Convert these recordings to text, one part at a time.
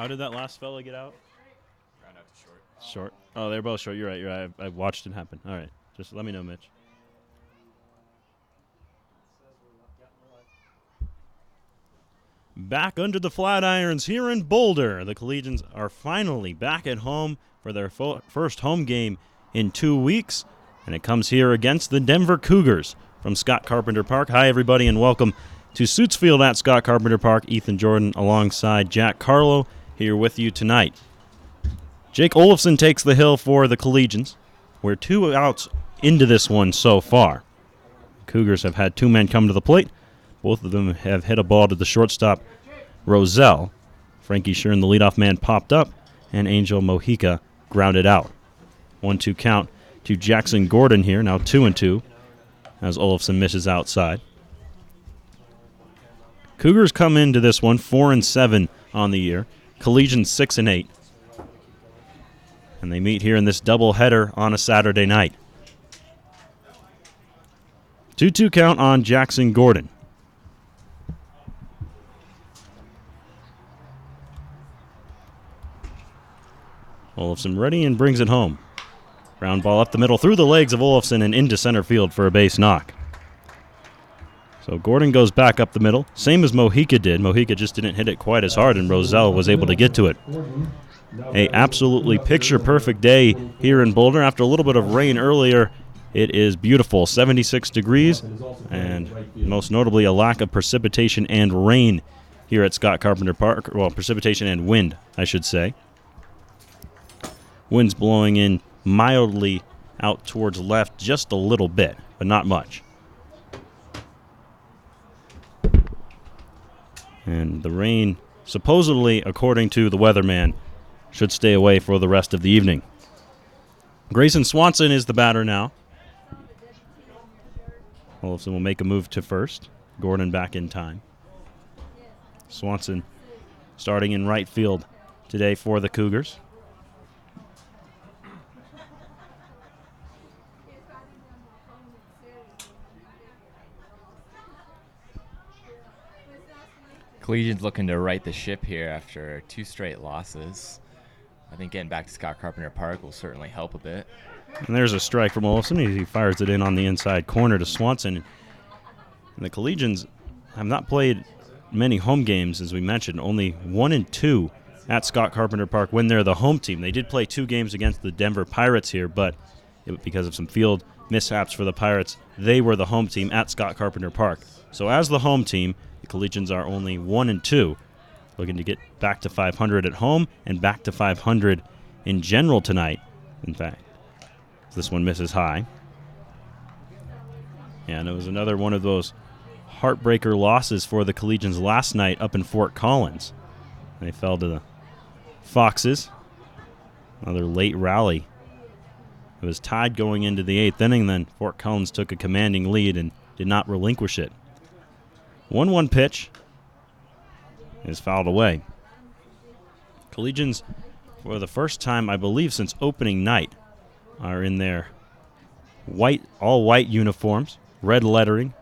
How did that last fella get out? Ground out to short. Short. Oh, they're both short. You're right. You're right. I watched it happen. All right. Just let me know, Mitch. Back under the Flatirons here in Boulder. The Collegians are finally back at home for their first home game in 2 weeks, and it comes here against the Denver Cougars from Scott Carpenter Park. Hi, everybody, and welcome to Suits Field at Scott Carpenter Park. Ethan Jordan alongside Jack Carlo here with you tonight. Jake Olafson takes the hill for the Collegians. We're 2 outs into this one so far. Cougars have had 2 men come to the plate. Both of them have hit a ball to the shortstop, Roselle. Frankie Sheeran, the leadoff man, popped up, and Angel Mojica grounded out. 1-2 count to Jackson Gordon here, now 2-2, as Olafson misses outside. Cougars come into this one 4-7 on the year. Collegians 6-8. And they meet here in this doubleheader on a Saturday night. 2-2 count on Jackson Gordon. Olafson ready and brings it home. Ground ball up the middle through the legs of Olafson and into center field for a base knock. So Gordon goes back up the middle, same as Mojica did. Mojica just didn't hit it quite as hard, and Roselle was able to get to it. A absolutely picture-perfect day here in Boulder. After a little bit of rain earlier, it is beautiful, 76 degrees, and most notably a lack of precipitation and rain here at Scott Carpenter Park. Well, precipitation and wind, I should say. Wind's blowing in mildly out towards left just a little bit, but not much. And the rain, supposedly, according to the weatherman, should stay away for the rest of the evening. Grayson Swanson is the batter now. Olafson will make a move to first. Gordon back in time. Swanson starting in right field today for the Cougars. Collegians looking to right the ship here after 2 straight losses. I think getting back to Scott Carpenter Park will certainly help a bit. And there's a strike from Olafson. He fires it in on the inside corner to Swanson. And the Collegians have not played many home games, as we mentioned, only 1-2 at Scott Carpenter Park when they're the home team. They did play 2 games against the Denver Pirates here, but because of some field mishaps for the Pirates, they were the home team at Scott Carpenter Park. So as the home team, the Collegians are only 1-2, looking to get back to 500 at home and back to 500 in general tonight. In fact, this one misses high. And it was another one of those heartbreaker losses for the Collegians last night up in Fort Collins. They fell to the Foxes. Another late rally. It was tied going into the 8th inning, then Fort Collins took a commanding lead and did not relinquish it. 1-1 pitch is fouled away. Collegians, for the first time, I believe, since opening night, are in their all white uniforms, red lettering,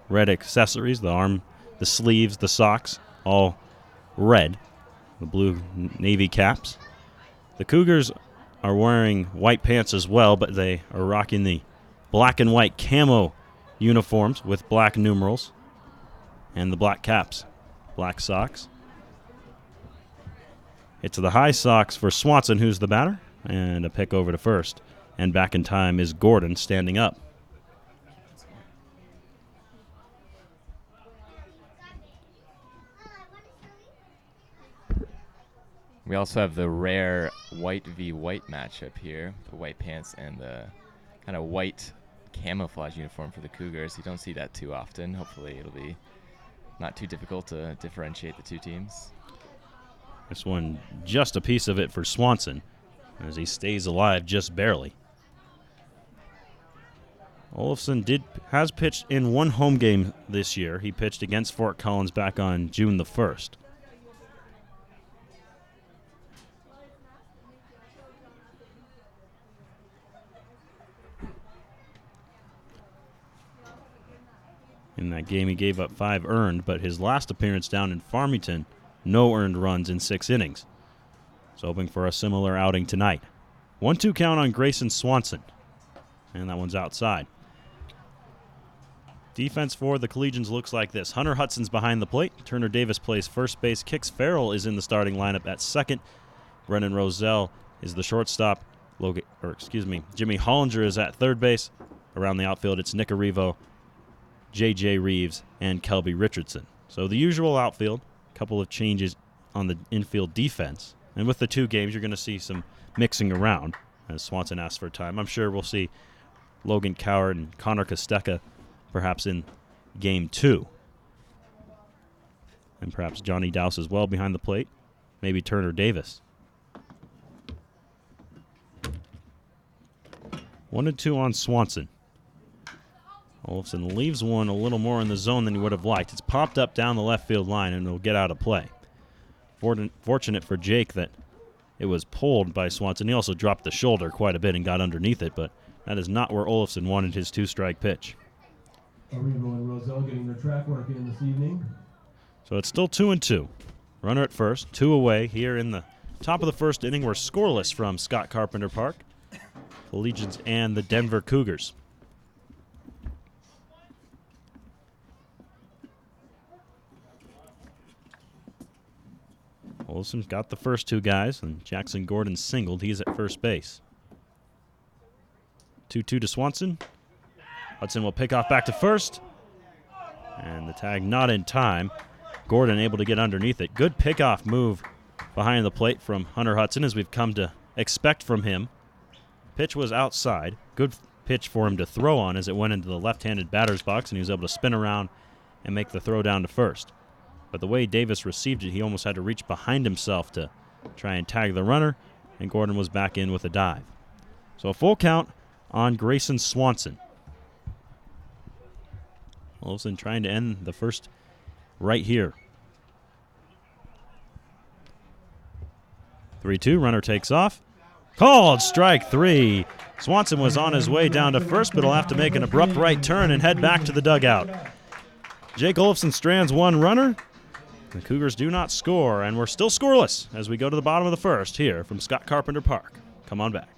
red accessories, the sleeves, the socks, all red, the blue navy caps. The Cougars are wearing white pants as well, but they are rocking the black and white camo uniforms with black numerals. And the black caps, black socks. It's the high socks for Swanson, who's the batter, and a pick over to first. And back in time is Gordon standing up. We also have the rare white v white matchup here, the white pants and the kind of white camouflage uniform for the Cougars. You don't see that too often. Hopefully it'll be not too difficult to differentiate the 2 teams. This one, just a piece of it for Swanson, as he stays alive just barely. Olafson has pitched in 1 home game this year. He pitched against Fort Collins back on June the 1st. In that game, he gave up 5 earned, but his last appearance down in Farmington, no earned runs in 6 innings. So hoping for a similar outing tonight. 1-2 count on Grayson Swanson. And that one's outside. Defense for the Collegians looks like this. Hunter Hudson's behind the plate. Turner Davis plays first base. Kix Farrell is in the starting lineup at second. Brennan Roselle is the shortstop. Jimmy Hollinger is at third base. Around the outfield, it's Nick Arrivo, J.J. Reeves, and Kelby Richardson. So the usual outfield. A couple of changes on the infield defense. And with the 2 games, you're going to see some mixing around as Swanson asks for time. I'm sure we'll see Logan Coward and Connor Costeca perhaps in game 2. And perhaps Johnny Dowse as well behind the plate. Maybe Turner Davis. 1-2 on Swanson. Olofsson leaves one a little more in the zone than he would have liked. It's popped up down the left field line and it'll get out of play. Fortunate for Jake that it was pulled by Swanson. He also dropped the shoulder quite a bit and got underneath it, but that is not where Olofsson wanted his 2-strike pitch. Arrivo and Roselle getting their track work in this evening. So it's still 2-2. Runner at first, 2 away here in the top of the first inning. We're scoreless from Scott Carpenter Park. Collegians and the Denver Cougars. Olson's got the first 2 guys, and Jackson Gordon singled. He's at first base. 2-2 to Swanson. Hudson will pick off back to first. And the tag not in time. Gordon able to get underneath it. Good pickoff move behind the plate from Hunter Hudson, as we've come to expect from him. Pitch was outside. Good pitch for him to throw on as it went into the left-handed batter's box, and he was able to spin around and make the throw down to first. But the way Davis received it, he almost had to reach behind himself to try and tag the runner, and Gordon was back in with a dive. So a full count on Grayson Swanson. Olofsson trying to end the first right here. 3-2, runner takes off. Called strike 3. Swanson was on his way down to first, but he'll have to make an abrupt right turn and head back to the dugout. Jake Olofsson strands 1 runner. The Cougars do not score, and we're still scoreless as we go to the bottom of the first here from Scott Carpenter Park. Come on back.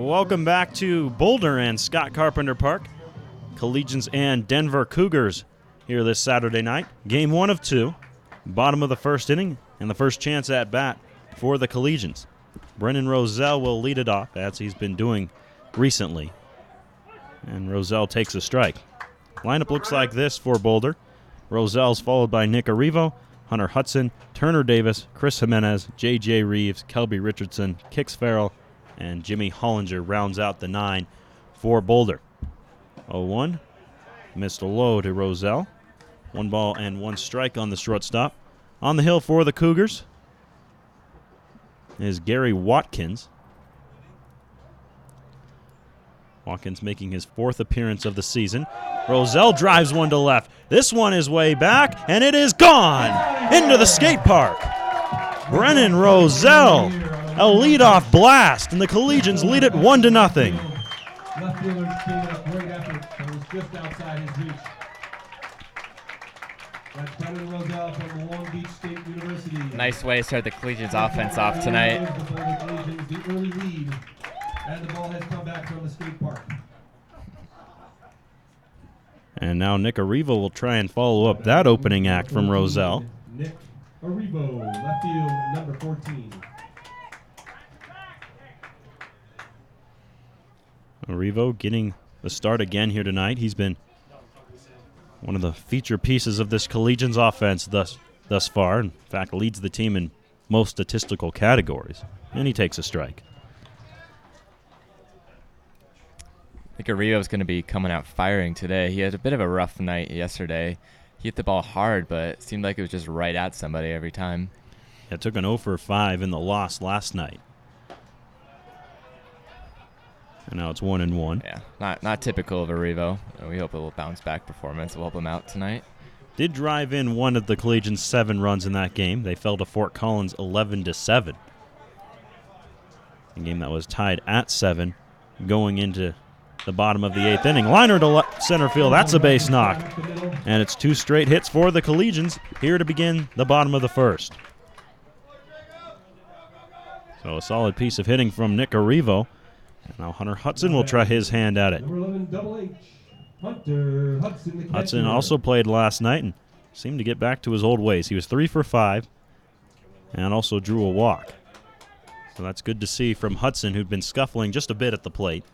Welcome back to Boulder and Scott Carpenter Park. Collegians and Denver Cougars here this Saturday night. Game 1 of 2, bottom of the first inning, and the first chance at bat for the Collegians. Brennan Roselle will lead it off, as he's been doing recently. And Roselle takes a strike. Lineup looks like this for Boulder. Roselle's followed by Nick Arrivo, Hunter Hudson, Turner Davis, Chris Jimenez, J.J. Reeves, Kelby Richardson, Kix Farrell, and Jimmy Hollinger rounds out the 9 for Boulder. 0-1, missed a low to Roselle. 1 ball and 1 strike on the shortstop. On the hill for the Cougars is Gary Watkins. Watkins making his 4th appearance of the season. Roselle drives one to left. This one is way back, and it is gone into the skate park. Brennan Roselle, a leadoff blast, and the Collegians lead it 1-0. Left fielder came up great effort, and was just outside his reach. That's Brennan Roselle from Long Beach State University. Nice way to start the Collegians offense off tonight. Before the Collegians, the early lead, and the ball has come back from the skate park. And now Nick Arrivo will try and follow up that opening act from Roselle. Nick Arrivo, left field, number 14. Arrivo getting the start again here tonight. He's been one of the feature pieces of this Collegians offense thus far. In fact, leads the team in most statistical categories. And he takes a strike. I think Arrivo's going to be coming out firing today. He had a bit of a rough night yesterday. He hit the ball hard, but it seemed like it was just right at somebody every time. Yeah, took an 0 for 5 in the loss last night. And now it's 1-1. Yeah, not typical of Arrivo. We hope a little bounce back performance will help him out tonight. Did drive in one of the Collegians' 7 runs in that game. They fell to Fort Collins 11-7. A game that was tied at 7 going into the bottom of the 8th inning. Liner to left center field. That's a base knock. And it's 2 straight hits for the Collegians here to begin the bottom of the first. So a solid piece of hitting from Nick Arrivo. And now Hunter Hudson will try his hand at it. Number 11, Double H, Hunter Hudson, the Hudson catcher. also played last night and seemed to get back to his old ways. He was 3 for 5 and also drew a walk. So that's good to see from Hudson, who'd been scuffling just a bit at the plate.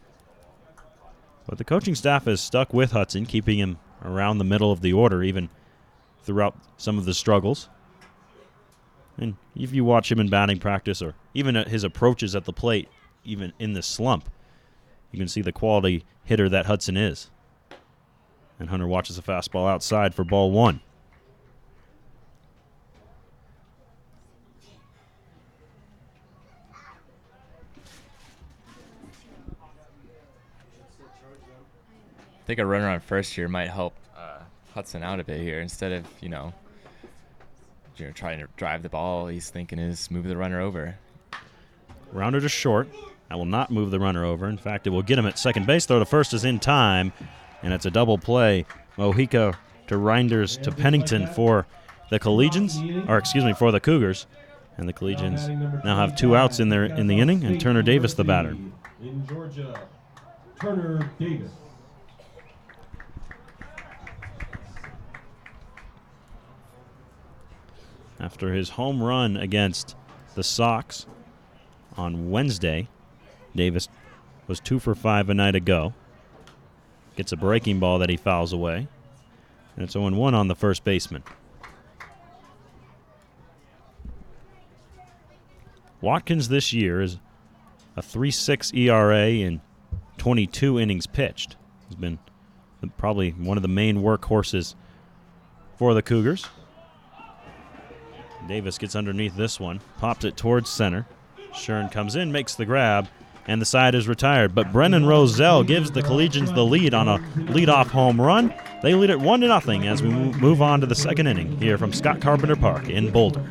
But the coaching staff has stuck with Hudson, keeping him around the middle of the order even throughout some of the struggles. And if you watch him in batting practice or even at his approaches at the plate, even in this slump, you can see the quality hitter that Hudson is. And Hunter watches a fastball outside for ball 1. I think a runner on first here might help Hudson out a bit here. Instead of, trying to drive the ball, he's thinking is move the runner over. Rounder to short. That will not move the runner over. In fact, it will get him at second base. Throw to first is in time, and it's a double play. Mojica to Reinders to Pennington for the Collegians, for the Cougars. And the Collegians now have 2 outs in the inning, and Turner Davis the batter. In Georgia, Turner Davis. After his home run against the Sox on Wednesday, Davis was 2 for 5 a night ago. Gets a breaking ball that he fouls away. And it's 0-1 on the first baseman. Watkins this year is a 3.6 ERA in 22 innings pitched. He's been probably one of the main workhorses for the Cougars. Davis gets underneath this one, pops it towards center. Shern comes in, makes the grab, and the side is retired. But Brennan Roselle gives the Collegians the lead on a leadoff home run. They lead it 1-0 as we move on to the second inning here from Scott Carpenter Park in Boulder.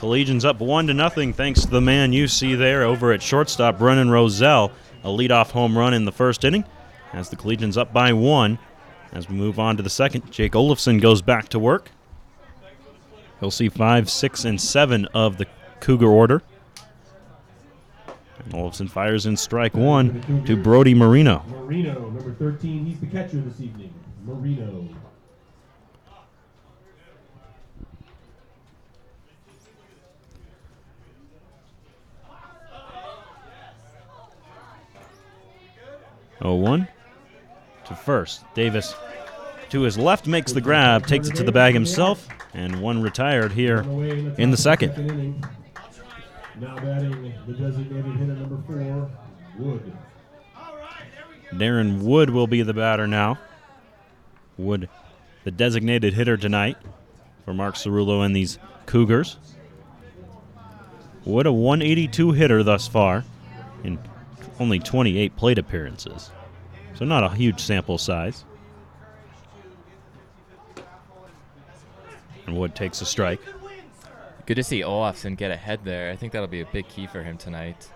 Collegians up 1-0 thanks to the man you see there over at shortstop, Brennan Roselle. A leadoff home run in the first inning as the Collegians up by 1. As we move on to the second, Jake Olafson goes back to work. He'll see 5, 6, and 7 of the Cougar order. And Olafson fires in strike 1 to Brody Marino. Marino, number 13, he's the catcher this evening. Marino. Oh, 1 to first. Davis to his left makes the grab, takes it to the bag himself, and 1 retired here in the second. Inning. Now batting the designated hitter number 4, Wood. Darren Wood will be the batter now. Wood, the designated hitter tonight for Mark Cerullo and these Cougars. Wood, a 182 hitter thus far in only 28 plate appearances. So not a huge sample size. And Wood takes a strike. Good to see Olafson get ahead there. I think that'll be a big key for him tonight.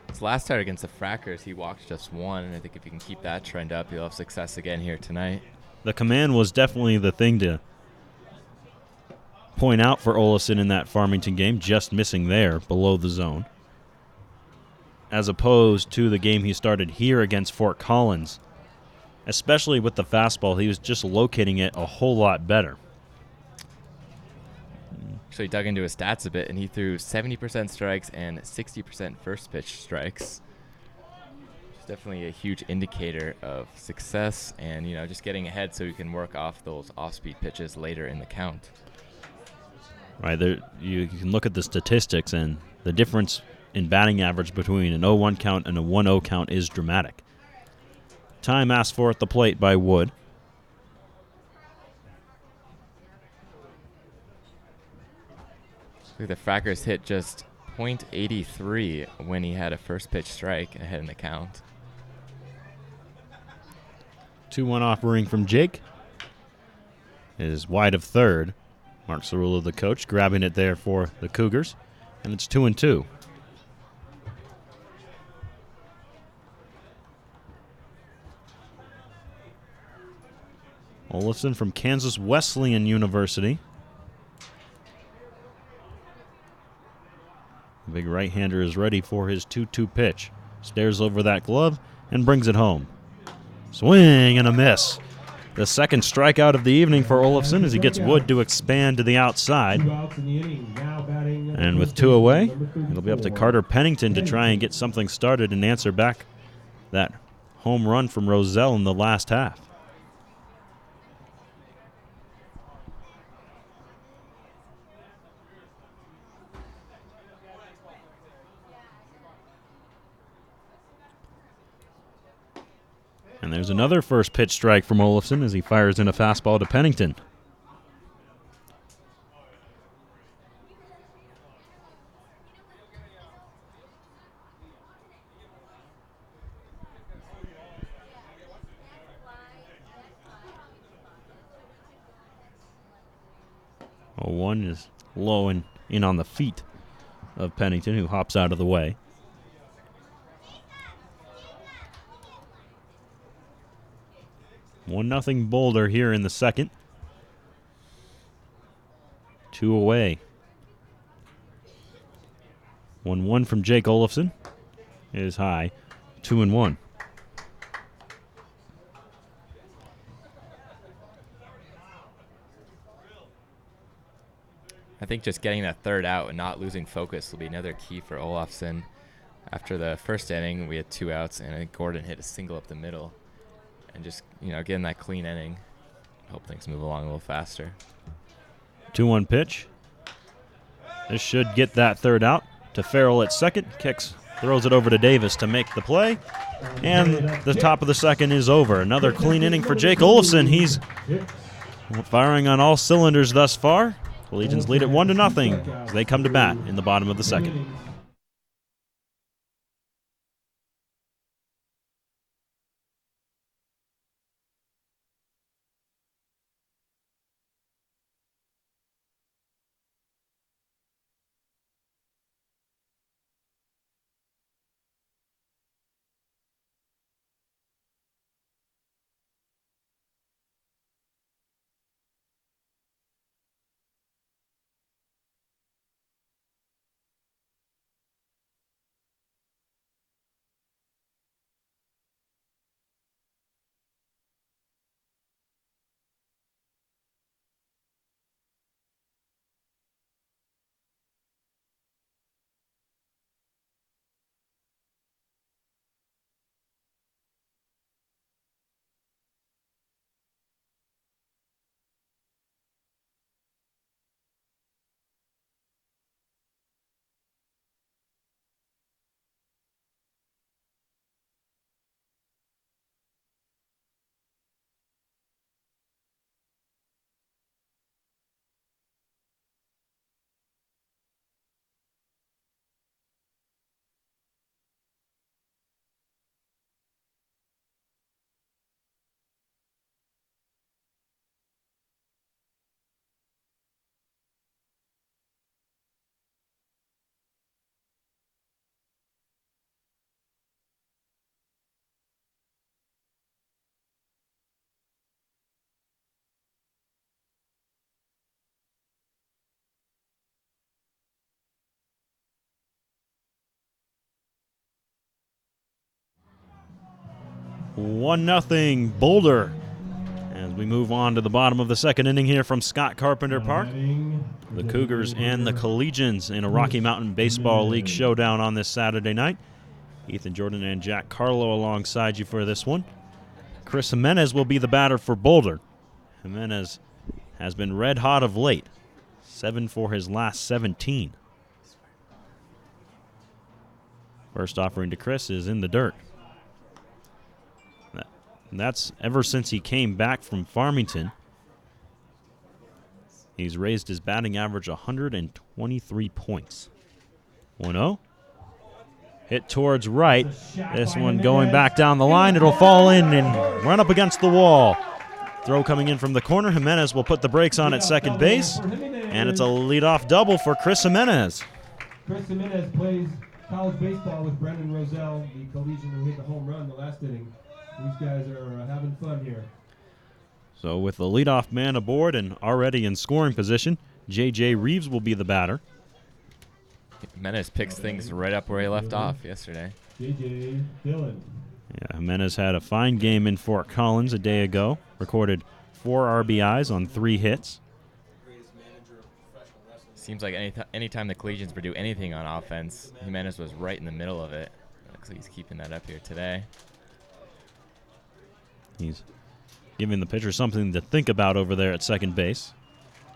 His last start against the Frackers, he walked just 1, and I think if he can keep that trend up, he'll have success again here tonight. The command was definitely the thing to point out for Olafson in that Farmington game, just missing there below the zone, as opposed to the game he started here against Fort Collins. Especially with the fastball, he was just locating it a whole lot better. So he dug into his stats a bit, and he threw 70% strikes and 60% first pitch strikes. It's definitely a huge indicator of success and, just getting ahead so he can work off those off-speed pitches later in the count. Right there, you can look at the statistics, and the difference in batting average between an 0-1 count and a 1-0 count is dramatic. Time asked for at the plate by Wood. The Frackers hit just .83 when he had a first pitch strike ahead in the count. 2-1 offering from Jake. It is wide of third. Mark Cerullo, the coach, grabbing it there for the Cougars. And it's 2-2. Olafson from Kansas Wesleyan University. The big right-hander is ready for his 2-2 pitch. Stares over that glove and brings it home. Swing and a miss. The second strikeout of the evening for Olafson as he gets Wood to expand to the outside. And with 2 away, it'll be up to Carter Pennington to try and get something started and answer back that home run from Roselle in the last half. And there's another first pitch strike from Olafson as he fires in a fastball to Pennington. Oh, 1 is low and in on the feet of Pennington, who hops out of the way. One nothing Boulder here in the second. 2 away. 1-1 from Jake Olafson is high. 2-1. I think just getting that third out and not losing focus will be another key for Olafson. After the first inning, we had 2 outs, and I think Gordon hit a single up the middle. And just, getting that clean inning. Hope things move along a little faster. 2-1 pitch. This should get that third out. To Farrell at second. Kicks, throws it over to Davis to make the play. And the top of the second is over. Another clean inning for Jake Olafson. He's firing on all cylinders thus far. Collegians lead it 1-0 as they come to bat in the bottom of the second. 1-0 Boulder. As we move on to the bottom of the second inning here from Scott Carpenter Park. The Cougars and the Collegians in a Rocky Mountain Baseball League showdown on this Saturday night. Ethan Jordan and Jack Carlo alongside you for this one. Chris Jimenez will be the batter for Boulder. Jimenez has been red hot of late. 7 for his last 17. First offering to Chris is in the dirt. That's ever since he came back from Farmington. He's raised his batting average 123 points. 1-0. Hit towards right. This one going back down the line. It'll fall in and run up against the wall. Throw coming in from the corner. Jimenez will put the brakes on at second base. And it's a leadoff double for Chris Jimenez. Chris Jimenez plays college baseball with Brendan Roselle, the Collegian who hit the home run the last inning. These guys are having fun here. So with the leadoff man aboard and already in scoring position, J.J. Reeves will be the batter. Jimenez picks things right up where he left off yesterday. J.J. Dillon. Yeah, Jimenez had a fine game in Fort Collins a day ago. Recorded 4 RBIs on 3 hits. Seems like anytime the Collegians do anything on offense, Jimenez was right in the middle of it. Looks like he's keeping that up here today. He's giving the pitcher something to think about over there at second base.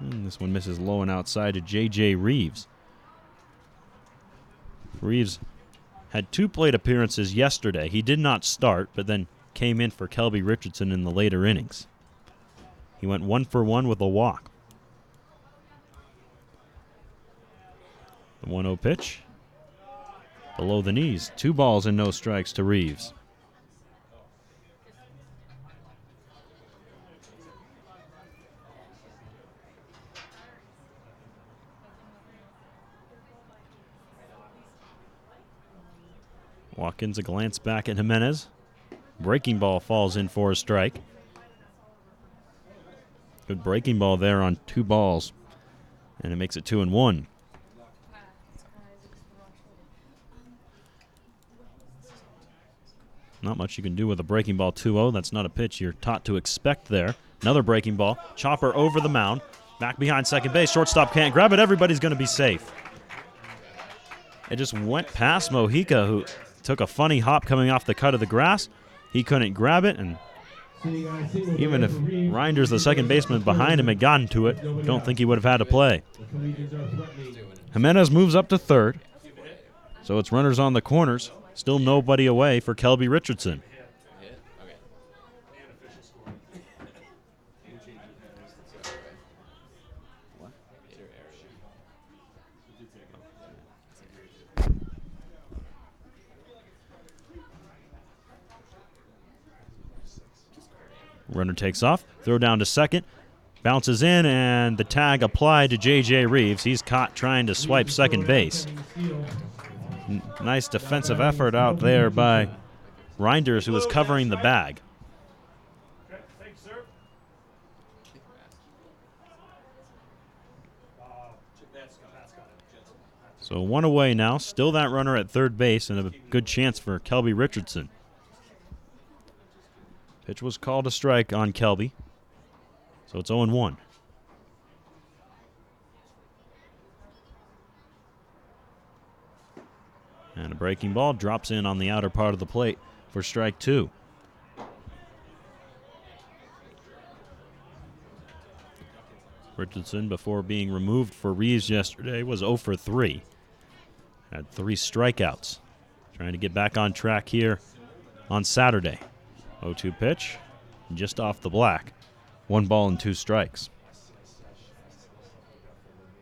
And this one misses low and outside to J.J. Reeves. Reeves had 2 plate appearances yesterday. He did not start, but then came in for Kelby Richardson in the later innings. He went 1 for 1 with a walk. The 1-0 pitch. Below the knees. 2 balls and no strikes to Reeves. Watkins a glance back at Jimenez. Breaking ball falls in for a strike. Good breaking ball there on 2 balls. And it makes it 2-1. Not much you can do with a breaking ball 2-0. That's not a pitch you're taught to expect there. Another breaking ball. Chopper over the mound. Back behind second base. Shortstop can't grab it. Everybody's going to be safe. It just went past Mojica, who took a funny hop coming off the cut of the grass. He couldn't grab it, and even if Reinders, the second baseman behind him, had gotten to it, don't think he would have had to play. Jimenez moves up to third, so it's runners on the corners. Still nobody away for Kelby Richardson. Runner takes off, throw down to second, bounces in, and the tag applied to J.J. Reeves. He's caught trying to swipe second base. Nice defensive effort out there by Reinders, who was covering the bag. So 1 away now, still that runner at third base, and a good chance for Kelby Richardson. Pitch was called a strike on Kelby, so it's 0-1. And a breaking ball drops in on the outer part of the plate for strike 2. Richardson, before being removed for Reeves yesterday, was 0 for 3. Had 3 strikeouts. Trying to get back on track here on Saturday. 0-2 pitch, just off the black. 1 ball and 2 strikes.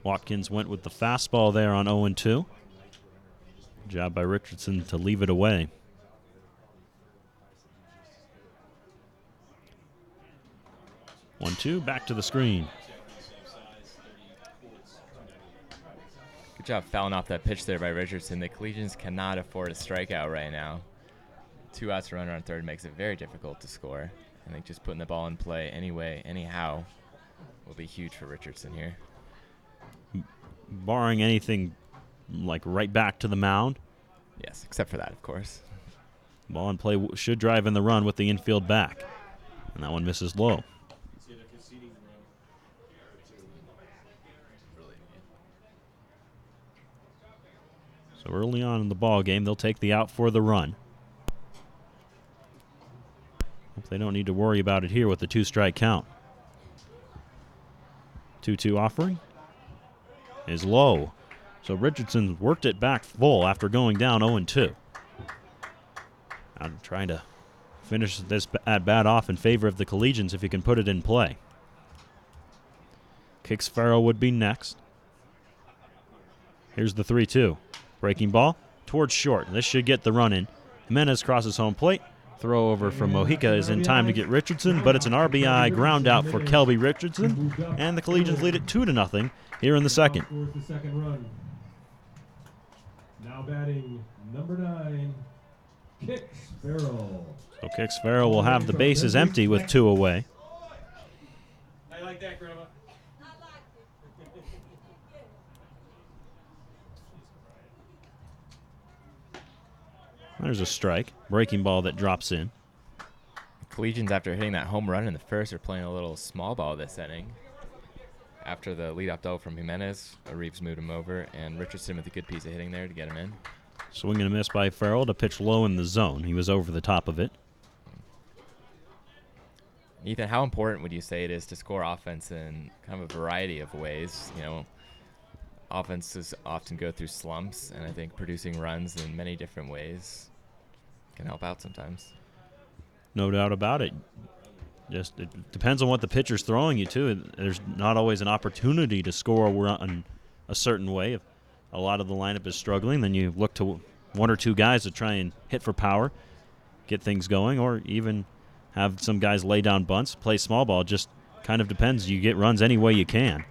Watkins went with the fastball there on 0-2. Good job by Richardson to leave it away. One, two, back to the screen. Good job fouling off that pitch there by Richardson. The Collegians cannot afford a strikeout right now. 2 outs, runner on third makes it very difficult to score. I think just putting the ball in play anyway, anyhow, will be huge for Richardson here. Barring anything like right back to the mound. Yes, except for that, of course. Ball in play should drive in the run with the infield back. And that one misses low. So early on in the ball game, they'll take the out for the run. Hope they don't need to worry about it here with the 2-strike count. 2-2 offering is low. So Richardson worked it back full after going down 0-2. I'm trying to finish this at-bat off in favor of the Collegians if you can put it in play. Kicks Farrell would be next. Here's the 3-2. Breaking ball towards short. This should get the run in. Jimenez crosses home plate. Throw over from Mojica is in time to get Richardson, but it's an RBI ground out for Kelby Richardson, and the Collegians lead it 2-0 here in the second. Now batting number 9, Kicks Farrell. So Kicks Farrell will have the bases empty with 2 away. I like that, Grandma. There's a strike. Breaking ball that drops in. The Collegians, after hitting that home run in the first, are playing a little small ball this inning. After the leadoff double from Jimenez, Reeves moved him over, and Richardson with a good piece of hitting there to get him in. Swing and a miss by Farrell to pitch low in the zone. He was over the top of it. Ethan, how important would you say it is to score offense in kind of a variety of ways? You know, offenses often go through slumps, and I think producing runs in many different ways can help out sometimes. No doubt about it. Just it depends on what the pitcher's throwing you to. There's not always an opportunity to score a run a certain way. If a lot of the lineup is struggling, then you look to 1 or 2 guys to try and hit for power, get things going, or even have some guys lay down bunts, play small ball. Just kind of depends. You get runs any way you can.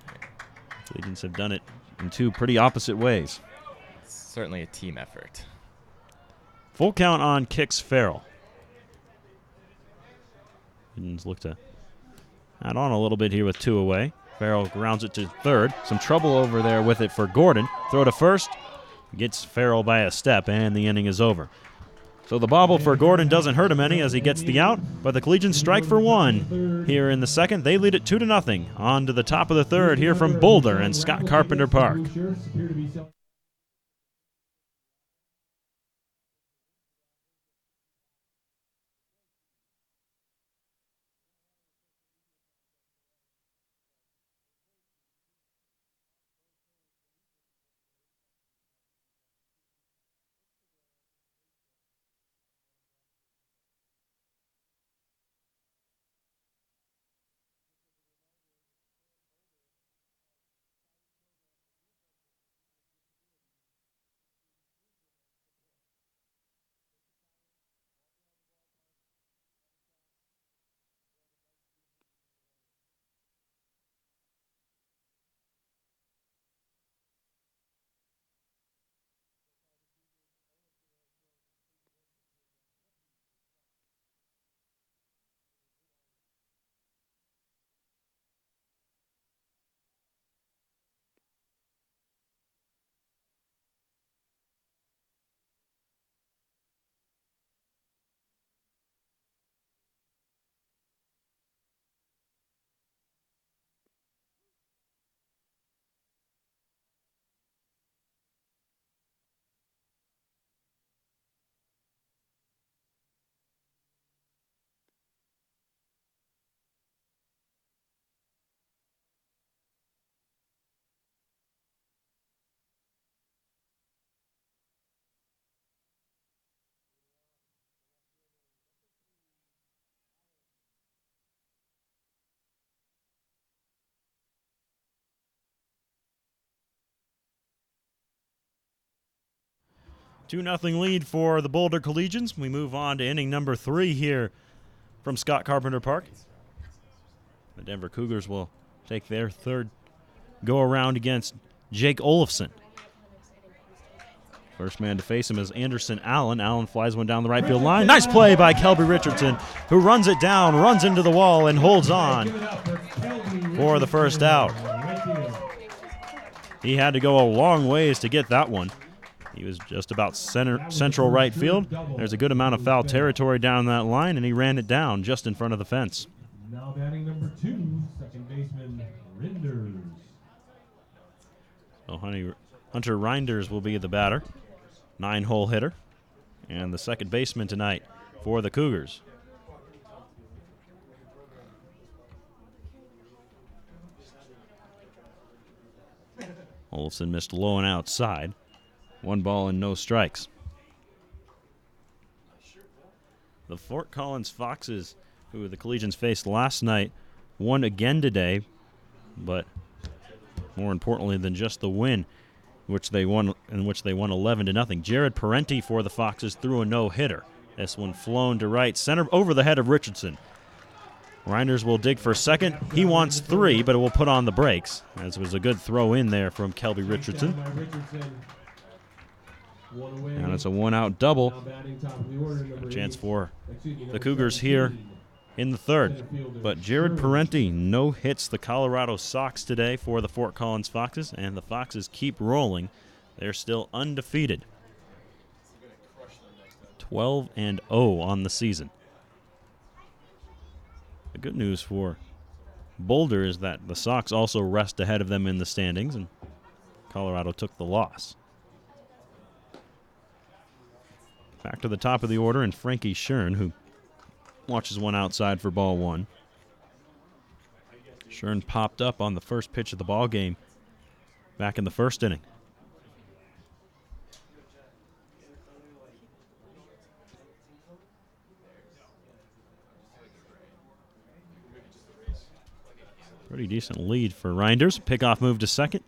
Collegians have done it in 2 pretty opposite ways. It's certainly a team effort. Full count on Kicks Farrell. Collegians look to add on a little bit here with 2 away. Farrell grounds it to third. Some trouble over there with it for Gordon. Throw to first. Gets Farrell by a step, and the inning is over. So the bobble for Gordon doesn't hurt him any as he gets the out, but the Collegians strike for 1 here in the second. They lead it 2-0. On to the top of the third here from Boulder and Scott Carpenter Park. Two nothing lead for the Boulder Collegians. We move on to inning number 3 here from Scott Carpenter Park. The Denver Cougars will take their third go around against Jake Olofsson. First man to face him is Anderson Allen. Allen flies one down the right field line. Nice play by Kelby Richardson, who runs it down, runs into the wall, and holds on for the first out. He had to go a long ways to get that one. He was just about central right field. There's a good amount of foul territory down that line, and he ran it down just in front of the fence. Now batting number 2, second baseman Rinders. So Hunter Reinders will be the batter, 9-hole hitter, and the second baseman tonight for the Cougars. Olafson missed low and outside. 1 ball and no strikes. The Fort Collins Foxes, who the Collegians faced last night, won again today, but more importantly than just the win, in which they won 11-0. Jared Parenti for the Foxes threw a no-hitter. This one flown to right center over the head of Richardson. Reinders will dig for second. He wants 3, but it will put on the brakes, as it was a good throw in there from Kelby Richardson. And it's a 1-out double. A chance for the Cougars here in the third. But Jared Parenti no hits the Colorado Sox today for the Fort Collins Foxes, and the Foxes keep rolling. They're still undefeated. 12-0 on the season. The good news for Boulder is that the Sox also rest ahead of them in the standings, and Colorado took the loss. Back to the top of the order, and Frankie Schern, who watches one outside for ball 1. Schern popped up on the first pitch of the ball game back in the first inning. Pretty decent lead for Reinders. Pickoff move to second.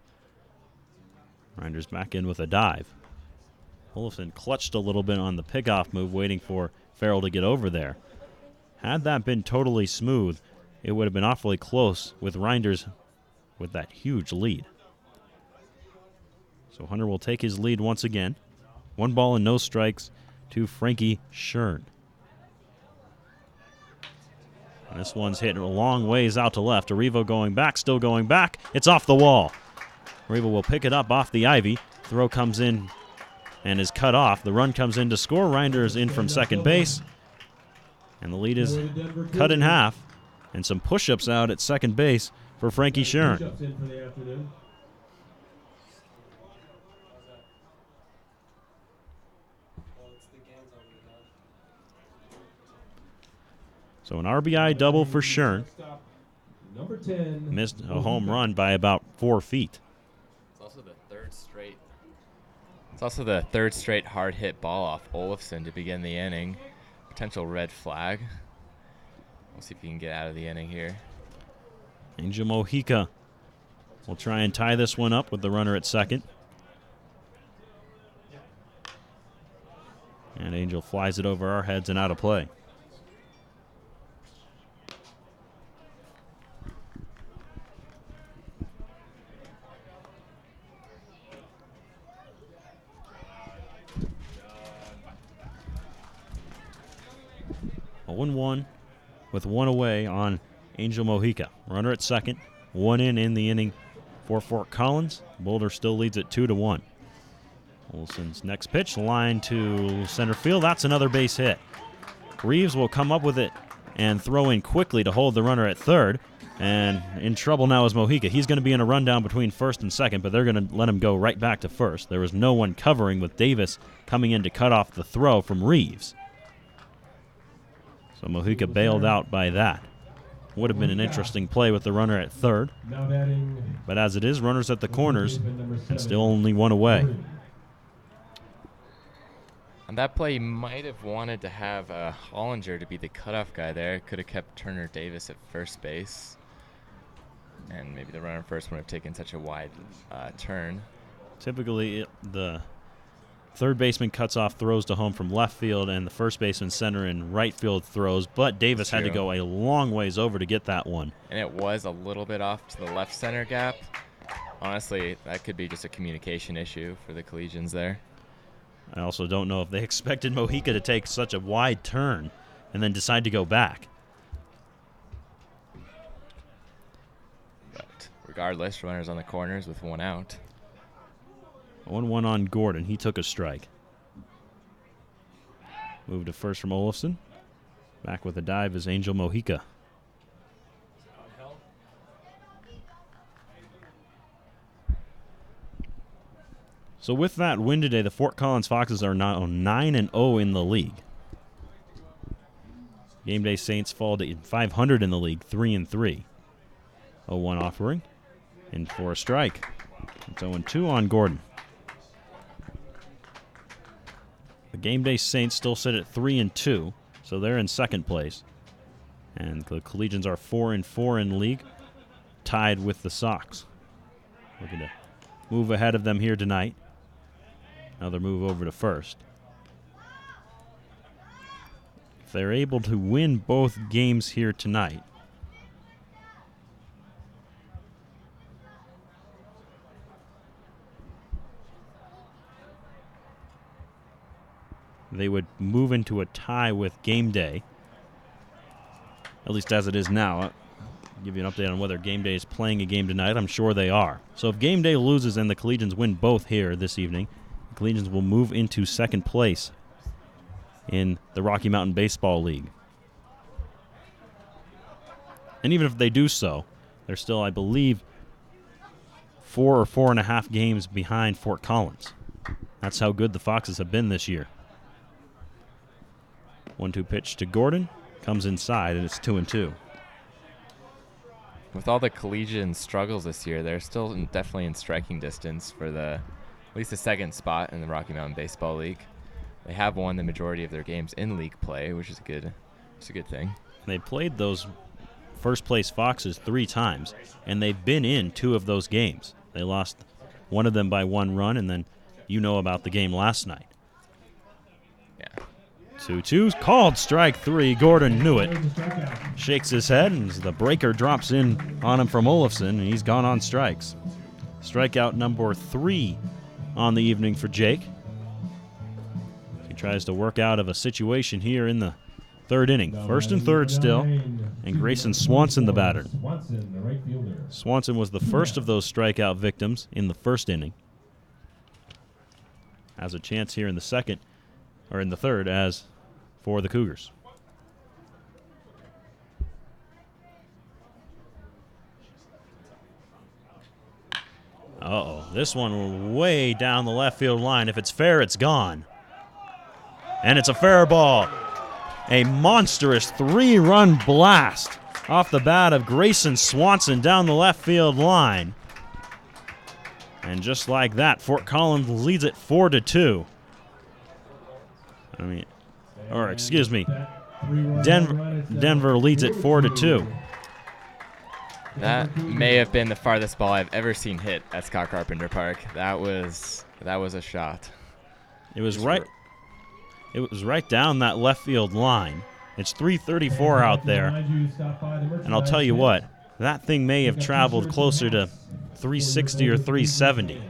Reinders back in with a dive. Olafson clutched a little bit on the pickoff move, waiting for Farrell to get over there. Had that been totally smooth, it would have been awfully close with Reinders with that huge lead. So Hunter will take his lead once again. 1 ball and no strikes to Frankie Schern. And this one's hit a long ways out to left. Arrivo going back, still going back. It's off the wall. Arrivo will pick it up off the ivy. Throw comes in and is cut off. The run comes in to score. Reinders in from second base. And the lead is cut in half. And some push-ups out at second base for Frankie Schern. So an RBI double for Schern. Number 10. Missed a home run by about 4 feet. It's also the third straight hard hit ball off Olafson to begin the inning. Potential red flag. We'll see if he can get out of the inning here. Angel Mojica will try and tie this one up with the runner at second. And Angel flies it over our heads and out of play. A 1-1 with 1 away on Angel Mojica. Runner at second, 1 in the inning for Fort Collins. Boulder still leads at 2-1. Olson's next pitch, line to center field. That's another base hit. Reeves will come up with it and throw in quickly to hold the runner at third. And in trouble now is Mojica. He's going to be in a rundown between first and second, but they're going to let him go right back to first. There was no one covering, with Davis coming in to cut off the throw from Reeves. So Mojica bailed out by that. Would have been an interesting play with the runner at third. But as it is, runners at the corners, and still only 1 away. On that play, he might have wanted to have Hollinger to be the cutoff guy there. Could have kept Turner Davis at first base. And maybe the runner at first wouldn't have taken such a wide turn. Typically, the third baseman cuts off throws to home from left field, and the first baseman center and right field throws. But Davis had to go a long ways over to get that one. And it was a little bit off to the left center gap. Honestly, that could be just a communication issue for the Collegians there. I also don't know if they expected Mojica to take such a wide turn and then decide to go back. But regardless, runners on the corners with 1 out. 1-1 on Gordon. He took a strike. Move to first from Olafson. Back with a dive is Angel Mojica. So with that win today, the Fort Collins Foxes are now 9-0 in the league. Game Day Saints fall to 500 in the league, 3-3. 0-1 offering, in for a strike. It's 0-2 on Gordon. The Game Day Saints still sit at 3-2, so they're in second place. And the Collegians are 4-4 in the league, tied with the Sox. Looking to move ahead of them here tonight. Another move over to first. If they're able to win both games here tonight, they would move into a tie with Game Day, at least as it is now. I'll give you an update on whether Game Day is playing a game tonight. I'm sure they are. So if Game Day loses and the Collegians win both here this evening, the Collegians will move into second place in the Rocky Mountain Baseball League. And even if they do so, they're still, I believe, 4 or 4.5 games behind Fort Collins. That's how good the Foxes have been this year. 1-2 pitch to Gordon. Comes inside, and it's 2-2. With all the Collegian struggles this year, they're still definitely in striking distance for at least the second spot in the Rocky Mountain Baseball League. They have won the majority of their games in league play, which is a good thing. They played those first-place Foxes 3 times, and they've been in 2 of those games. They lost one of them by 1 run, and then you know about the game last night. Yeah. 2-2, called strike 3. Gordon knew it. Shakes his head, and the breaker drops in on him from Olafson, and he's gone on strikes. Strikeout number 3 on the evening for Jake. He tries to work out of a situation here in the 3rd inning. 1st and 3rd still, and Grayson Swanson the batter. Swanson was the first of those strikeout victims in the 1st inning. Has a chance here in the 2nd, or in the 3rd, as for the Cougars. Uh-oh, this one way down the left field line. If it's fair, it's gone. And it's a fair ball. A monstrous 3-run blast off the bat of Grayson Swanson down the left field line. And just like that, Fort Collins leads it 4-2. Denver leads it 4-2. That may have been the farthest ball I've ever seen hit at Scott Carpenter Park. That was a shot. It was right down that left field line. It's 334 out there. And I'll tell you what, that thing may have traveled closer to 360 or 370.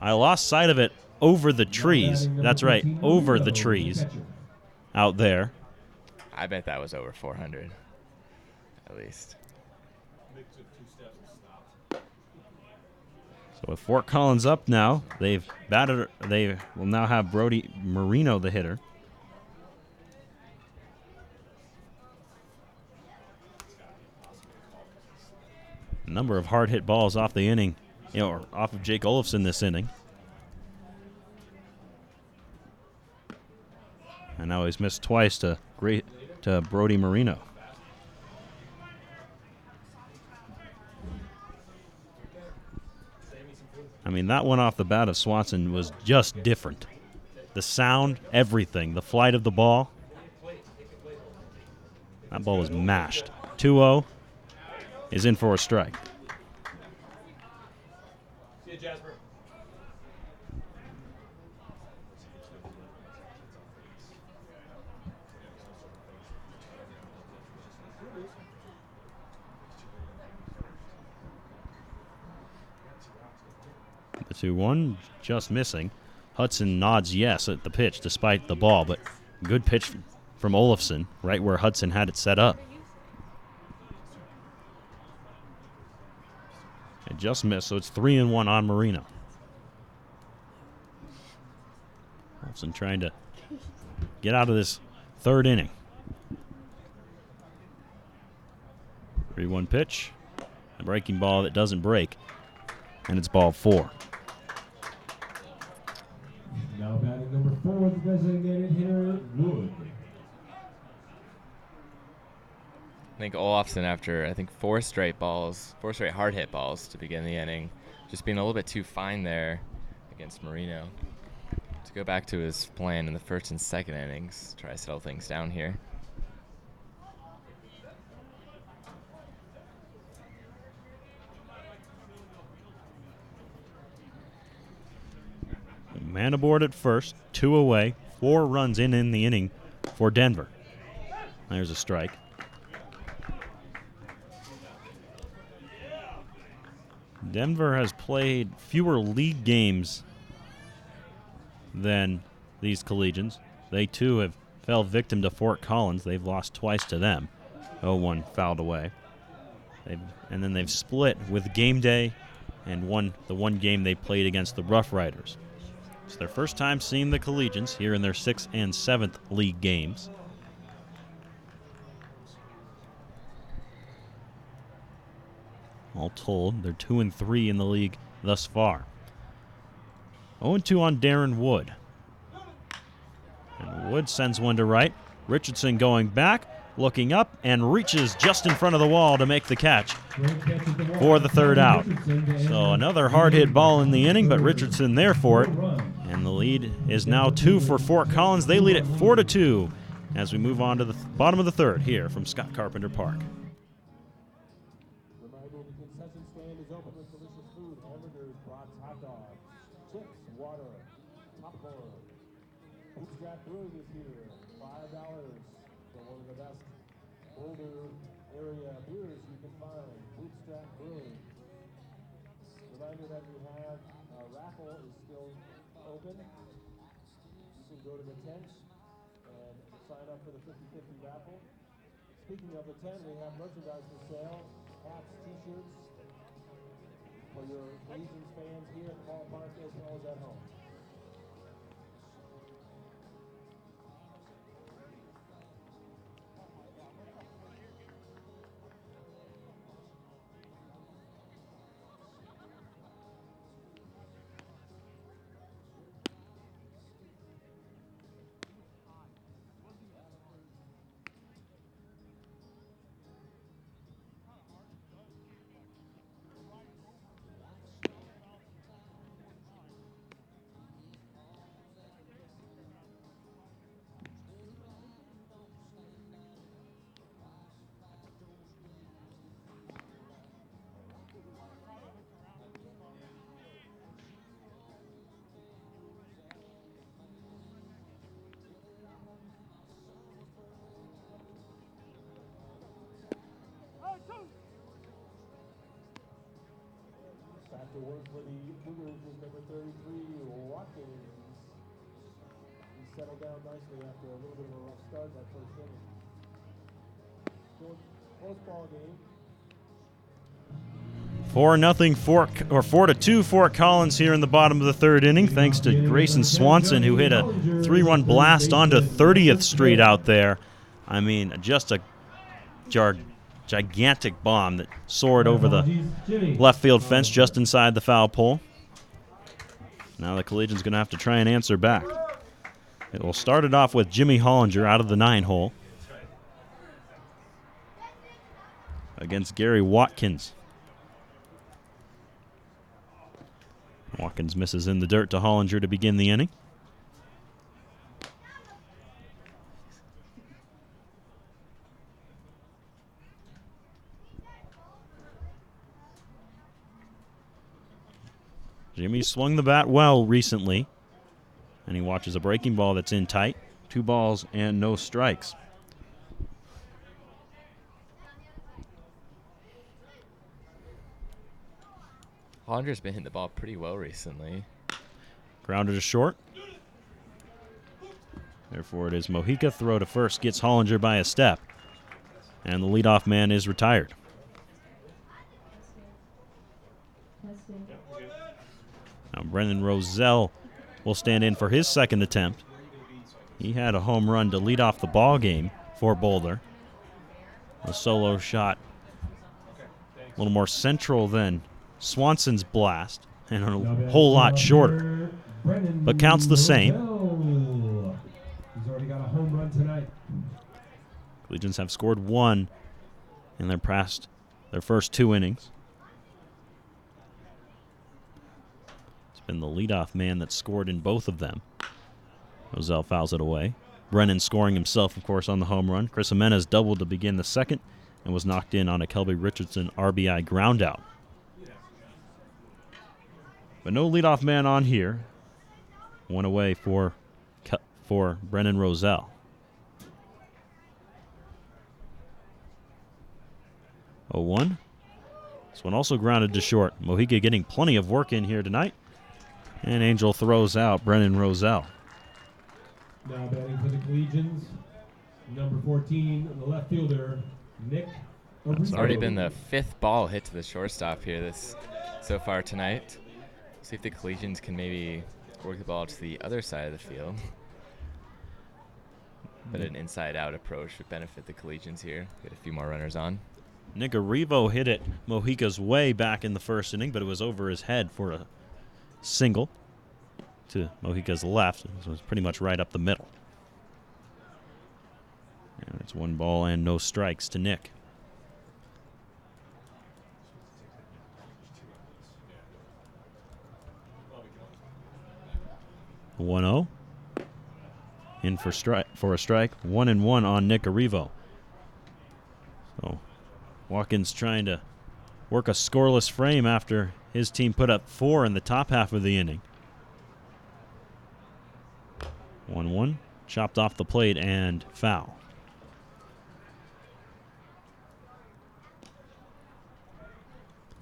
I lost sight of it over the trees. That's right, over the trees out there. I bet that was over 400, at least. So with Fort Collins up now, they will now have Brody Marino, the hitter. A number of hard hit balls off the inning, or off of Jake Olafson this inning. And now he's missed twice to Brody Marino. I mean, that one off the bat of Swanson was just different. The sound, everything, the flight of the ball. That ball was mashed. 2-0 is in for a strike. See you, Jasper. The 2-1 just missing. Hudson nods yes at the pitch despite the ball, but good pitch from Olafson right where Hudson had it set up. It just missed, so it's 3-1 on Marino. Wolfson trying to get out of this third inning. 3-1 pitch. A breaking ball that doesn't break. And it's ball 4. Now batting number 4, the designated hitter, Wood. I think Olofsson, after 4 straight hard hit balls to begin the inning, just being a little bit too fine there against Marino. To go back to his plan in the first and second innings, try to settle things down here. Man aboard at first, 2 away, 4 runs in the inning for Denver. There's a strike. Denver has played fewer league games than these Collegians. They too have fell victim to Fort Collins. They've lost twice to them. 0-1 fouled away. And then they've split with Game Day and won the one game they played against the Rough Riders. It's their first time seeing the Collegians here in their 6th and 7th league games. All told, they're 2-3 in the league thus far. 0-2 on Darren Wood. And Wood sends one to right. Richardson going back, looking up, and reaches just in front of the wall to make the catch for the third out. So another hard-hit ball in the inning, but Richardson there for it. And the lead is now 2 for Fort Collins. They lead it 4-2 as we move on to the bottom of the third here from Scott Carpenter Park. Reminder, the concession stand is open with delicious food, hamburgers, brats, hot dogs, chips, water, popcorn. Bootstrap Brewing is here, $5 for one of the best Boulder area beers you can find. Bootstrap Brewing. Reminder that we have a raffle is still open. You can go to the tent and sign up for the 50-50 raffle. Speaking of the tent, we have merchandise for sale, hats, t-shirts for your Collegians fans here at the ballpark as well as at home. Back to work for the Cougars is number 33, Watkins. He settled down nicely after a little bit of a rough start that first inning. Close ball game. 4-2 Fort Collins here in the bottom of the third inning, thanks to Grayson Swanson, who hit a 3-run blast onto 30th Street out there. I mean, just a gigantic bomb that soared over the left field fence just inside the foul pole. Now the Collegians going to have to try and answer back. It will start it off with Jimmy Hollinger out of the 9-hole against Gary Watkins. Watkins misses in the dirt to Hollinger to begin the inning. Jimmy swung the bat well recently, and he watches a breaking ball that's in tight. 2 balls and no strikes. Hollinger's been hitting the ball pretty well recently. Grounded to short. Therefore, it is Mojica. Throw to first gets Hollinger by a step, and the leadoff man is retired. Now Brendan Roselle will stand in for his second attempt. He had a home run to lead off the ball game for Boulder. A solo shot a little more central than Swanson's blast and a whole lot shorter, but counts the same. He's already got a home run tonight. Collegians have scored 1 in their first 2 innings. It's been the leadoff man that scored in both of them. Roselle fouls it away. Brennan scoring himself, of course, on the home run. Chris Jimenez doubled to begin the second and was knocked in on a Kelby Richardson RBI groundout. But no leadoff man on here. 1 away for Brennan Roselle. 0-1. This one also grounded to short. Mojica getting plenty of work in here tonight. And Angel throws out Brennan Roselle. Now batting for the Collegians, number 14, the left fielder, Nick. It's already been the 5th ball hit to the shortstop here so far tonight. See if the Collegians can maybe work the ball to the other side of the field. But an inside-out approach would benefit the Collegians here. Get a few more runners on. Nick Arrivo hit it Mojica's way back in the first inning, but it was over his head for a single to Mojica's left. It was pretty much right up the middle. And it's 1 ball and no strikes to Nick. 1-0. In for a strike. 1-1 on Nick Arrivo. So Watkins trying to work a scoreless frame after his team put up 4 in the top half of the inning. 1-1. Chopped off the plate and foul.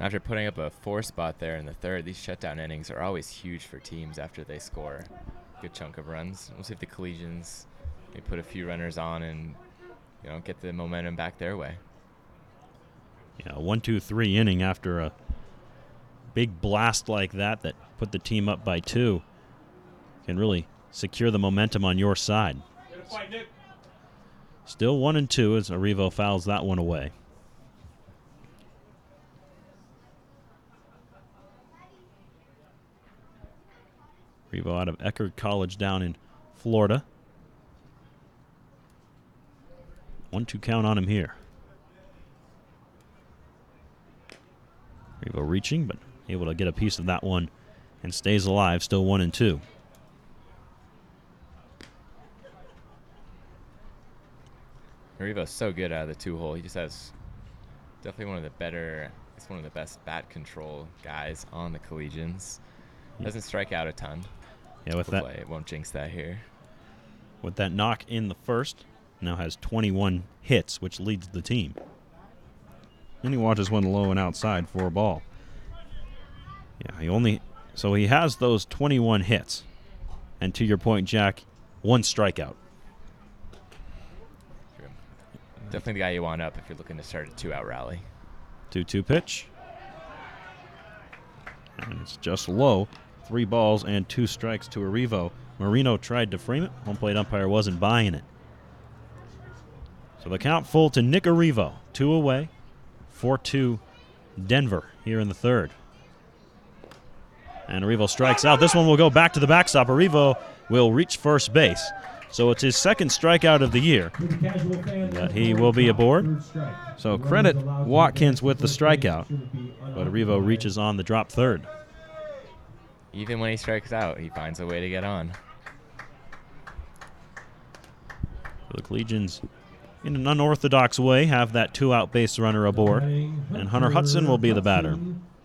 After putting up a 4 spot there in the 3rd, these shutdown innings are always huge for teams after they score a good chunk of runs. We'll see if the Collegians may put a few runners on and get the momentum back their way. Yeah, 1-2-3 inning after a big blast like that put the team up by 2 can really secure the momentum on your side. Still 1-2 as Arrivo fouls that one away. Arrivo out of Eckerd College down in Florida. 1-2 count on him here. Arrivo reaching, but able to get a piece of that one and stays alive, still 1-2. Arrivo's so good out of the 2-hole. He just has definitely one of the best bat control guys on the Collegians. Doesn't strike out a ton. Yeah, with hopefully it won't jinx that here. With that knock in the first, now has 21 hits, which leads the team. And he watches one low and outside for a ball. Yeah, so he has those 21 hits. And to your point, Jack, 1 strikeout. True. Definitely the guy you want up if you're looking to start a 2-out rally. 2-2 pitch. And it's just low. 3 balls and 2 strikes to Arrivo. Marino tried to frame it. Home plate umpire wasn't buying it. So the count full to Nick Arrivo. 2 away. 4-2 Denver here in the 3rd. And Arrivo strikes out. This one will go back to the backstop. Arrivo will reach first base. So it's his 2nd strikeout of the year. But he will be aboard. So credit Watkins with the strikeout. But Arrivo reaches on the drop 3rd. Even when he strikes out, he finds a way to get on. So the Collegians, in an unorthodox way, have that 2-out base runner aboard. And Hunter Hudson will be the batter.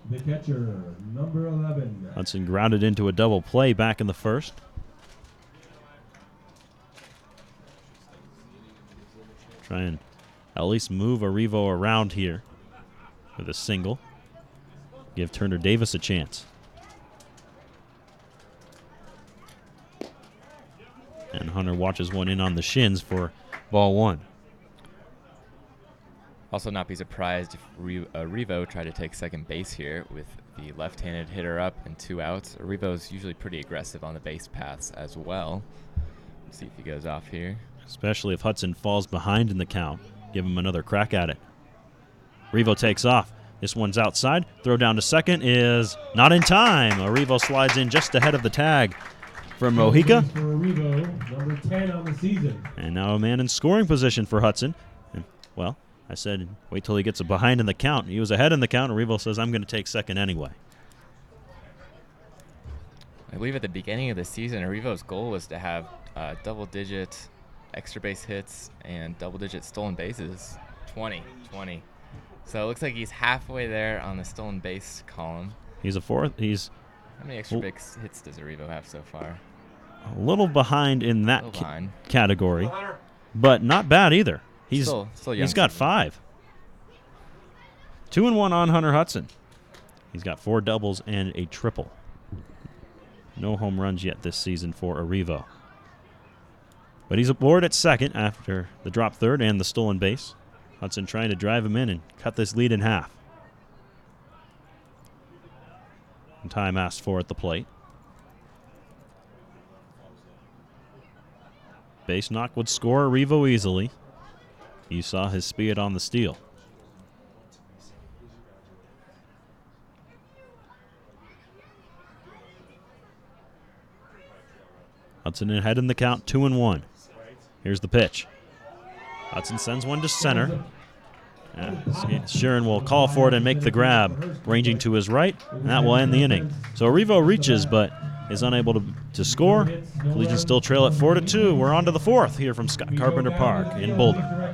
The catcher, number 11. Hudson grounded into a double play back in the 1st. Try and at least move Arrivo around here with a single. Give Turner Davis a chance. And Hunter watches one in on the shins for ball 1. Also not be surprised if Revo tried to take second base here with the left-handed hitter up and 2 outs. Revo's usually pretty aggressive on the base paths as well. See if he goes off here. Especially if Hudson falls behind in the count. Give him another crack at it. Revo takes off. This one's outside. Throw down to second is not in time. Revo slides in just ahead of the tag from Mojica. For Revo, number 10 on the season. And now a man in scoring position for Hudson. And, well, I said wait till he gets behind in the count. He was ahead in the count, and Revo says, I'm going to take second anyway. I believe at the beginning of the season, Revo's goal was to have double-digit extra base hits and double-digit stolen bases. 20. So it looks like he's halfway there on the stolen base column. He's a fourth. He's How many extra base hits does Revo have so far? a little behind in that Behind. category, but not bad either. He's Still young. he's got 5. 2-1 on Hunter Hudson. He's got 4 doubles and a triple. No home runs yet this season for Revo. But he's aboard at second after the drop third and the stolen base. Hudson trying to drive him in and cut this lead in half. And time asked for at the plate. Base knock would score Revo easily. You saw his speed on the steal. Hudson ahead in the count, 2-1. Here's the pitch. Hudson sends one to center. Sheeran will call for it and make the grab, ranging to his right, and that will end the inning. So Revo reaches, but is unable to score. Collegians still trail at 4-2. We're on to the 4th here from Scott Carpenter Park in Boulder.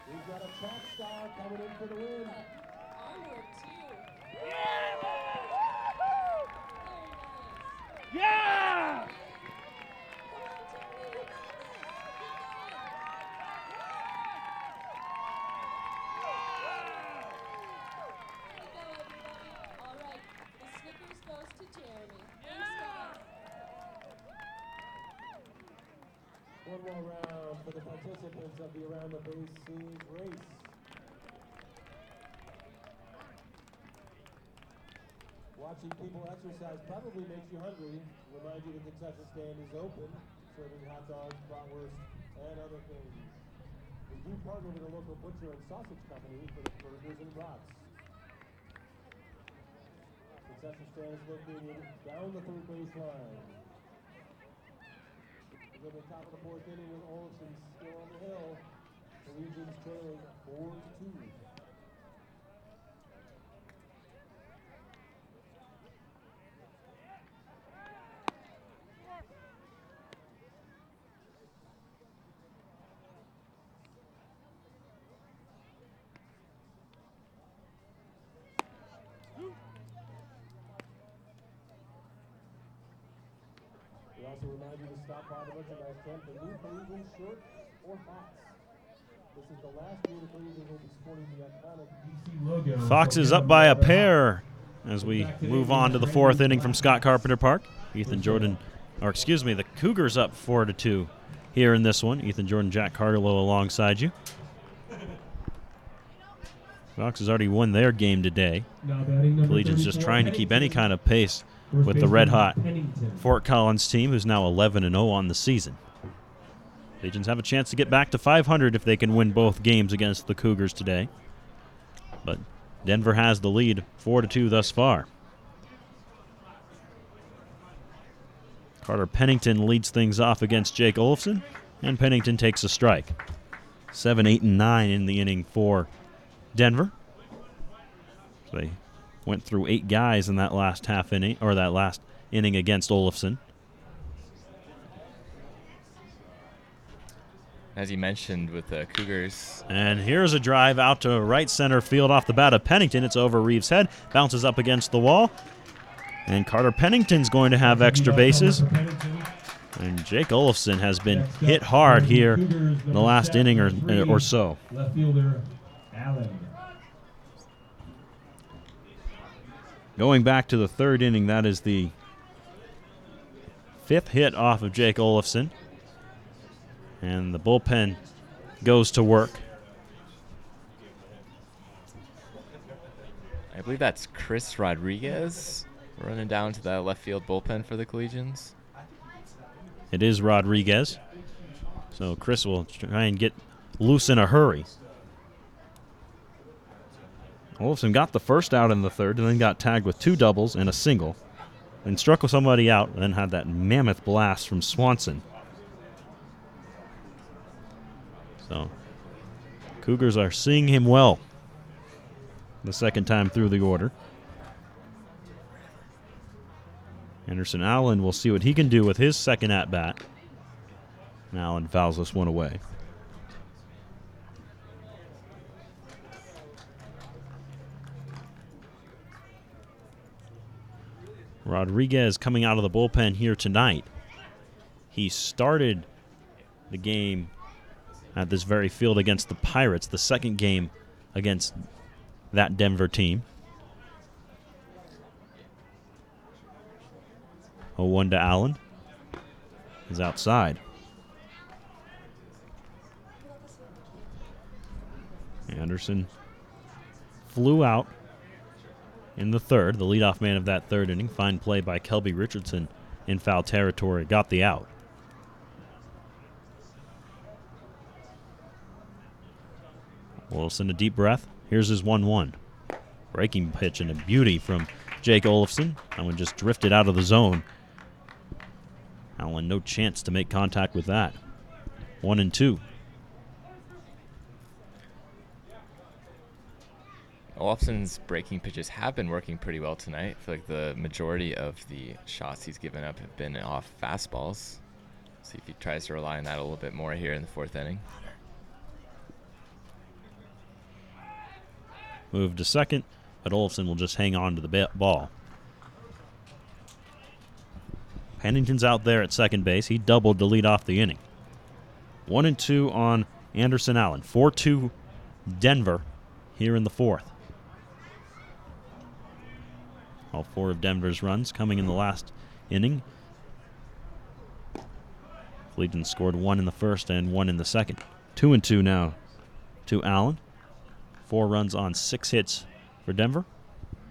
We've got a track star coming in for the win. Onward, too. Yeah! All right, the Snickers goes to Jeremy. Thanks, guys. One more round for the participants of the Around the Base Series race. Watching people exercise probably makes you hungry. Remind you the concession stand is open, serving hot dogs, bratwurst, and other things. We do partner with a local butcher and sausage company for the burgers and brats. Concession stand is located down the third base line. We're at the top of the 4th inning with Olsen still on the hill. Collegians trailing 4-2. We also remind you to stop by the merchandise tent for new Collegian shirts or hats. This is the last year the Collegians will be sporting the iconic DC logo. Fox is up by a pair as we move on to the 4th inning from Scott Carpenter Park. The Cougars up 4-2 here in this one. Ethan Jordan, Jack Carterlow alongside you. Fox has already won their game today. Collegians just trying to keep any kind of pace with the red-hot Fort Collins team, who's now 11-0 on the season. Collegians have a chance to get back to 500 if they can win both games against the Cougars today. But Denver has the lead 4-2 thus far. Carter Pennington leads things off against Jake Olofsson, and Pennington takes a strike. 7, 8, and 9 in the inning for Denver. So they went through 8 guys in that last half inning, or that last inning against Olofsson. As you mentioned with the Cougars. And here's a drive out to right center field off the bat of Pennington. It's over Reeves' head, bounces up against the wall. And Carter Pennington's going to have extra bases. And Jake Olofsson has been hit hard here in the last inning or so. Left fielder, Allen. Going back to the 3rd inning, that is the 5th hit off of Jake Olofsson. And the bullpen goes to work. I believe that's Chris Rodriguez running down to the left field bullpen for the Collegians. It is Rodriguez. So Chris will try and get loose in a hurry. Olofsson got the first out in the 3rd and then got tagged with 2 doubles and a single. And struck with somebody out and then had that mammoth blast from Swanson. So Cougars are seeing him well the second time through the order. Anderson Allen will see what he can do with his second at-bat. And Allen fouls this one away. Rodriguez coming out of the bullpen here tonight. He started the game at this very field against the Pirates, the second game against that Denver team. 0-1 to Allen. Is outside. Anderson flew out in the 3rd, the leadoff man of that 3rd inning. Fine play by Kelby Richardson in foul territory. Got the out. Wilson a deep breath. Here's his 1-1. Breaking pitch and a beauty from Jake Olofsson. That one just drifted out of the zone. Allen no chance to make contact with that. 1-2. Olofsson's breaking pitches have been working pretty well tonight. I feel like the majority of the shots he's given up have been off fastballs. See if he tries to rely on that a little bit more here in the 4th inning. Move to second, but Olofsson will just hang on to the ball. Pennington's out there at second base. He doubled to lead off the inning. 1-2 on Anderson Allen. 4-2 Denver here in the 4th. All 4 of Denver's runs coming in the last inning. Collegians scored 1 in the 1st and 1 in the 2nd. 2-2 now to Allen. 4 runs on 6 hits for Denver.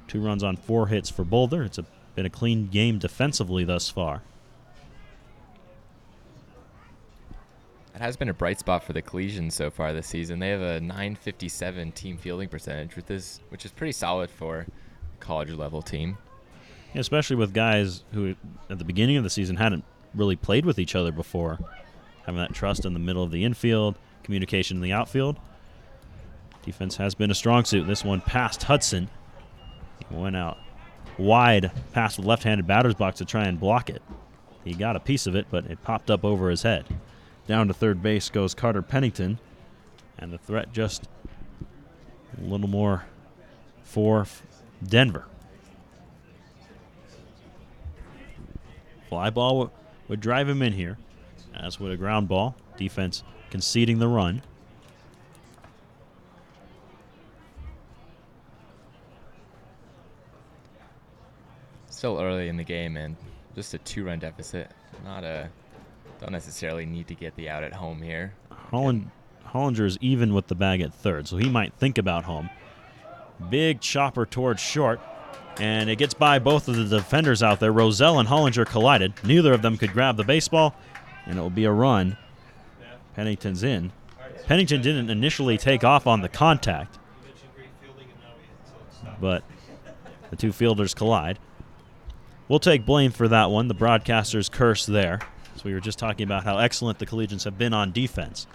2 runs on 4 hits for Boulder. It's been a clean game defensively thus far. It has been a bright spot for the Collegians so far this season. They have a .957 team fielding percentage, which is pretty solid for a college-level team. Especially with guys who, at the beginning of the season, hadn't really played with each other before. Having that trust in the middle of the infield, communication in the outfield. Defense has been a strong suit. This one past Hudson. He went out wide past the left-handed batter's box to try and block it. He got a piece of it, but it popped up over his head. Down to third base goes Carter Pennington. And the threat just a little more for Denver. Fly ball would drive him in here, as would a ground ball. Defense conceding the run. Still early in the game and just a 2-run deficit. Don't necessarily need to get the out at home here. Hollinger is even with the bag at third, so he might think about home. Big chopper towards short, and it gets by both of the defenders out there. Roselle and Hollinger collided. Neither of them could grab the baseball, and it will be a run. Pennington's in. Pennington didn't initially take off on the contact, but the two fielders collide. We'll take blame for that one, the broadcaster's curse there. So we were just talking about how excellent the Collegians have been on defense.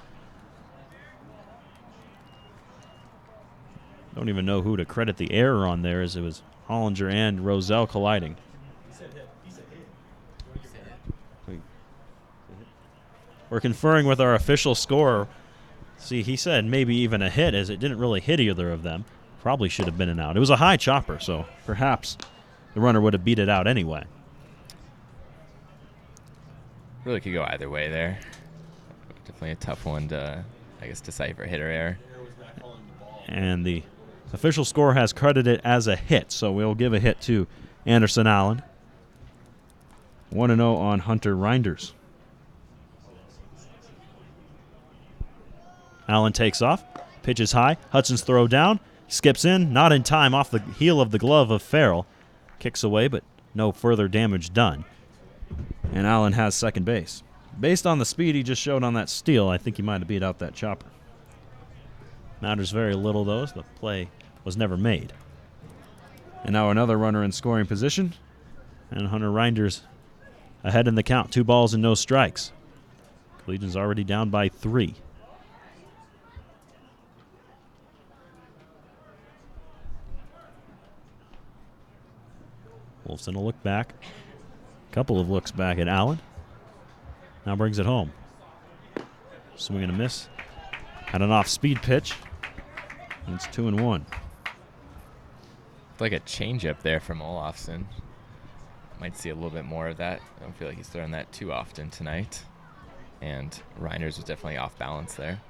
Don't even know who to credit the error on there, as it was Hollinger and Roselle colliding. We're conferring with our official scorer. See, he said maybe even a hit, as it didn't really hit either of them. Probably should have been an out. It was a high chopper, so perhaps the runner would have beat it out anyway. Really could go either way there. Definitely a tough one to, I guess, decipher hit or error. And the official score has credited it as a hit, so we'll give a hit to Anderson Allen. 1-0 on Hunter Reinders. Allen takes off, pitches high. Hudson's throw down, skips in, not in time, off the heel of the glove of Farrell. Kicks away, but no further damage done. And Allen has second base. Based on the speed he just showed on that steal, I think he might have beat out that chopper. Matters very little, though, as the play was never made. And now another runner in scoring position. And Hunter Reinders ahead in the count. 2 balls and no strikes. Collegians already down by 3. Wolfson will look back. Couple of looks back at Allen. Now brings it home. Swing and a miss. Had an off-speed pitch. And it's 2-1. Like a changeup there from Olofsson. Might see a little bit more of that. I don't feel like he's throwing that too often tonight. And Reinders was definitely off balance there.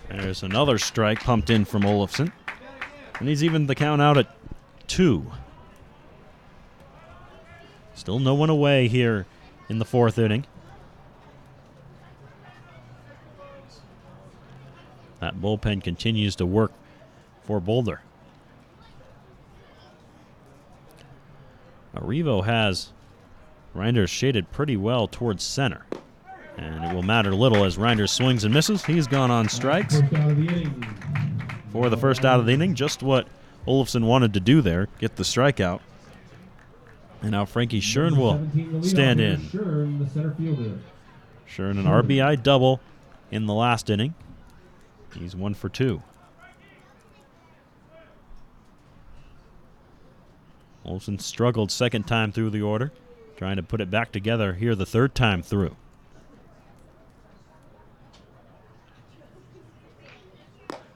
There's another strike pumped in from Olofsson. And he's evened the count out at 2. Still no one away here in the 4th inning. That bullpen continues to work for Boulder. Arrivo has Reinders shaded pretty well towards center. And it will matter little as Reinders swings and misses. He's gone on strikes for the first out of the inning. Just what Olofsson wanted to do there, get the strikeout. And now Frankie Schern will stand in. Schern, the center fielder. Schern, an RBI double in the last inning. He's 1 for 2. Olofsson struggled second time through the order, trying to put it back together here the third time through.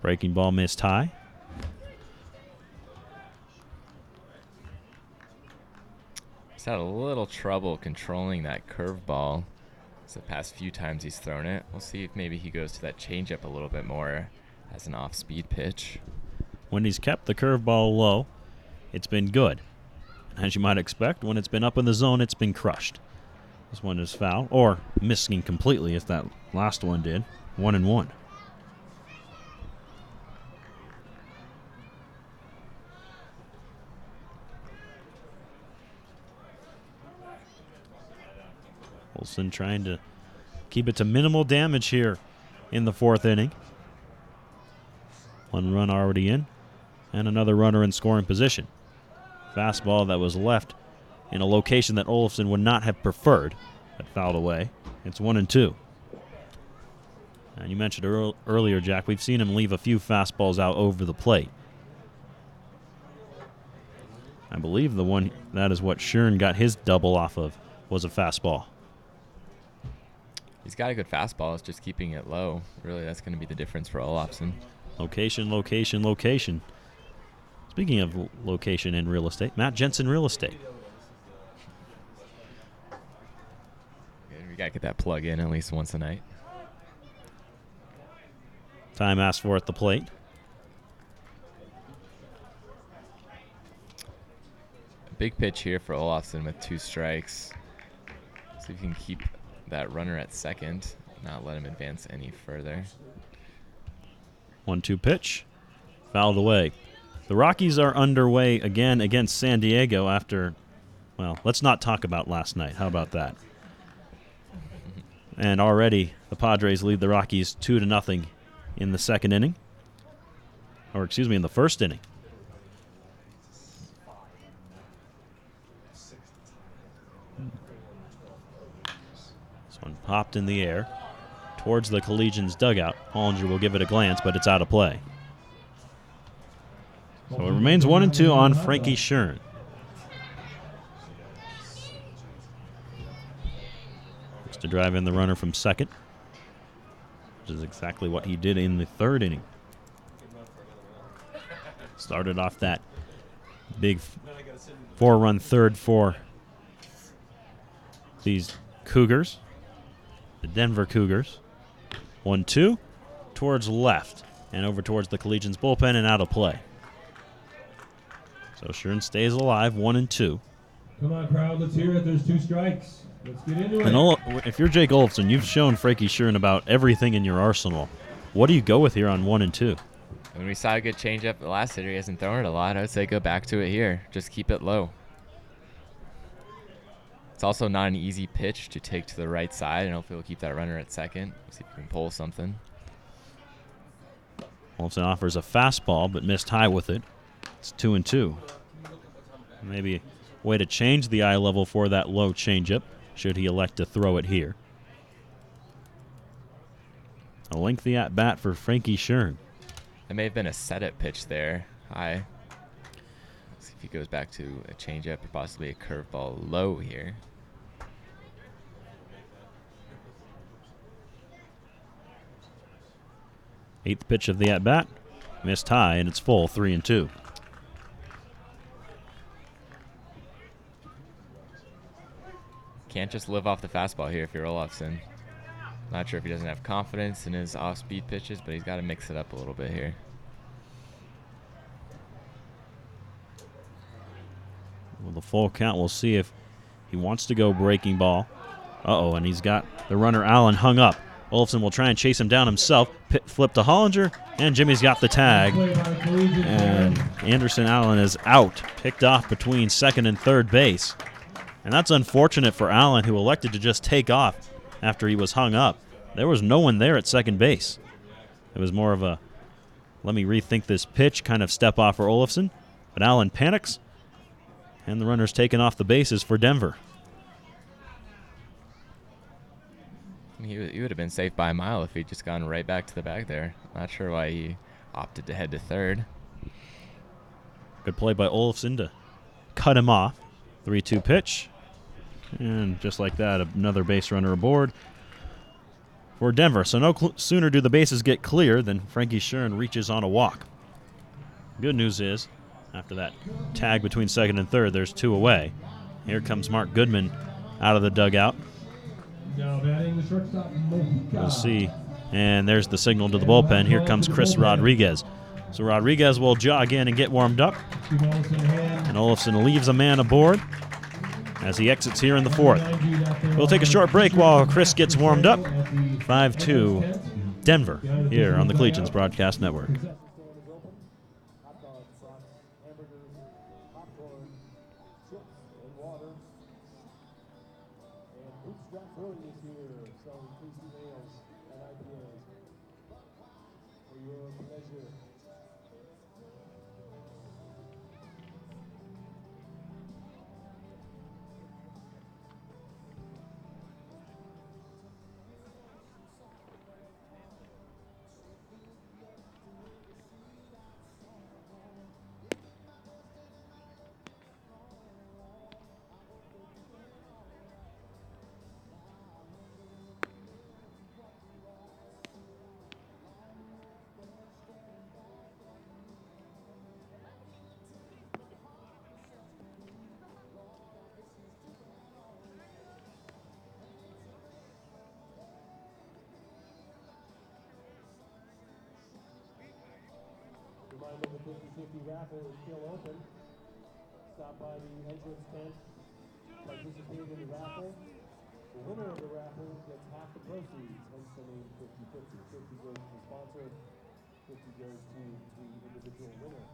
Breaking ball missed high. He's had a little trouble controlling that curveball. The past few times he's thrown it. We'll see if maybe he goes to that changeup a little bit more as an off-speed pitch. When he's kept the curveball low, it's been good. As you might expect, when it's been up in the zone, it's been crushed. This one is foul, or missing completely as that last one did. 1-1. Olson trying to keep it to minimal damage here in the 4th inning. 1 run already in, and another runner in scoring position. Fastball that was left in a location that Olofsson would not have preferred, but fouled away. It's 1-2. And you mentioned earlier, Jack, we've seen him leave a few fastballs out over the plate. I believe the one that is what Schern got his double off of was a fastball. He's got a good fastball. It's just keeping it low. Really, that's going to be the difference for Olofsson. Location, location, location. Speaking of location in real estate, Matt Jensen Real Estate. We got to get that plug in at least once a night. Time asked for at the plate. A big pitch here for Olofsson with 2 strikes. See if he can keep that runner at second, not let him advance any further. 1-2 pitch. Fouled away. The Rockies are underway again against San Diego after, well, let's not talk about last night. How about that? And already the Padres lead the Rockies 2-0 in the 2nd inning. Or excuse me, in the 1st inning. popped in the air towards the Collegians dugout. Hollinger will give it a glance, but it's out of play. So it remains 1-2 on Frankie Schern. Looks to drive in the runner from second, which is exactly what he did in the third inning. Started off that big 4-run third for these Cougars, the Denver Cougars. 1-2 towards left and over towards the Collegians bullpen and out of play. So Schern stays alive, 1-2. Come on, crowd, let's hear it. There's 2 strikes. Let's get into it. And if you're Jake Olofsson, you've shown Frankie Schern about everything in your arsenal. What do you go with here on 1-2? When we saw a good changeup the last hitter, he hasn't thrown it a lot. I would say go back to it here. Just keep it low. It's also not an easy pitch to take to the right side, and hopefully we'll keep that runner at second. See if we can pull something. Olofsson offers a fastball, but missed high with it. It's 2-2. Maybe a way to change the eye level for that low changeup, should he elect to throw it here. A lengthy at-bat for Frankie Schern. It may have been a set-up pitch there. High. Let's see if he goes back to a changeup or possibly a curveball low here. Eighth pitch of the at-bat. Missed high, and it's full, 3-2. Can't just live off the fastball here if you're Olofsson. Not sure if he doesn't have confidence in his off-speed pitches, but he's got to mix it up a little bit here. Well, the full count, we'll see if he wants to go breaking ball. Uh-oh, and he's got the runner Allen hung up. Olofsson will try and chase him down himself. Flip to Hollinger, and Jimmy's got the tag. And Anderson Allen is out, picked off between second and third base. And that's unfortunate for Allen, who elected to just take off after he was hung up. There was no one there at second base. It was more of a, let me rethink this pitch kind of step off for Olofsson. But Allen panics, and the runner's taken off the bases for Denver. He would have been safe by a mile if he'd just gone right back to the bag there. Not sure why he opted to head to third. Good play by Olofsson to cut him off. 3-2 pitch. And just like that, another base runner aboard for Denver. So no sooner do the bases get clear than Frankie Schern reaches on a walk. Good news is, after that tag between second and third, there's 2 away. Here comes Mark Goodman out of the dugout. Now batting the shortstop, Mojica. We'll see. And there's the signal to the bullpen. Here comes Chris Rodriguez. So Rodriguez will jog in and get warmed up. And Olofsson leaves a man aboard as he exits here in the fourth. We'll take a short break while Chris gets warmed up. 5-2 Denver here on the Collegians Broadcast Network. Reminder the 50-50 raffle is still open. Stop by the entrance tent, participate in the raffle. The winner of the raffle gets half the proceeds, hence the name 50-50. 50 goes to the sponsor, 50 goes to the individual winner.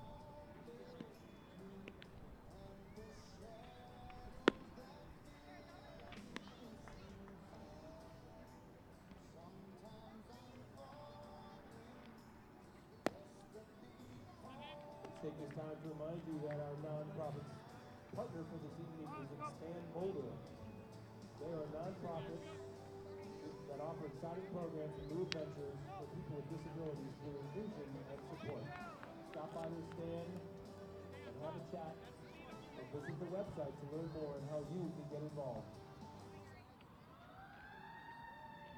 Take this time to remind you that our nonprofit partner for this evening is Expand Boulder. They are a nonprofit with offer exciting programs and new adventures for people with disabilities through inclusion and support. Stop by their stand and have a chat, or visit the website to learn more on how you can get involved.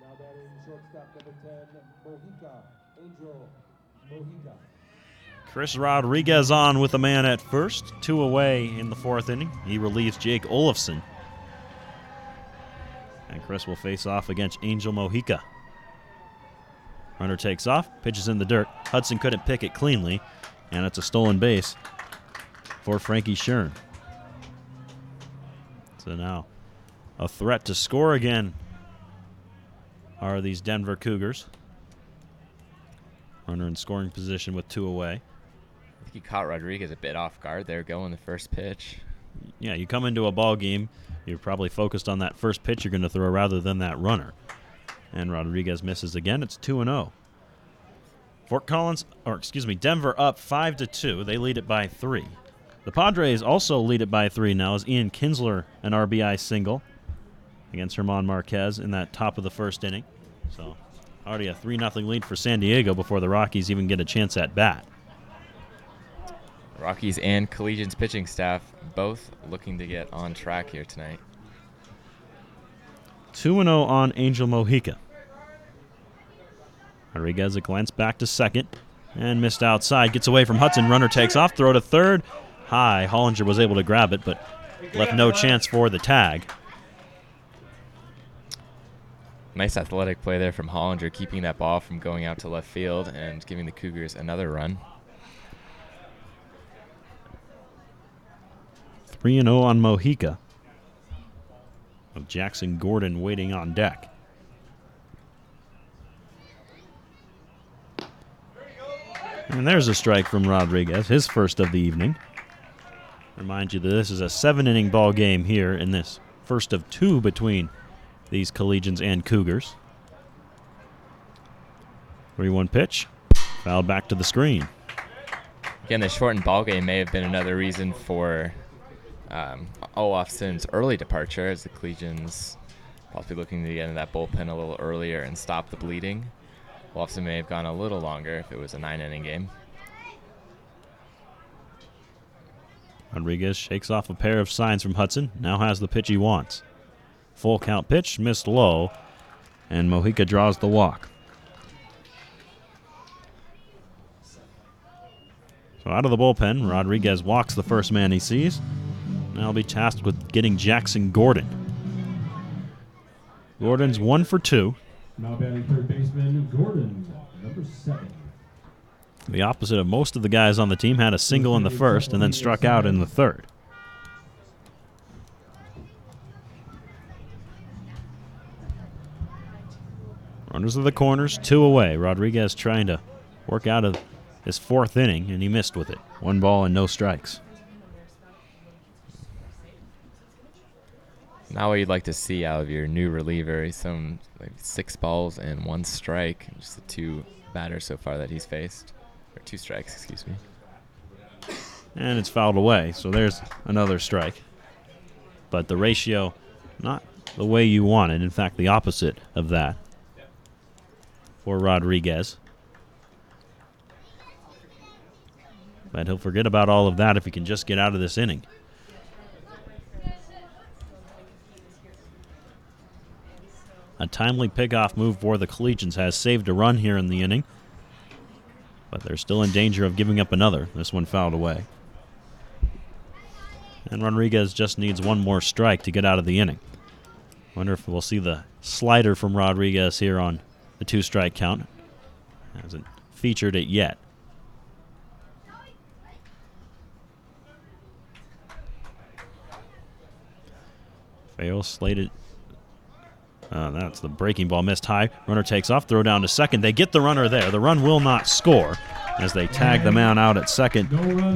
Now batting shortstop number 10, Mojica, Angel Mojica. Chris Rodriguez on with a man at first. 2 away in the 4th inning. He relieves Jake Olafson. And Chris will face off against Angel Mojica. Runner takes off, pitches in the dirt. Hudson couldn't pick it cleanly, and it's a stolen base for Frankie Schern. So now a threat to score again are these Denver Cougars. Runner in scoring position with 2 away. I think he caught Rodriguez a bit off guard there going the first pitch. Yeah, you come into a ball game, you're probably focused on that first pitch you're going to throw rather than that runner. And Rodriguez misses again. It's 2-0. Denver up 5-2. They lead it by 3. The Padres also lead it by 3 now as Ian Kinsler an RBI single against German Marquez in that top of the 1st inning. So already a 3-0 lead for San Diego before the Rockies even get a chance at bat. Rockies and Collegians pitching staff both looking to get on track here tonight. 2-0 on Angel Mojica. Rodriguez a glance back to second and missed outside. Gets away from Hudson. Runner takes off. Throw to third. High. Hollinger was able to grab it, but left no chance for the tag. Nice athletic play there from Hollinger, keeping that ball from going out to left field and giving the Cougars another run. 3-0 on Mojica. With Jackson Gordon waiting on deck. And there's a strike from Rodriguez, his first of the evening. Remind you that this is a 7-inning ball game here in this first of 2 between these Collegians and Cougars. 3-1 pitch. Fouled back to the screen. Again, the shortened ball game may have been another reason for Olafson's early departure, as the Collegians possibly looking to get into that bullpen a little earlier and stop the bleeding. Olafson may have gone a little longer if it was a 9-inning game. Rodriguez shakes off a pair of signs from Hudson. Now has the pitch he wants. Full count pitch, missed low, and Mojica draws the walk. So out of the bullpen, Rodriguez walks the first man he sees. Now he'll be tasked with getting Jackson Gordon. Gordon's 1 for 2. Now batting third baseman, Gordon, number 7. The opposite of most of the guys on the team, had a single in the first and then struck out in the third. Runners of the corners, 2 away. Rodriguez trying to work out of his 4th inning, and he missed with it. 1 ball and no strikes. Now what you'd like to see out of your new reliever, some like 6 balls and 1 strike. Just the 2 batters so far that he's faced. Or 2 strikes, excuse me. And it's fouled away, so there's another strike. But the ratio, not the way you want it. In fact, the opposite of that for Rodriguez. But he'll forget about all of that if he can just get out of this inning. A timely pickoff move for the Collegians has saved a run here in the inning. But they're still in danger of giving up another. This one fouled away. And Rodriguez just needs 1 more strike to get out of the inning. Wonder if we'll see the slider from Rodriguez here on the 2-strike count. Hasn't featured it yet. Fail slated. That's the breaking ball missed high. Runner takes off, throw down to second. They get the runner there. The run will not score as they tag the man out at second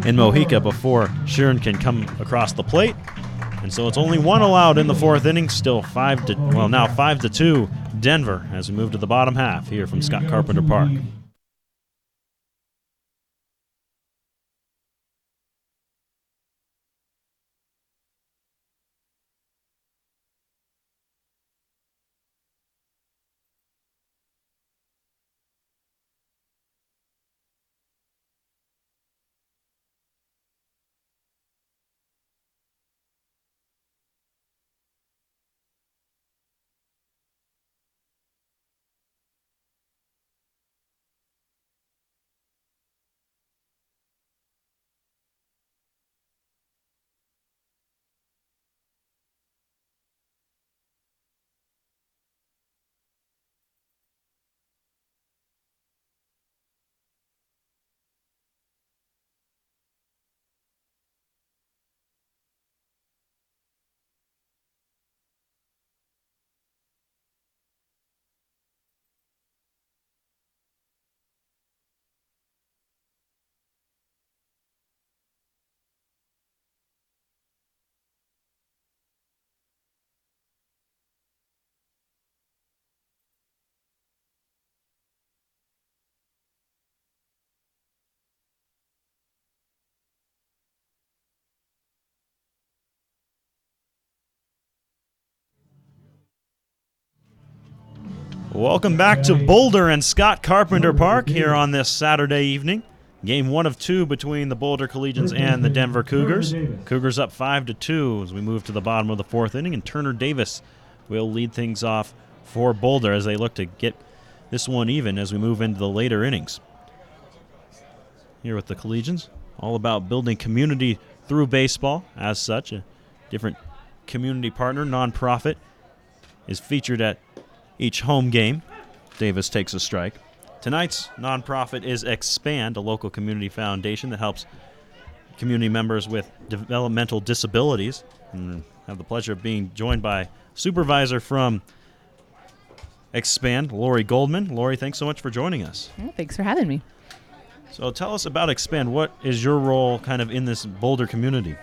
in Mojica before Schern can come across the plate. And so it's only 1 allowed in the 4th inning. Still 5-2 Denver as we move to the bottom half here from Scott Carpenter Park. Welcome back to Boulder and Scott Carpenter Park here on this Saturday evening. Game 1 of 2 between the Boulder Collegians and the Denver Cougars. Cougars up 5-2 as we move to the bottom of the 4th inning, and Turner Davis will lead things off for Boulder as they look to get this one even as we move into the later innings. Here with the Collegians, all about building community through baseball. As such, a different community partner, nonprofit, is featured at each home game. Davis takes a strike. Tonight's nonprofit is Expand, a local community foundation that helps community members with developmental disabilities. And I have the pleasure of being joined by supervisor from Expand, Lori Goldman. Lori, thanks so much for joining us. Thanks for having me. So tell us about Expand. What is your role kind of in this Boulder community?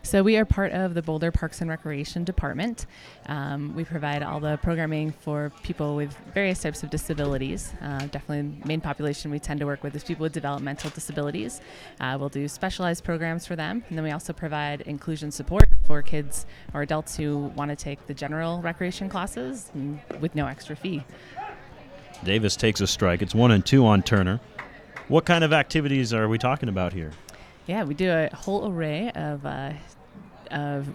So we are part of the Boulder Parks and Recreation Department. We provide all the programming for people with various types of disabilities. Definitely the main population we tend to work with is people with developmental disabilities. We'll do specialized programs for them, and then we also provide inclusion support for kids or adults who want to take the general recreation classes with no extra fee. Davis takes a strike. It's 1-2 on Turner. What kind of activities are we talking about here? Yeah, we do a whole array of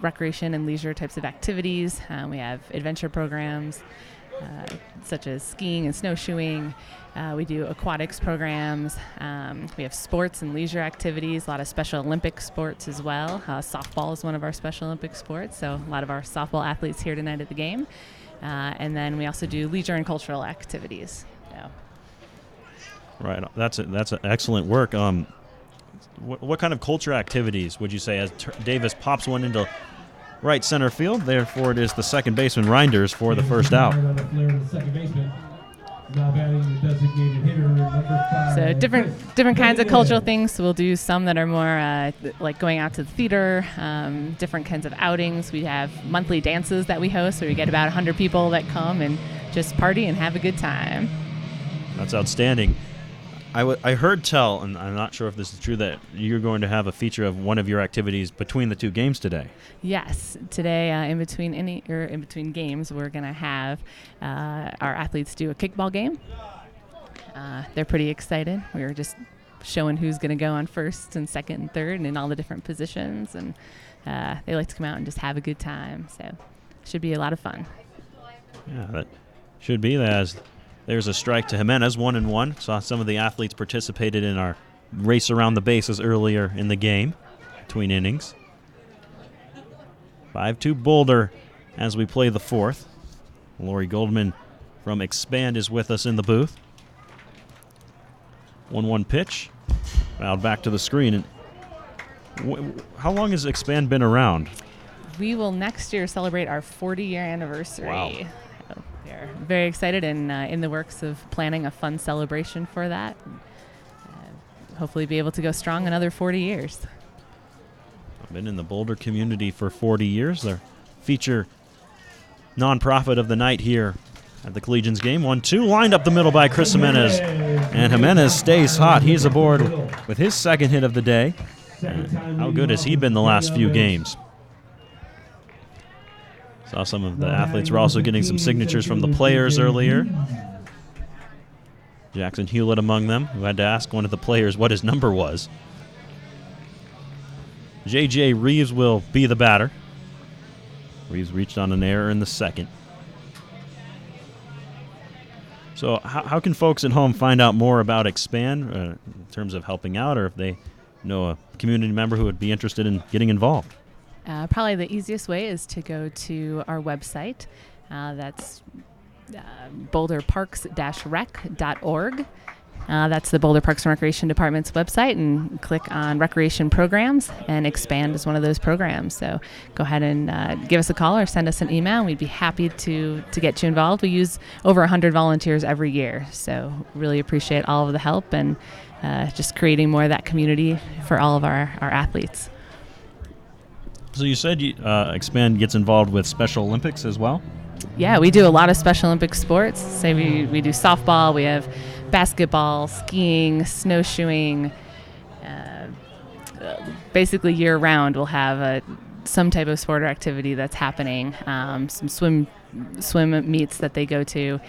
recreation and leisure types of activities. We have adventure programs such as skiing and snowshoeing. We do aquatics programs. We have sports and leisure activities, a lot of Special Olympic sports as well. Softball is one of our Special Olympic sports, so a lot of our softball athletes here tonight at the game. And then we also do leisure and cultural activities. Right, that's excellent work. What kind of culture activities would you say as Davis pops one into right center field? Therefore, it is the second baseman Reinders for the first out. So different kinds of cultural things. So we'll do some that are more like going out to the theater, different kinds of outings. We have monthly dances that we host where we get about 100 people that come and just party and have a good time. That's outstanding. I heard tell, and I'm not sure if this is true, that you're going to have a feature of one of your activities between the two games today. Yes, today in between games, we're going to have our athletes do a kickball game. They're pretty excited. We were just showing who's going to go on first and second and third and in all the different positions, and they like to come out and just have a good time. So it should be a lot of fun. Yeah, that should be. There's a strike to Jimenez, 1-1. Saw some of the athletes participated in our race around the bases earlier in the game, between innings. 5-2 Boulder as we play the 4th. Lori Goldman from Expand is with us in the booth. 1-1 pitch. Fouled back to the screen. And how long has Expand been around? We will next year celebrate our 40-year anniversary. Wow. We're very excited and in the works of planning a fun celebration for that. Hopefully be able to go strong another 40 years. I've been in the Boulder community for 40 years. They're feature nonprofit of the night here at the Collegians game. 1-2, lined up the middle by Chris Jimenez. And Jimenez stays hot. He's aboard with his second hit of the day. How good has he been the last few games? Saw some of the athletes were also getting some signatures from the players earlier. Jackson Hewlett among them, who had to ask one of the players what his number was. J.J. Reeves will be the batter. Reeves reached on an error in the second. So how can folks at home find out more about Expand in terms of helping out, or if they know a community member who would be interested in getting involved? Probably the easiest way is to go to our website. That's boulderparks-rec.org. That's the Boulder Parks and Recreation Department's website, and click on Recreation Programs, and Expand is one of those programs. So go ahead and give us a call or send us an email, and we'd be happy to get you involved. We use over 100 volunteers every year, so really appreciate all of the help and just creating more of that community for all of our athletes. So you said Expand gets involved with Special Olympics as well? Yeah, we do a lot of Special Olympic sports. Say we do softball, we have basketball, skiing, snowshoeing. Basically year-round we'll have some type of sport or activity that's happening. Some swim meets that they go to.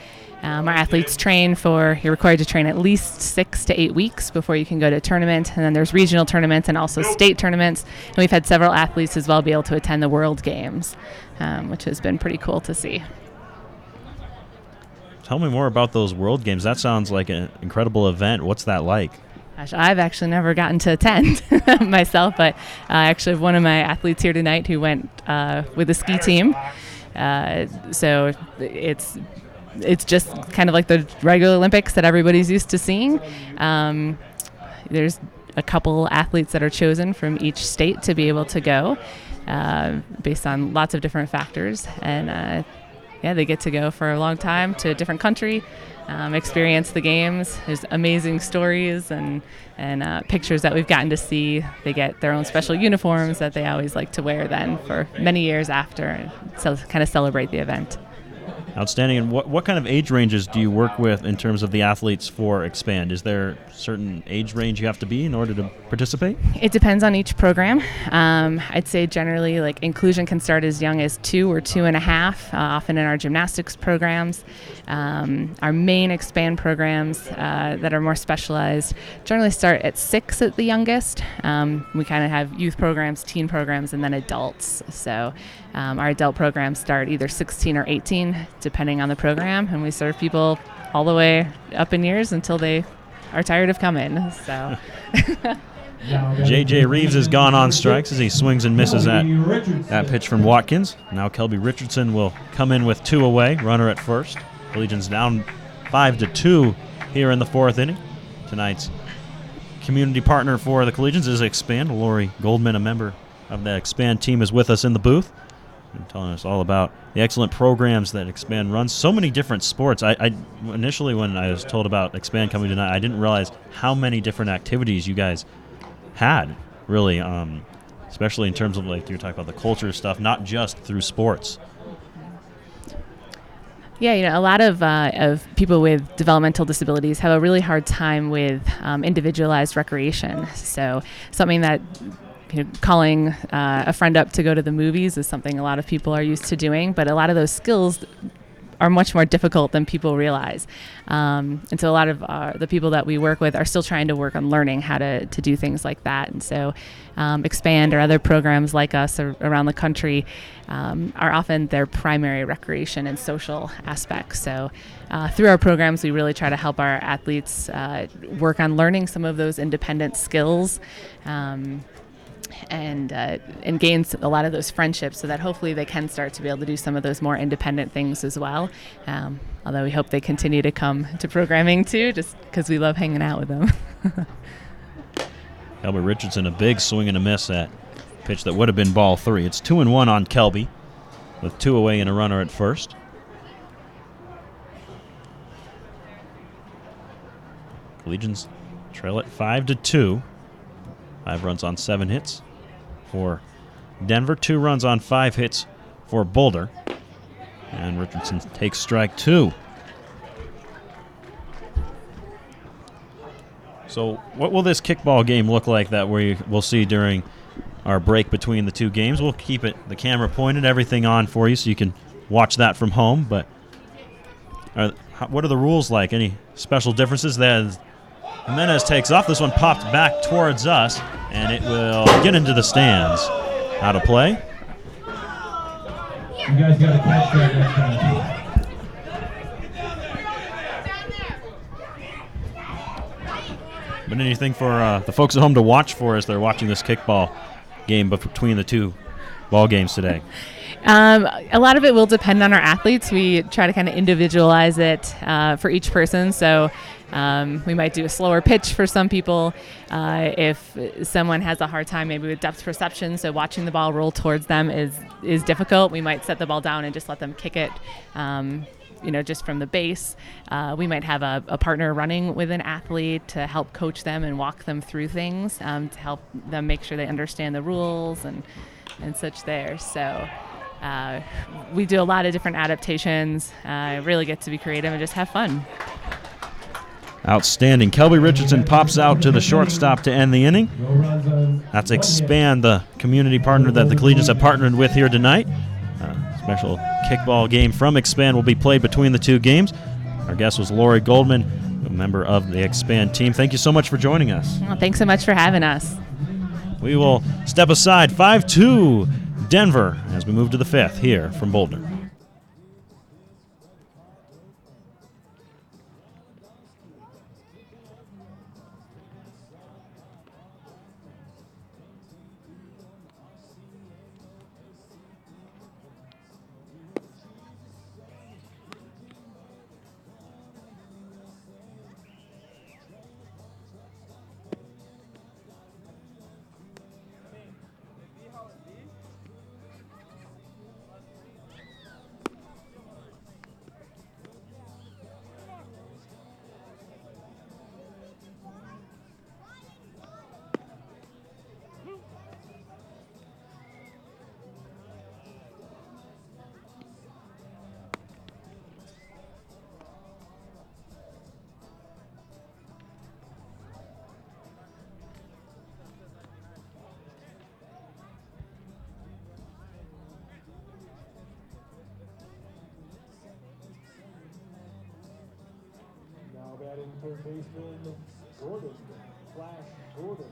Our athletes train you're required to train at least 6 to 8 weeks before you can go to a tournament. And then there's regional tournaments and also state tournaments. And we've had several athletes as well be able to attend the World Games, which has been pretty cool to see. Tell me more about those World Games. That sounds like an incredible event. What's that like? Gosh, I've actually never gotten to attend myself, but I actually have one of my athletes here tonight who went with a ski team. So it's just kind of like the regular Olympics that everybody's used to seeing. There's a couple athletes that are chosen from each state to be able to go based on lots of different factors. And they get to go for a long time to a different country, experience the games. There's amazing stories and pictures that we've gotten to see. They get their own special uniforms that they always like to wear then for many years after, so kind of celebrate the event. Outstanding. And what kind of age ranges do you work with in terms of the athletes for Expand? Is there a certain age range you have to be in order to participate? It depends on each program. I'd say generally like inclusion can start as young as 2 or 2.5, often in our gymnastics programs. Our main Expand programs that are more specialized generally start at 6 at the youngest. We kind of have youth programs, teen programs, and then adults. So our adult programs start either 16 or 18, depending on the program, and we serve people all the way up in years until they are tired of coming. So J.J. Reeves has gone on strikes as he swings and misses that pitch from Watkins. Now Kelby Richardson will come in with 2 away, runner at first. Collegians down 5-2 here in the 4th inning. Tonight's community partner for the Collegians is Expand. Lori Goldman, a member of the Expand team, is with us in the booth and telling us all about the excellent programs that Expand runs. So many different sports. I initially, when I was told about Expand coming tonight, I didn't realize how many different activities you guys had, really, especially in terms of, like, you're talking about the culture stuff, not just through sports. Yeah, a lot of people with developmental disabilities have a really hard time with individualized recreation. So something that calling a friend up to go to the movies is something a lot of people are used to doing, but a lot of those skills are much more difficult than people realize. And so a lot of the people that we work with are still trying to work on learning how to do things like that. And so Expand or other programs like us around the country are often their primary recreation and social aspects. So through our programs, we really try to help our athletes work on learning some of those independent skills and gain a lot of those friendships so that hopefully they can start to be able to do some of those more independent things as well. Although we hope they continue to come to programming too, just because we love hanging out with them. Kelby Richardson, a big swing and a miss at pitch that would have been ball 3. It's 2-1 on Kelby with 2 away and a runner at first. Collegians trail at 5-2. 5 runs on 7 hits for Denver. 2 runs on 5 hits for Boulder. And Richardson takes strike 2. So what will this kickball game look like that we'll see during our break between the 2 games? We'll keep the camera pointed, everything on for you so you can watch that from home. But what are the rules like? Any special differences? Jimenez takes off. This one popped back towards us, and it will get into the stands. How to play? You guys got to catch that next time. But anything for the folks at home to watch for as they're watching this kickball game between the 2 ball games today? A lot of it will depend on our athletes. We try to kind of individualize it for each person. So we might do a slower pitch for some people. If someone has a hard time maybe with depth perception, so watching the ball roll towards them is difficult, we might set the ball down and just let them kick it just from the base. We might have a partner running with an athlete to help coach them and walk them through things, to help them make sure they understand the rules and such there. So we do a lot of different adaptations, really get to be creative and just have fun. Outstanding. Kelby Richardson pops out to the shortstop to end the inning. No runs on. That's Expand, the community partner that the Collegians have partnered with here tonight. Special kickball game from Expand will be played between the two games. Our guest was Lori Goldman, a member of the Expand team. Thank you so much for joining us. Well, thanks so much for having us. We will step aside. 5-2 Denver as we move to the fifth here from Boulder. Now batting third baseman Gordon. Flash Gordon.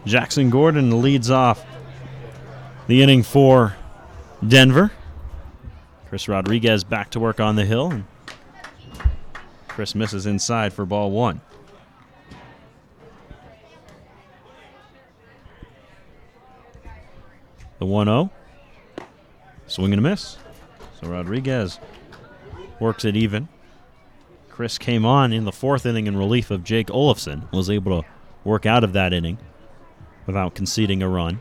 Jackson Gordon leads off the inning for Denver. Chris Rodriguez back to work on the hill. And Chris misses inside for ball one. The 1-0. Swing and a miss. So Rodriguez works it even. Chris came on in the fourth inning in relief of Jake Olafson. Was able to work out of that inning without conceding a run.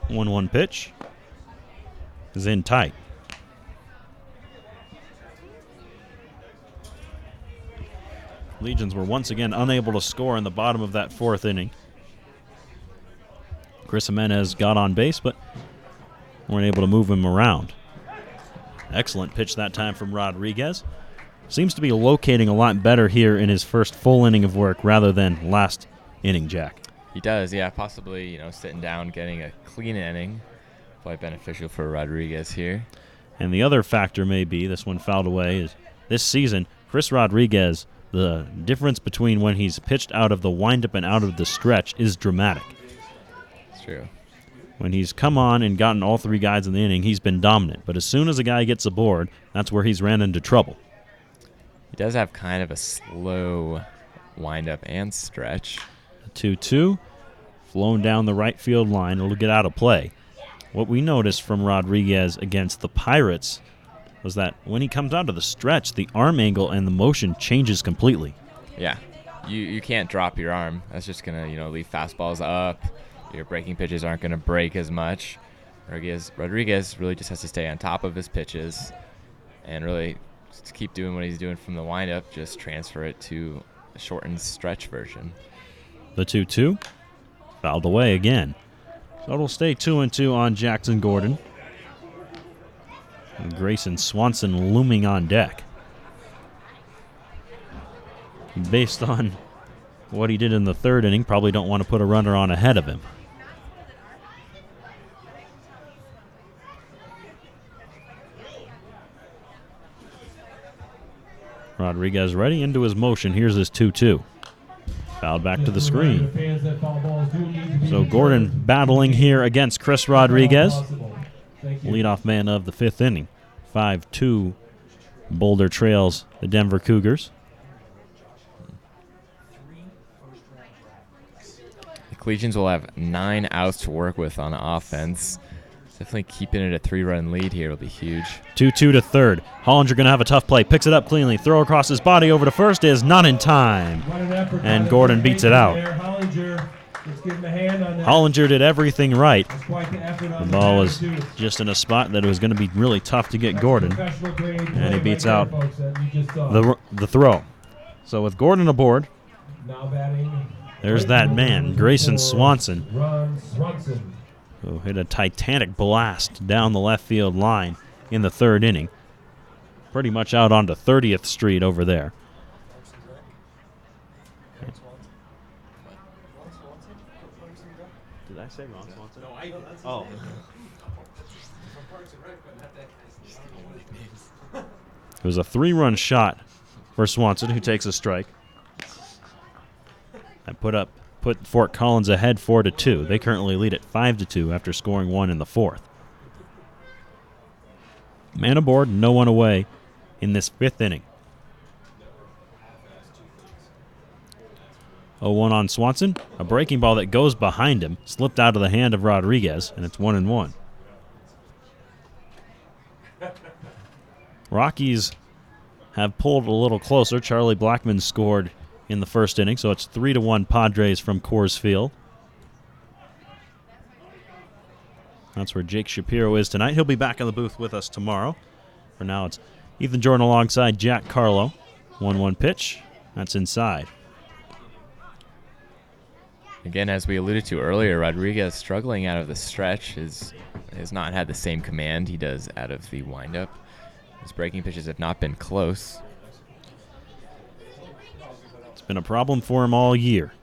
1-1 pitch is in tight. Legions were once again unable to score in the bottom of that fourth inning. Chris Jimenez got on base, but weren't able to move him around. Excellent pitch that time from Rodriguez. Seems to be locating a lot better here in his first full inning of work rather than last inning, Jack. He does, yeah. Possibly, sitting down, getting a clean inning. Quite beneficial for Rodriguez here. And the other factor may be, this one fouled away, is this season, Chris Rodriguez, the difference between when he's pitched out of the windup and out of the stretch is dramatic. It's true. When he's come on and gotten all three guys in the inning, he's been dominant. But as soon as a guy gets aboard, that's where he's ran into trouble. He does have kind of a slow windup and stretch. A 2-2, flown down the right field line. It'll get out of play. What we noticed from Rodriguez against the Pirates was that when he comes out of the stretch, the arm angle and the motion changes completely. Yeah. You can't drop your arm. That's just going to, leave fastballs up. Your breaking pitches aren't going to break as much. Rodriguez really just has to stay on top of his pitches and really just keep doing what he's doing from the windup, just transfer it to a shortened stretch version. The 2-2, fouled away again. So it'll stay 2-2 on Jackson Gordon. And Grayson Swanson looming on deck. Based on what he did in the third inning, probably don't want to put a runner on ahead of him. Rodriguez ready into his motion. Here's his 2-2. Fouled back to the screen. So Gordon battling here against Chris Rodriguez. Leadoff man of the fifth inning. 5-2 Boulder trails the Denver Cougars. The Collegians will have 9 outs to work with on offense. Definitely keeping it a 3-run lead here will be huge. 2-2 to third. Hollinger going to have a tough play. Picks it up cleanly. Throw across his body over to first is not in time. And Gordon beats it out. Hollinger did everything right. The ball was just in a spot that it was going to be really tough to get Gordon. And he beats out the throw. So with Gordon aboard, there's that man, Grayson Swanson. who hit a titanic blast down the left field line in the third inning. Pretty much out onto 30th Street over there. Did I say Ron Swanson? No, I. Oh. It was a 3-run shot for Swanson, who takes a strike. And put Fort Collins ahead 4-2. They currently lead at 5-2 after scoring 1 in the fourth. Man aboard, no one away in this 5th inning. 0-1 on Swanson. A breaking ball that goes behind him, slipped out of the hand of Rodriguez, and it's 1-1. Rockies have pulled a little closer. Charlie Blackman scored in the first inning, so it's 3-1 Padres from Coors Field. That's where Jake Shapiro is tonight. He'll be back in the booth with us tomorrow. For now, it's Ethan Jordan alongside Jack Carlo. 1-1 pitch. That's inside. Again, as we alluded to earlier, Rodriguez struggling out of the stretch has not had the same command he does out of the windup. His breaking pitches have not been close. It's been a problem for him all year.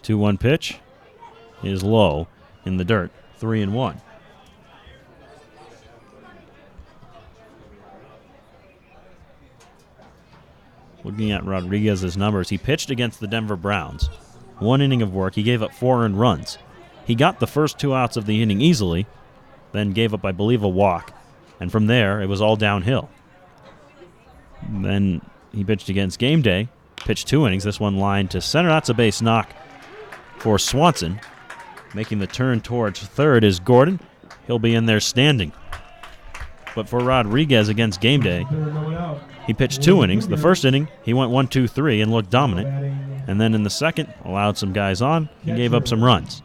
2-1 pitch is low in the dirt. 3-1. Looking at Rodriguez's numbers, he pitched against the Denver Browns. 1 inning of work, he gave up 4 earned runs. He got the first 2 outs of the inning easily, then gave up, I believe, a walk. And from there, it was all downhill. Then he pitched against Game Day, pitched 2 innings. This one lined to center. That's a base knock for Swanson. Making the turn towards third is Gordon. He'll be in there standing. But for Rodriguez against Game Day, he pitched 2 innings. The first inning, he went 1-2-3 and looked dominant. And then in the second, allowed some guys on. He gave up some runs.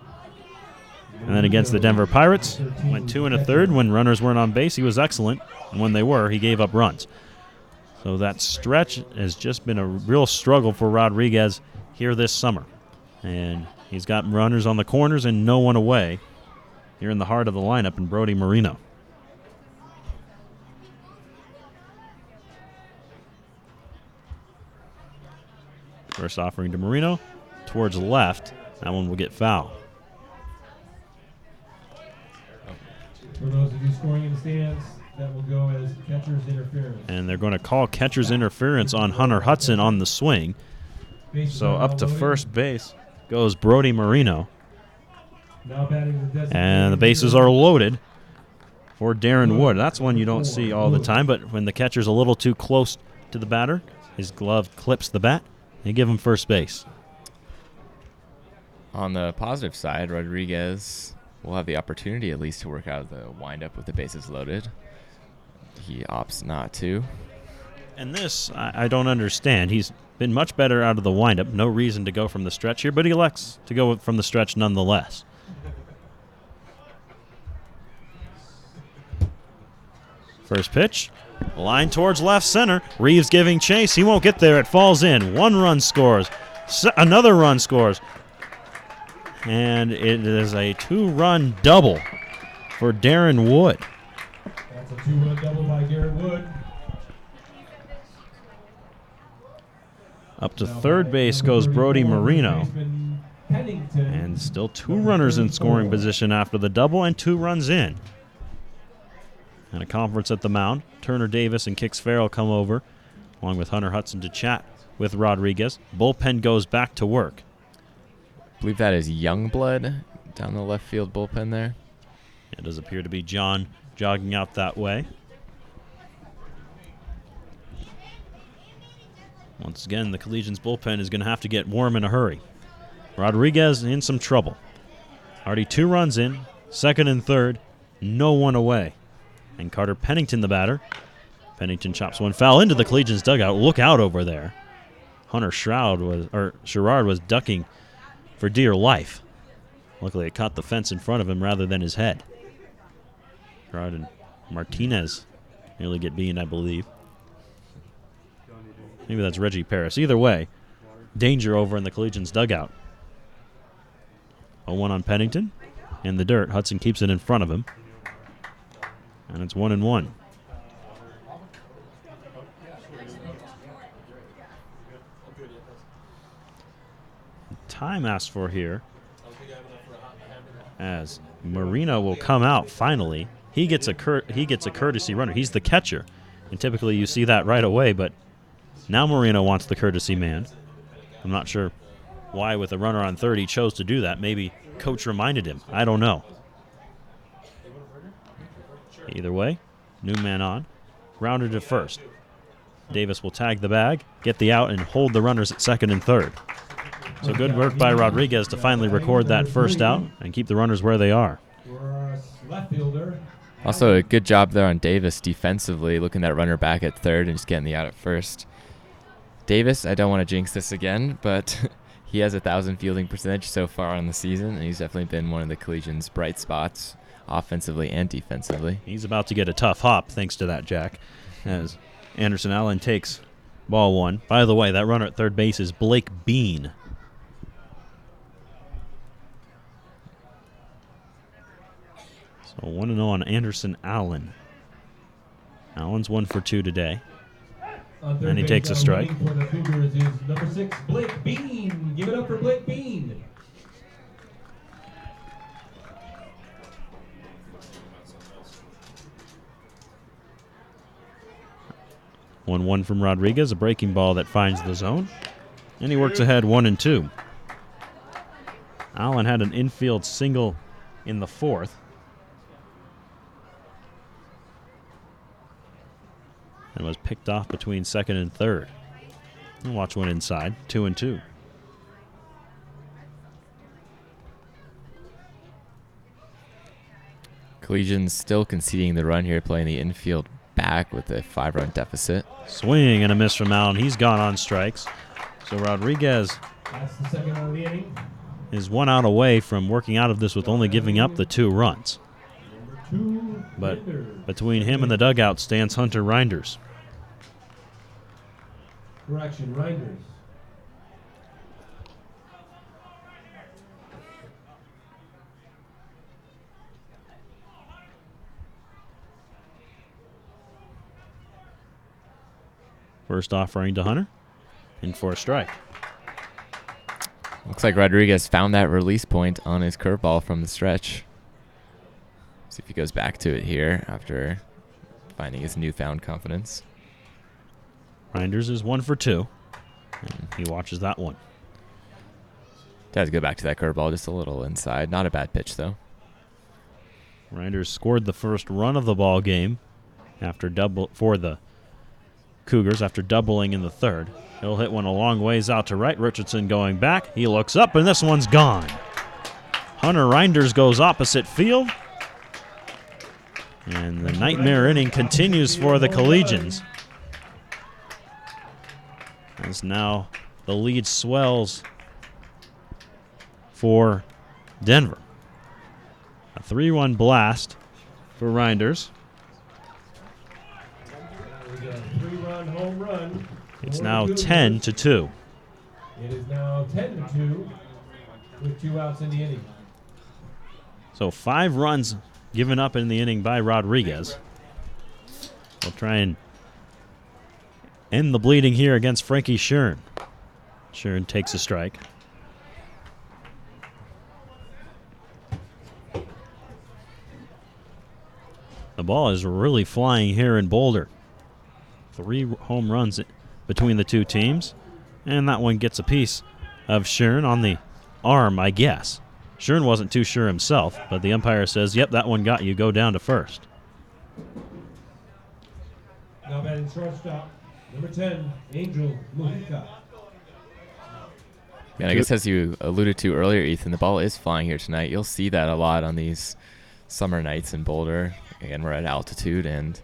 And then against the Denver Pirates, went 2 1/3. When runners weren't on base, he was excellent. And when they were, he gave up runs. So that stretch has just been a real struggle for Rodriguez here this summer. And he's got runners on the corners and no one away here in the heart of the lineup in Brody Marino. First offering to Marino towards the left. That one will get foul. For those of you scoring in the stands, that will go as catcher's interference. And they're going to call catcher's interference on Hunter Hudson on the swing. So up to first base goes Brody Marino. Now batting the And the bases are loaded for Darren Wood. That's one you don't see all the time, but when the catcher's a little too close to the batter, his glove clips the bat, they give him first base. On the positive side, Rodriguez will have the opportunity at least to work out the windup with the bases loaded. He opts not to. And this, I don't understand. He's been much better out of the windup. No reason to go from the stretch here, but he elects to go from the stretch nonetheless. First pitch, line towards left center. Reeves giving chase. He won't get there. It falls in. 1 run scores. Another run scores. And it is a 2-run double for Darren Wood. That's a 2-run double by Darren Wood. Up to third base goes Brody Marino. And still 2 runners in scoring position after the double and 2 runs in. And a conference at the mound. Turner Davis and Kix Farrell come over, along with Hunter Hudson, to chat with Rodriguez. Bullpen goes back to work. I believe that is Youngblood down the left field bullpen there. It does appear to be John jogging out that way. Once again, the Collegians bullpen is going to have to get warm in a hurry. Rodriguez in some trouble. Already 2 runs in, second and third, no one away. And Carter Pennington, the batter. Pennington chops one foul into the Collegians dugout. Look out over there. Hunter Sherrard was ducking for dear life. Luckily, it caught the fence in front of him rather than his head. Sherrard and Martinez nearly get beaten, I believe. Maybe that's Reggie Paris. Either way, danger over in the Collegians dugout. 0-1 on Pennington. in the dirt. Hudson keeps it in front of him. And it's 1-1. Time asked for here, as Marino will come out finally. He gets a courtesy runner. He's the catcher, and typically you see that right away, but now Marino wants the courtesy man. I'm not sure why with a runner on third he chose to do that. Maybe coach reminded him. I don't know. Either way, new man on. Grounded to first. Davis will tag the bag, get the out, and hold the runners at second and third. So good work by Rodriguez to finally record that first out and keep the runners where they are. Also a good job there on Davis defensively, looking that runner back at third and just getting the out at first. Davis, I don't want to jinx this again, but he has 1,000 fielding percentage so far on the season, and he's definitely been one of the Collegians' bright spots, offensively and defensively. He's about to get a tough hop thanks to that, Jack, as Anderson Allen takes ball one. By the way, that runner at third base is Blake Bean. So 1-0 on Anderson Allen. Allen's 1 for 2 today. And he takes a strike. For the Cougars is number 6, Blake Bean. Give it up for Blake Bean. One from Rodriguez, a breaking ball that finds the zone. And he works ahead 1-2. Allen had an infield single in the fourth. And was picked off between second and third. And watch one inside, 2-2. Collegians still conceding the run here, playing the infield back with a 5-run deficit. Swing and a miss from Allen. He's gone on strikes. So Rodriguez That's the second out of the inning. is 1 out away from working out of this with only giving up the 2 runs. Number 2, But Rinders. between him and the dugout stands Hunter Reinders. Correction, Reinders. First offering to Hunter. In for a strike. Looks like Rodriguez found that release point on his curveball from the stretch. See if he goes back to it here after finding his newfound confidence. Reinders is 1 for 2. And he watches that one. Has to go back to that curveball just a little inside. Not a bad pitch, though. Reinders scored the first run of the ball game for the Cougars after doubling in the third. He'll hit one a long ways out to right. Richardson going back. He looks up, and this one's gone. Hunter Reinders goes opposite field. And the nightmare inning continues for the Collegians. As now the lead swells for Denver. A 3-1 blast for Reinders. We got a 3-run home run. It's for now the Cougars. 10-2. It is now 10-2 with 2 outs in the inning. So 5 runs given up in the inning by Rodriguez. We'll try and end the bleeding here against Frankie Schern. Schern takes a strike. The ball is really flying here in Boulder. 3 home runs between the 2 teams. And that one gets a piece of Schern on the arm, I guess. Schern wasn't too sure himself, but the umpire says, yep, that one got you. Go down to first. Now batting shortstop, number 10, Angel Mujica. And I guess as you alluded to earlier, Ethan, the ball is flying here tonight. You'll see that a lot on these summer nights in Boulder. Again, we're at altitude, and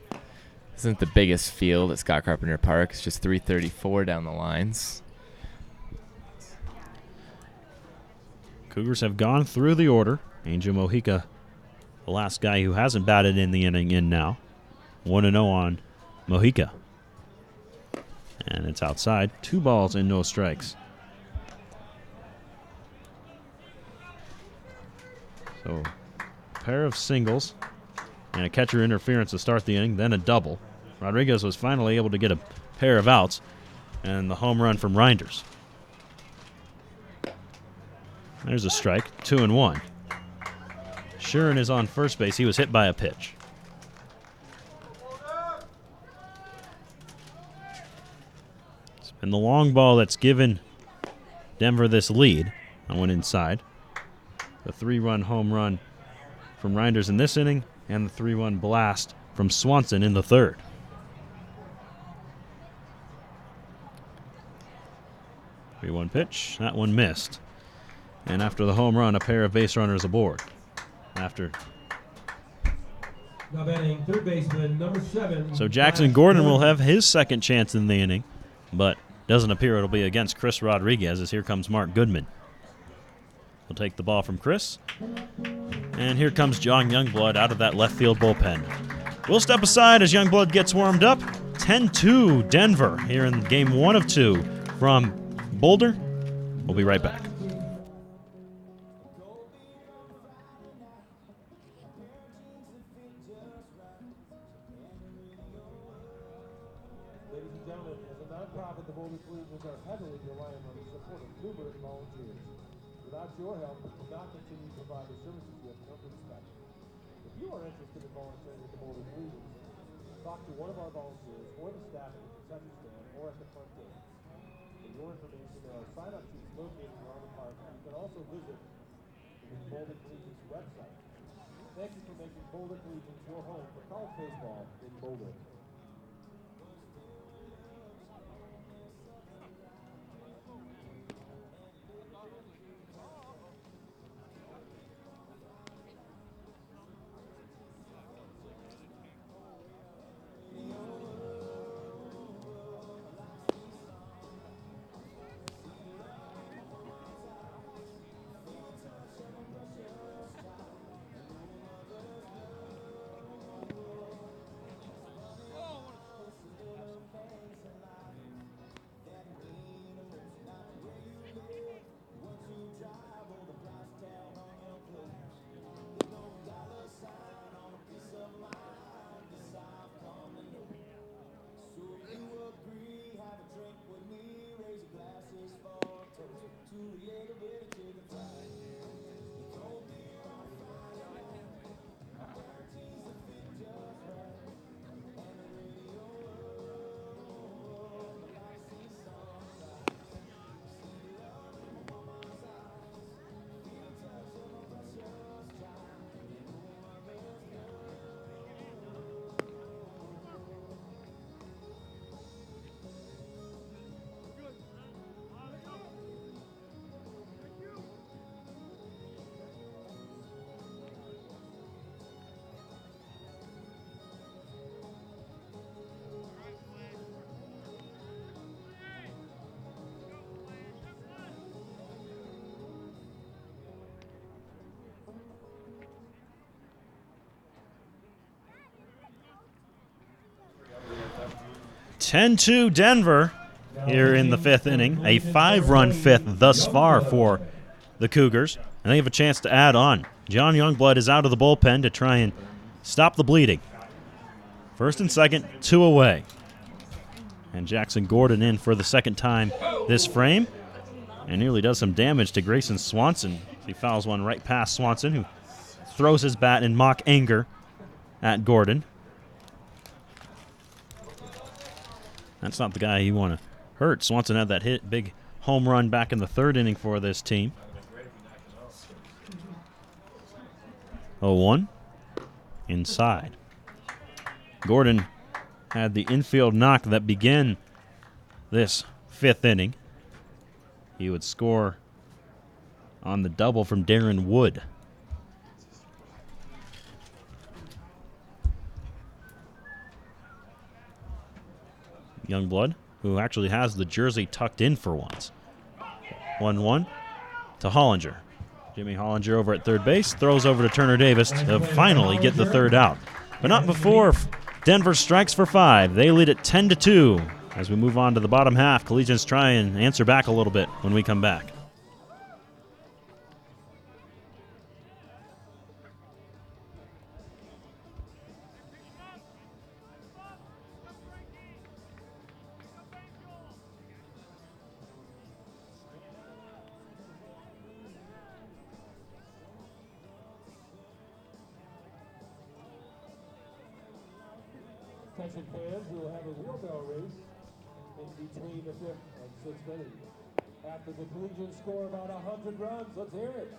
this isn't the biggest field at Scott Carpenter Park. It's just 334 down the lines. Cougars have gone through the order. Angel Mojica, the last guy who hasn't batted in the inning, in now. 1-0 on Mojica. And it's outside. 2 balls and no strikes. So pair of singles and a catcher interference to start the inning, then a double. Rodriguez was finally able to get a pair of outs and the home run from Reinders. There's a strike, 2-1. Shuren is on first base. He was hit by a pitch. It's been the long ball that's given Denver this lead. I went inside. The 3-run home run from Reinders in this inning and the 3-1 blast from Swanson in the third. The 3-1 pitch. That one missed. And after the home run, a pair of base runners aboard. Now batting third baseman, number 7. So Jackson Gordon will have his second chance in the inning, but doesn't appear it'll be against Chris Rodriguez, as here comes Mark Goodman. He'll take the ball from Chris. And here comes John Youngblood out of that left field bullpen. We'll step aside as Youngblood gets warmed up. 10-2 Denver here in game 1 of 2 from Boulder. We'll be right back. Ladies and gentlemen, as a nonprofit, the Boulder Collegians are heavily reliant on the support of numerous volunteers. Without your help, we could not continue to provide the services you have come to expect. If you are interested in volunteering with the Boulder Collegians, talk to one of our volunteers or the staff at the concession stand or at the front gate. For your information, there are sign-up sheets located around the park. You can also visit the Boulder Collegians website. Thank you for making Boulder Collegians your home for college baseball in Boulder. (10-2) Denver here in the 5th inning. A 5-run 5th thus far for the Cougars. And they have a chance to add on. John Youngblood is out of the bullpen to try and stop the bleeding. First and second, 2 away. And Jackson Gordon in for the second time this frame. And nearly does some damage to Grayson Swanson. He fouls one right past Swanson, who throws his bat in mock anger at Gordon. That's not the guy you want to hurt. Swanson had that hit, big home run back in the 3rd inning for this team. 0-1. Inside. Gordon had the infield knock that began this 5th inning. He would score on the double from Darren Wood. Youngblood, who actually has the jersey tucked in for once. 1-1 to Hollinger. Jimmy Hollinger over at third base, throws over to Turner Davis to finally get the 3rd out. But not before Denver strikes for 5. They lead it 10-2. As we move on to the bottom half, Collegians try and answer back a little bit when we come back. Attention fans, we will have a wheelbarrow race in between the 5th and 6th inning. After the Collegians score about 100 runs, let's hear it.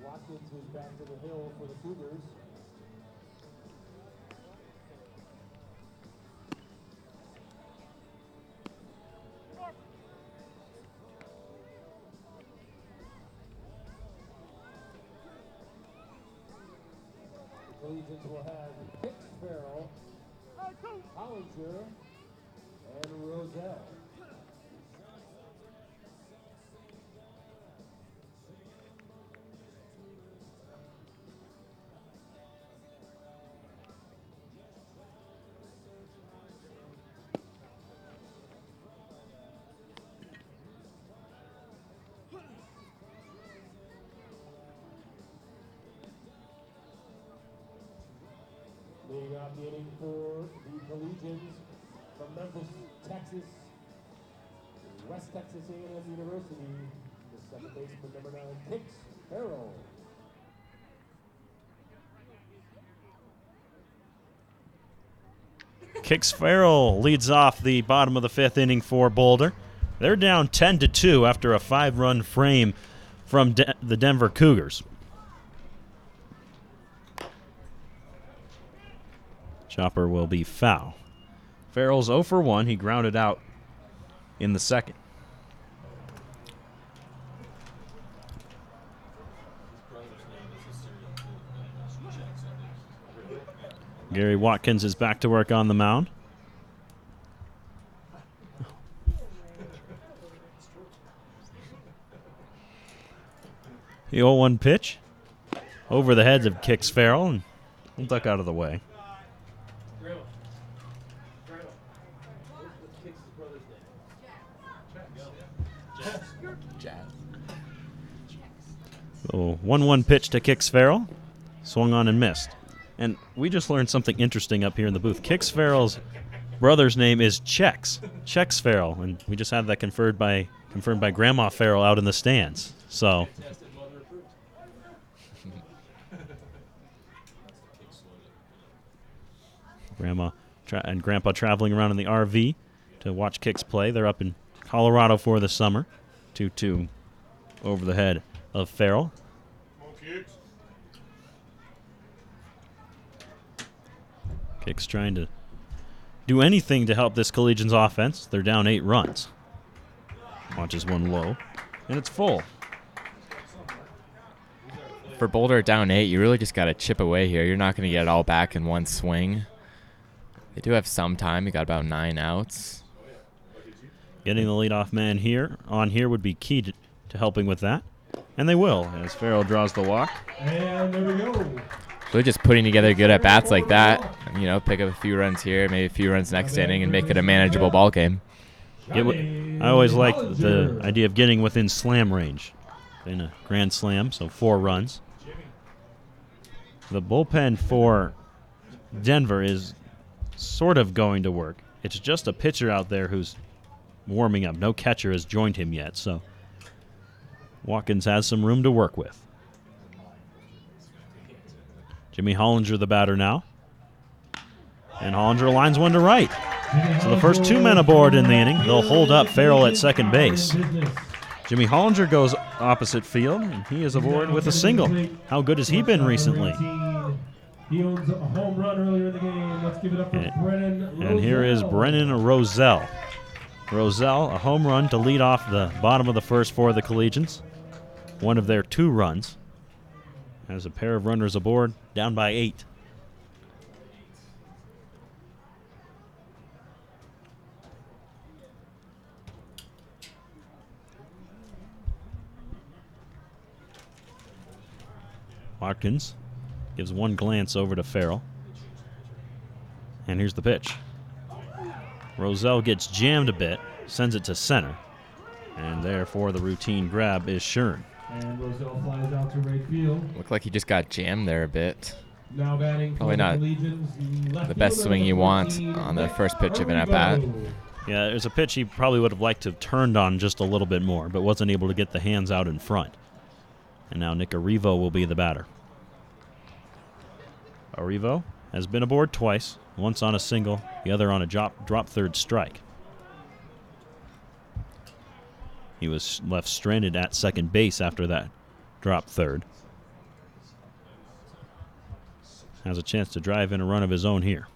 Watkins is back to the hill for the Cougars. The Collegians will have Hicks, Farrell, Hollinger, and Roselle. Leading off the inning for the Collegians from Memphis, Texas, West Texas A&M University, the second baseman number 9, Hicks Farrell. Kicks Farrell leads off the bottom of the 5th inning for Boulder. They're down 10-2 after a 5-run frame from the Denver Cougars. Chopper will be foul. Farrell's 0 for 1. He grounded out in the second. Gary Watkins is back to work on the mound. The 0-1 pitch over the heads of Kicks Farrell and we'll duck out of the way. So 1-1 pitch to Kicks Farrell, swung on and missed. And we just learned something interesting up here in the booth. Kicks Farrell's brother's name is Chex Farrell, and we just had that confirmed by Grandma Farrell out in the stands. So Grandma and Grandpa traveling around in the RV to watch Kicks play. They're up in Colorado for the summer. 2-2 over the head of Farrell. Kicks trying to do anything to help this Collegians offense. They're down 8 runs. Launches one low, and it's full. For Boulder down 8, you really just got to chip away here. You're not going to get it all back in one swing. They do have some time. You got about 9 outs. Getting the leadoff man on here would be key to helping with that. And they will, as Farrell draws the walk. And there we go. So just putting together good at-bats like that, you know, pick up a few runs here, maybe a few runs next inning, and make it a manageable ball game. I always like the idea of getting within slam range in a grand slam, so 4 runs. The bullpen for Denver is sort of going to work. It's just a pitcher out there who's warming up. No catcher has joined him yet, so Watkins has some room to work with. Jimmy Hollinger the batter now. And Hollinger lines one to right. So the first 2 men aboard in the inning. They'll hold up Farrell at second base. Jimmy Hollinger goes opposite field, and he is aboard with a single. How good has he been recently? He owns a home run earlier in the game. Let's give it up for Brennan Roselle. And here is Brennan Roselle. Roselle, a home run to lead off the bottom of the first for the Collegians. One of their 2 runs. Has a pair of runners aboard, down by 8. Watkins gives one glance over to Farrell. And here's the pitch. Roselle gets jammed a bit, sends it to center. And therefore the routine grab is Shern. And Roselle flies out to right field. Looked like he just got jammed there a bit. Now batting Probably for not Collegians, left the best fielder, swing you number want 14, on the Nick first pitch of an at-bat. Arrivo. Yeah, there's a pitch he probably would have liked to have turned on just a little bit more, but wasn't able to get the hands out in front. And now Nick Arrivo will be the batter. Arrivo has been aboard twice, once on a single, the other on a drop third strike. He was left stranded at second base after that drop third. Has a chance to drive in a run of his own here.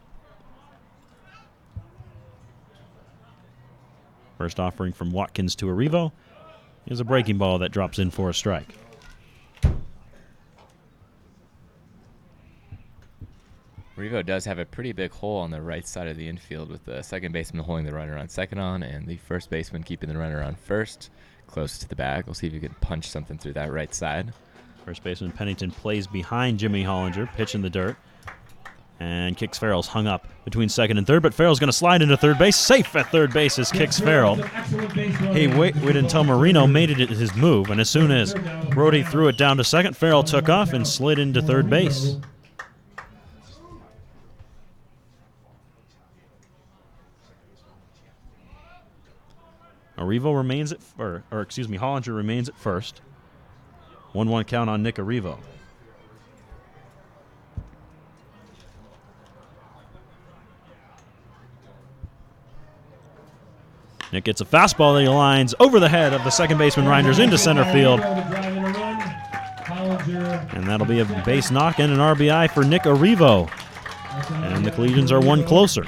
First offering from Watkins to Arrivo is a breaking ball that drops in for a strike. Revo does have a pretty big hole on the right side of the infield with the second baseman holding the runner on second on and the first baseman keeping the runner on first, close to the bag. We'll see if you can punch something through that right side. First baseman Pennington plays behind Jimmy Hollinger, pitch in the dirt, and kicks Farrell's hung up between second and third, but Farrell's going to slide into third base. Safe at third base as kicks Farrell. He waited until Marino made it his move, and as soon as Brody threw it down to second, Farrell took off and slid into third base. Arrivo remains at, Hollinger remains at first. 1-1 count on Nick Arrivo. Nick gets a fastball that he lines over the head of the second baseman Reinders into center field. And that'll be a base knock and an RBI for Nick Arrivo. And the Collegians are one closer.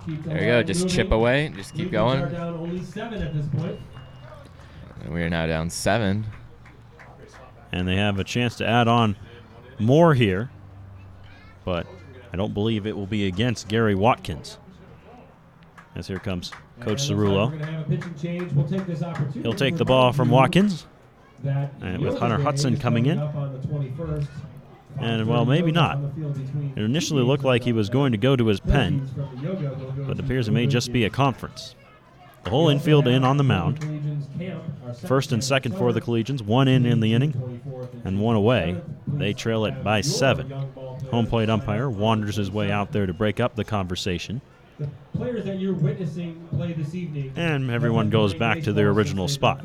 There you go, just chip away, just keep going. And we are now down 7. And they have a chance to add on more here, but I don't believe it will be against Gary Watkins. As here comes Coach Cerullo. He'll take the ball from Watkins, and with Hunter Hudson coming in. And, well, maybe not. It initially looked like he was going to go to his pen, but it appears it may just be a conference. The whole infield in on the mound. First and second for the Collegians, 1 in the inning, and 1 away. They trail it by 7. Home plate umpire wanders his way out there to break up the conversation. The players that you're witnessing play this evening, and everyone goes back to their original spot.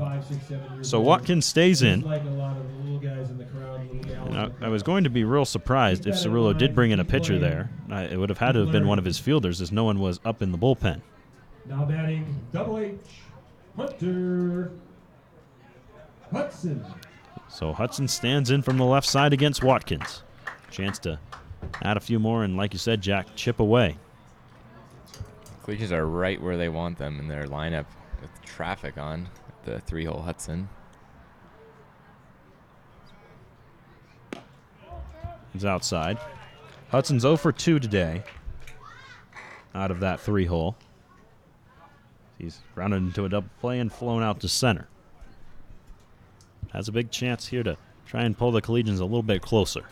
So Watkins stays in. And I was going to be real surprised if Cerullo did bring in a pitcher there. It would have had to have been one of his fielders, as no one was up in the bullpen. Now batting Double H, Hunter Hudson. So Hudson stands in from the left side against Watkins. Chance to add a few more, and like you said, Jack, chip away. Collegians are right where they want them in their lineup with traffic on the 3-hole Hudson. He's outside. Hudson's 0 for 2 today out of that 3-hole. He's grounded into a double play and flown out to center. Has a big chance here to try and pull the Collegians a little bit closer.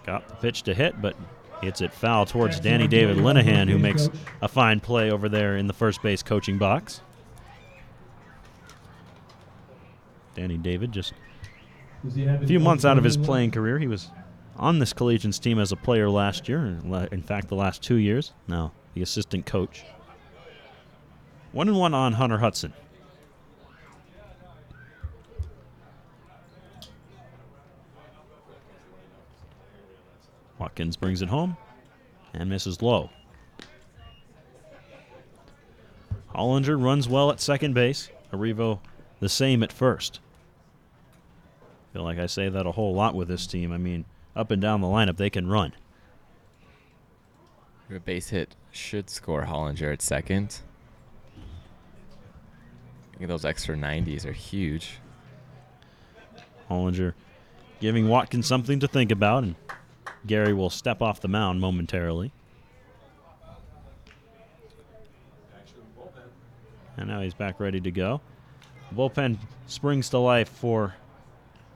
Got the pitch to hit, but hits it foul towards Danny David Linehan, who makes a fine play over there in the first base coaching box. Danny David just a few months out of his playing career. He was on this Collegians team as a player last year, in fact the last 2 years. Now the assistant coach. 1-1 on Hunter Hudson. Watkins brings it home and misses low. Hollinger runs well at second base. Arrivo the same at first. I feel like I say that a whole lot with this team. I mean, up and down the lineup, they can run. A base hit should score Hollinger at second. I think those extra 90s are huge. Hollinger giving Watkins something to think about, and Gary will step off the mound momentarily. And now he's back ready to go. The bullpen springs to life for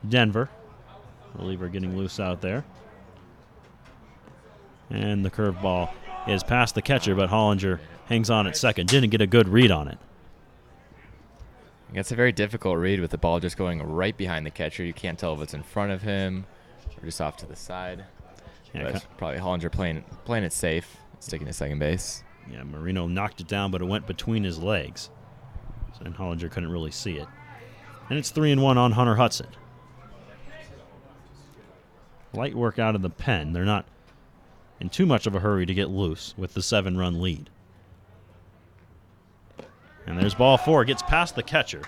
Denver. Reliever getting loose out there. And the curveball is past the catcher, but Hollinger hangs on at second. Didn't get a good read on it. It's a very difficult read with the ball just going right behind the catcher. You can't tell if it's in front of him or just off to the side. Yeah, But probably Hollinger playing it safe, sticking to second base. yeah, Marino knocked it down, but it went between his legs. So then Hollinger couldn't really see it. And it's 3-1 on Hunter Hudson. Light work out of the pen. They're not in too much of a hurry to get loose with the 7-run lead. And there's ball 4. Gets past the catcher.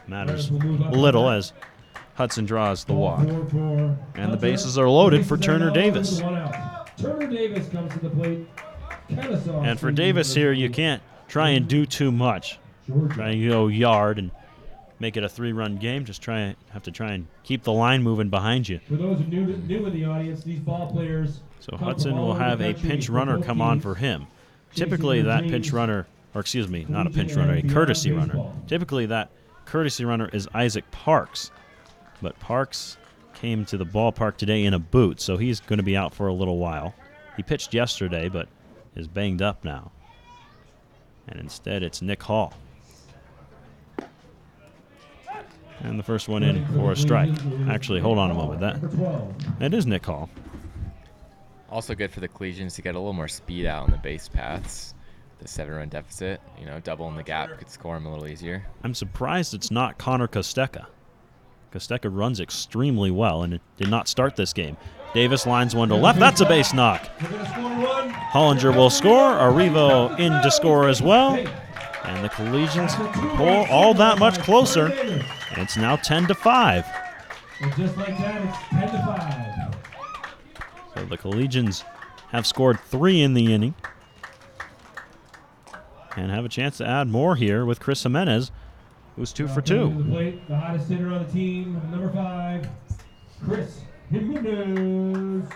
Matters little as Hudson draws the walk. And the bases are loaded for Turner Davis. Turner Davis comes to the plate. And for Davis here, you can't try and do too much. Try and go yard and make it a 3-run game. Just have to try and keep the line moving behind you. For those new in the audience, these ball players. So Hudson will have a pinch runner come on for him. Typically that pinch runner, or excuse me, not a pinch runner, a courtesy runner. Typically that courtesy runner is Isaac Parks. But Parks came to the ballpark today in a boot, so he's going to be out for a little while. He pitched yesterday, but is banged up now. And instead it's Nick Hall. And the first one in for a strike. Actually, hold on a moment. That is Nick Hall. Also good for the Collegians to get a little more speed out on the base paths. The 7-run deficit, doubling the gap could score him a little easier. I'm surprised it's not Connor Kostecka. Kostecka runs extremely well and did not start this game. Davis lines one to left. That's a base knock. Hollinger will score. Arrivo in to score as well. And the Collegians pull all that much closer. And it's now 10-5. And just like that, it's 10-5. So the Collegians have scored 3 in the inning. And have a chance to add more here with Chris Jimenez, who's 2 for 2. The hottest hitter on the team, number 5, Chris Jimenez.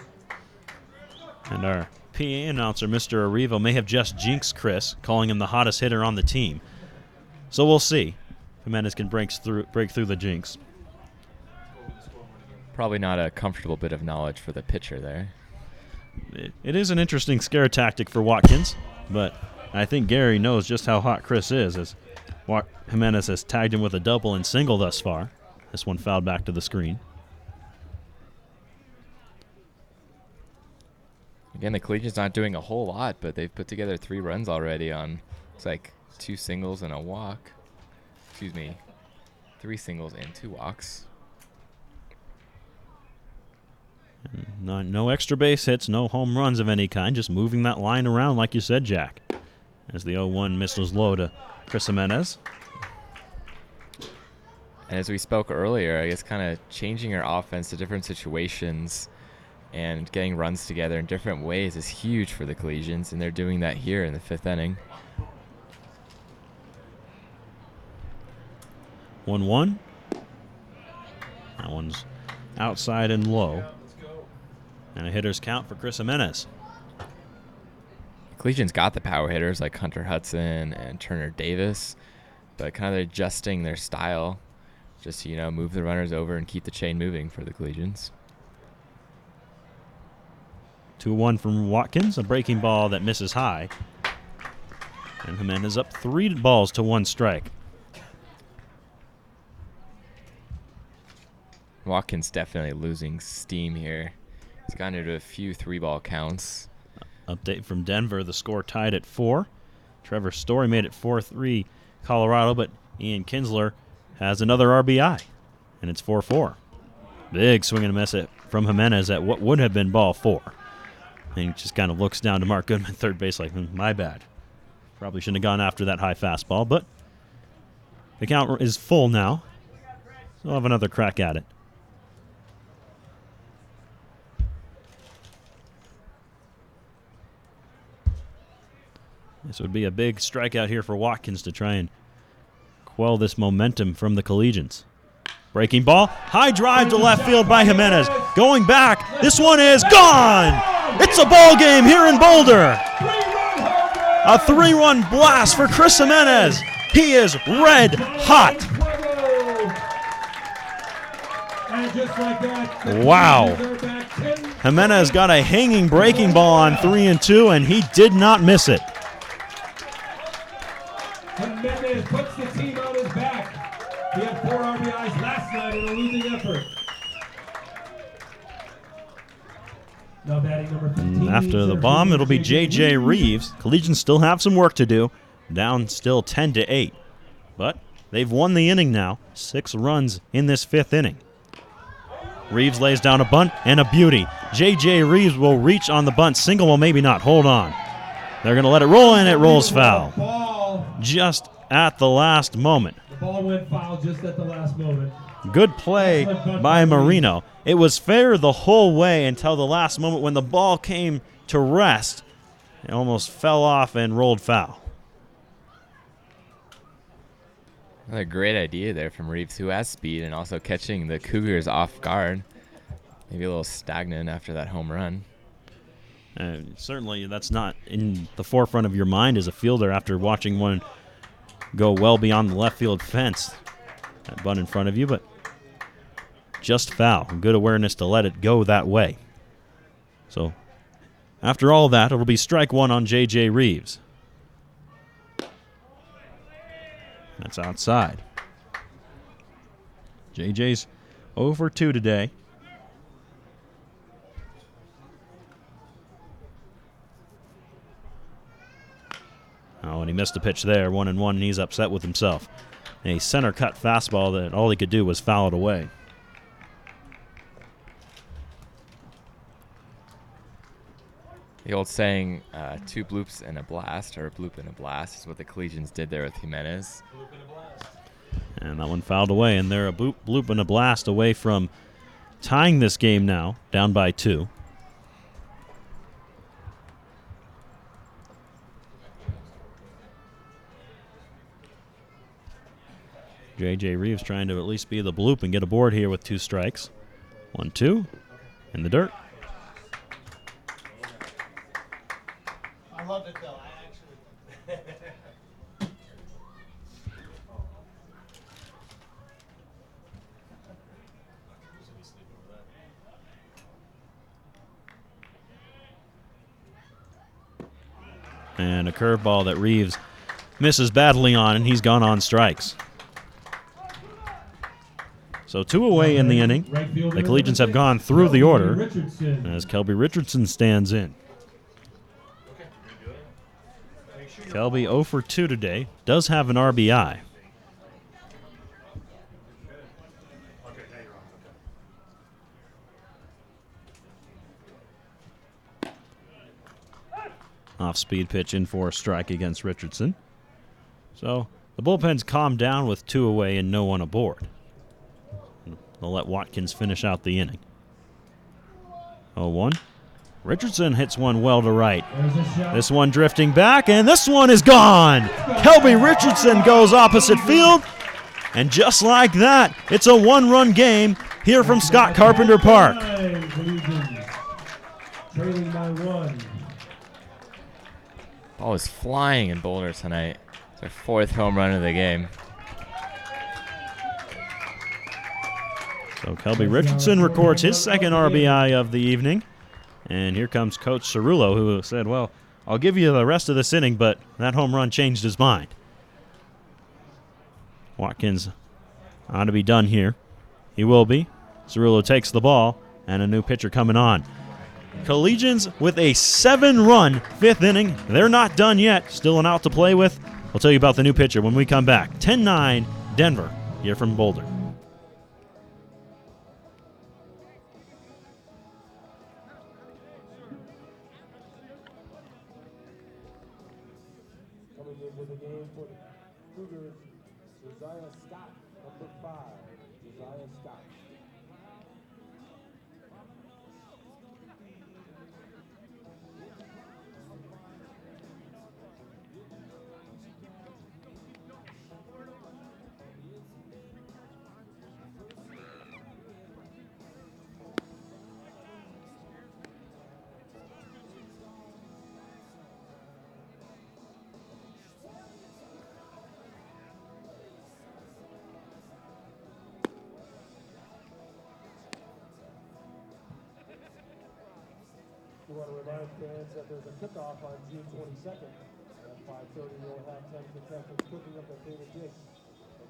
And our PA announcer, Mr. Arrivo, may have just jinxed Chris, calling him the hottest hitter on the team. So we'll see. Jimenez can break through the jinx. Probably not a comfortable bit of knowledge for the pitcher there. It is an interesting scare tactic for Watkins, but I think Gary knows just how hot Chris is, as Jimenez has tagged him with a double and single thus far. This one fouled back to the screen. Again, the Collegians not doing a whole lot, but they've put together 3 runs already on, it's like 2 singles and a walk. Excuse me, 3 singles and 2 walks. No extra base hits, no home runs of any kind, just moving that line around like you said, Jack. As the 0-1 misses low to Chris Jimenez. And as we spoke earlier, I guess kind of changing our offense to different situations and getting runs together in different ways is huge for the Collegians, and they're doing that here in the 5th inning. 1-1. That one's outside and low. And a hitter's count for Chris Jimenez. Collegians got the power hitters like Hunter Hudson and Turner Davis, but kind of adjusting their style just to, move the runners over and keep the chain moving for the Collegians. 2-1 from Watkins, a breaking ball that misses high. And Jimenez up 3 balls to 1 strike. Watkins definitely losing steam here. He's gotten into a few 3-ball counts. Update from Denver, the score tied at 4. Trevor Story made it 4-3 Colorado, but Ian Kinsler has another RBI, and it's 4-4. Big swing and a miss from Jimenez at what would have been ball 4. And he just kind of looks down to Mark Goodman, third base, like, my bad. Probably shouldn't have gone after that high fastball, but the count is full now. So we'll have another crack at it. This would be a big strikeout here for Watkins to try and quell this momentum from the Collegians. Breaking ball, high drive to left field by Jimenez. Going back, this one is gone! It's a ball game here in Boulder. A 3-run blast for Chris Jimenez. He is red hot. Wow. Jimenez got a hanging breaking ball on 3-2, and he did not miss it. Jimenez puts the team on his back. in a losing effort. Now batting number 15. After the bomb, it'll be J.J. Reeves. Collegians still have some work to do. Down still 10-8. But they've won the inning now. 6 runs in this 5th inning. Reeves lays down a bunt and a beauty. J.J. Reeves will reach on the bunt. Single will maybe not. Hold on. They're going to let it roll, and it rolls foul. Just at the last moment. The ball went foul just at the last moment. Good play by Marino. It was fair the whole way until the last moment when the ball came to rest. It almost fell off and rolled foul. Another great idea there from Reeves, who has speed, and also catching the Cougars off guard. Maybe a little stagnant after that home run. Certainly that's not in the forefront of your mind as a fielder after watching one go well beyond the left field fence. That bunt in front of you, but just foul. Good awareness to let it go that way. So after all that, it'll be strike 1 on J.J. Reeves. That's outside. J.J.'s 0 for 2 today. Oh, and he missed a pitch there, 1-1, and he's upset with himself. A center cut fastball that all he could do was foul it away. The old saying, 2 bloops and a blast, or a bloop and a blast, is what the Collegians did there with Jimenez. And that one fouled away, and they're a bloop and a blast away from tying this game now, down by 2. J.J. Reeves trying to at least be the bloop and get aboard here with 2 strikes. 1-2 in the dirt. I loved it, though. I actually... And a curveball that Reeves misses badly on, and he's gone on strikes. So 2 away in the inning. The Collegians have gone through the order as Kelby Richardson stands in. Kelby 0 for 2 today. Does have an RBI. Off-speed pitch in for a strike against Richardson. So the bullpen's calmed down with 2 away and no one aboard. They'll let Watkins finish out the inning. 0-1. Richardson hits one well to right. This one drifting back, and this one is gone. Kelby Richardson goes opposite field, and just like that, it's a 1-run game here from Scott Carpenter Park. Trailing by 1. Ball is flying in Boulder tonight. It's our 4th home run of the game. So Kelby Richardson records his 2nd RBI of the evening. And here comes Coach Cerullo, who said, well, I'll give you the rest of this inning, but that home run changed his mind. Watkins ought to be done here. He will be. Cerullo takes the ball, and a new pitcher coming on. Collegians with a 7-run 5th inning. They're not done yet. Still an out to play with. We'll tell you about the new pitcher when we come back. 10-9 Denver here from Boulder. Coming into the game for the Cougars, Josiah Scott, number 5. Josiah Scott. We want to remind fans that there's a kickoff on June 22nd. At 5:30, we'll have 10 contestants cooking up their favorite dish.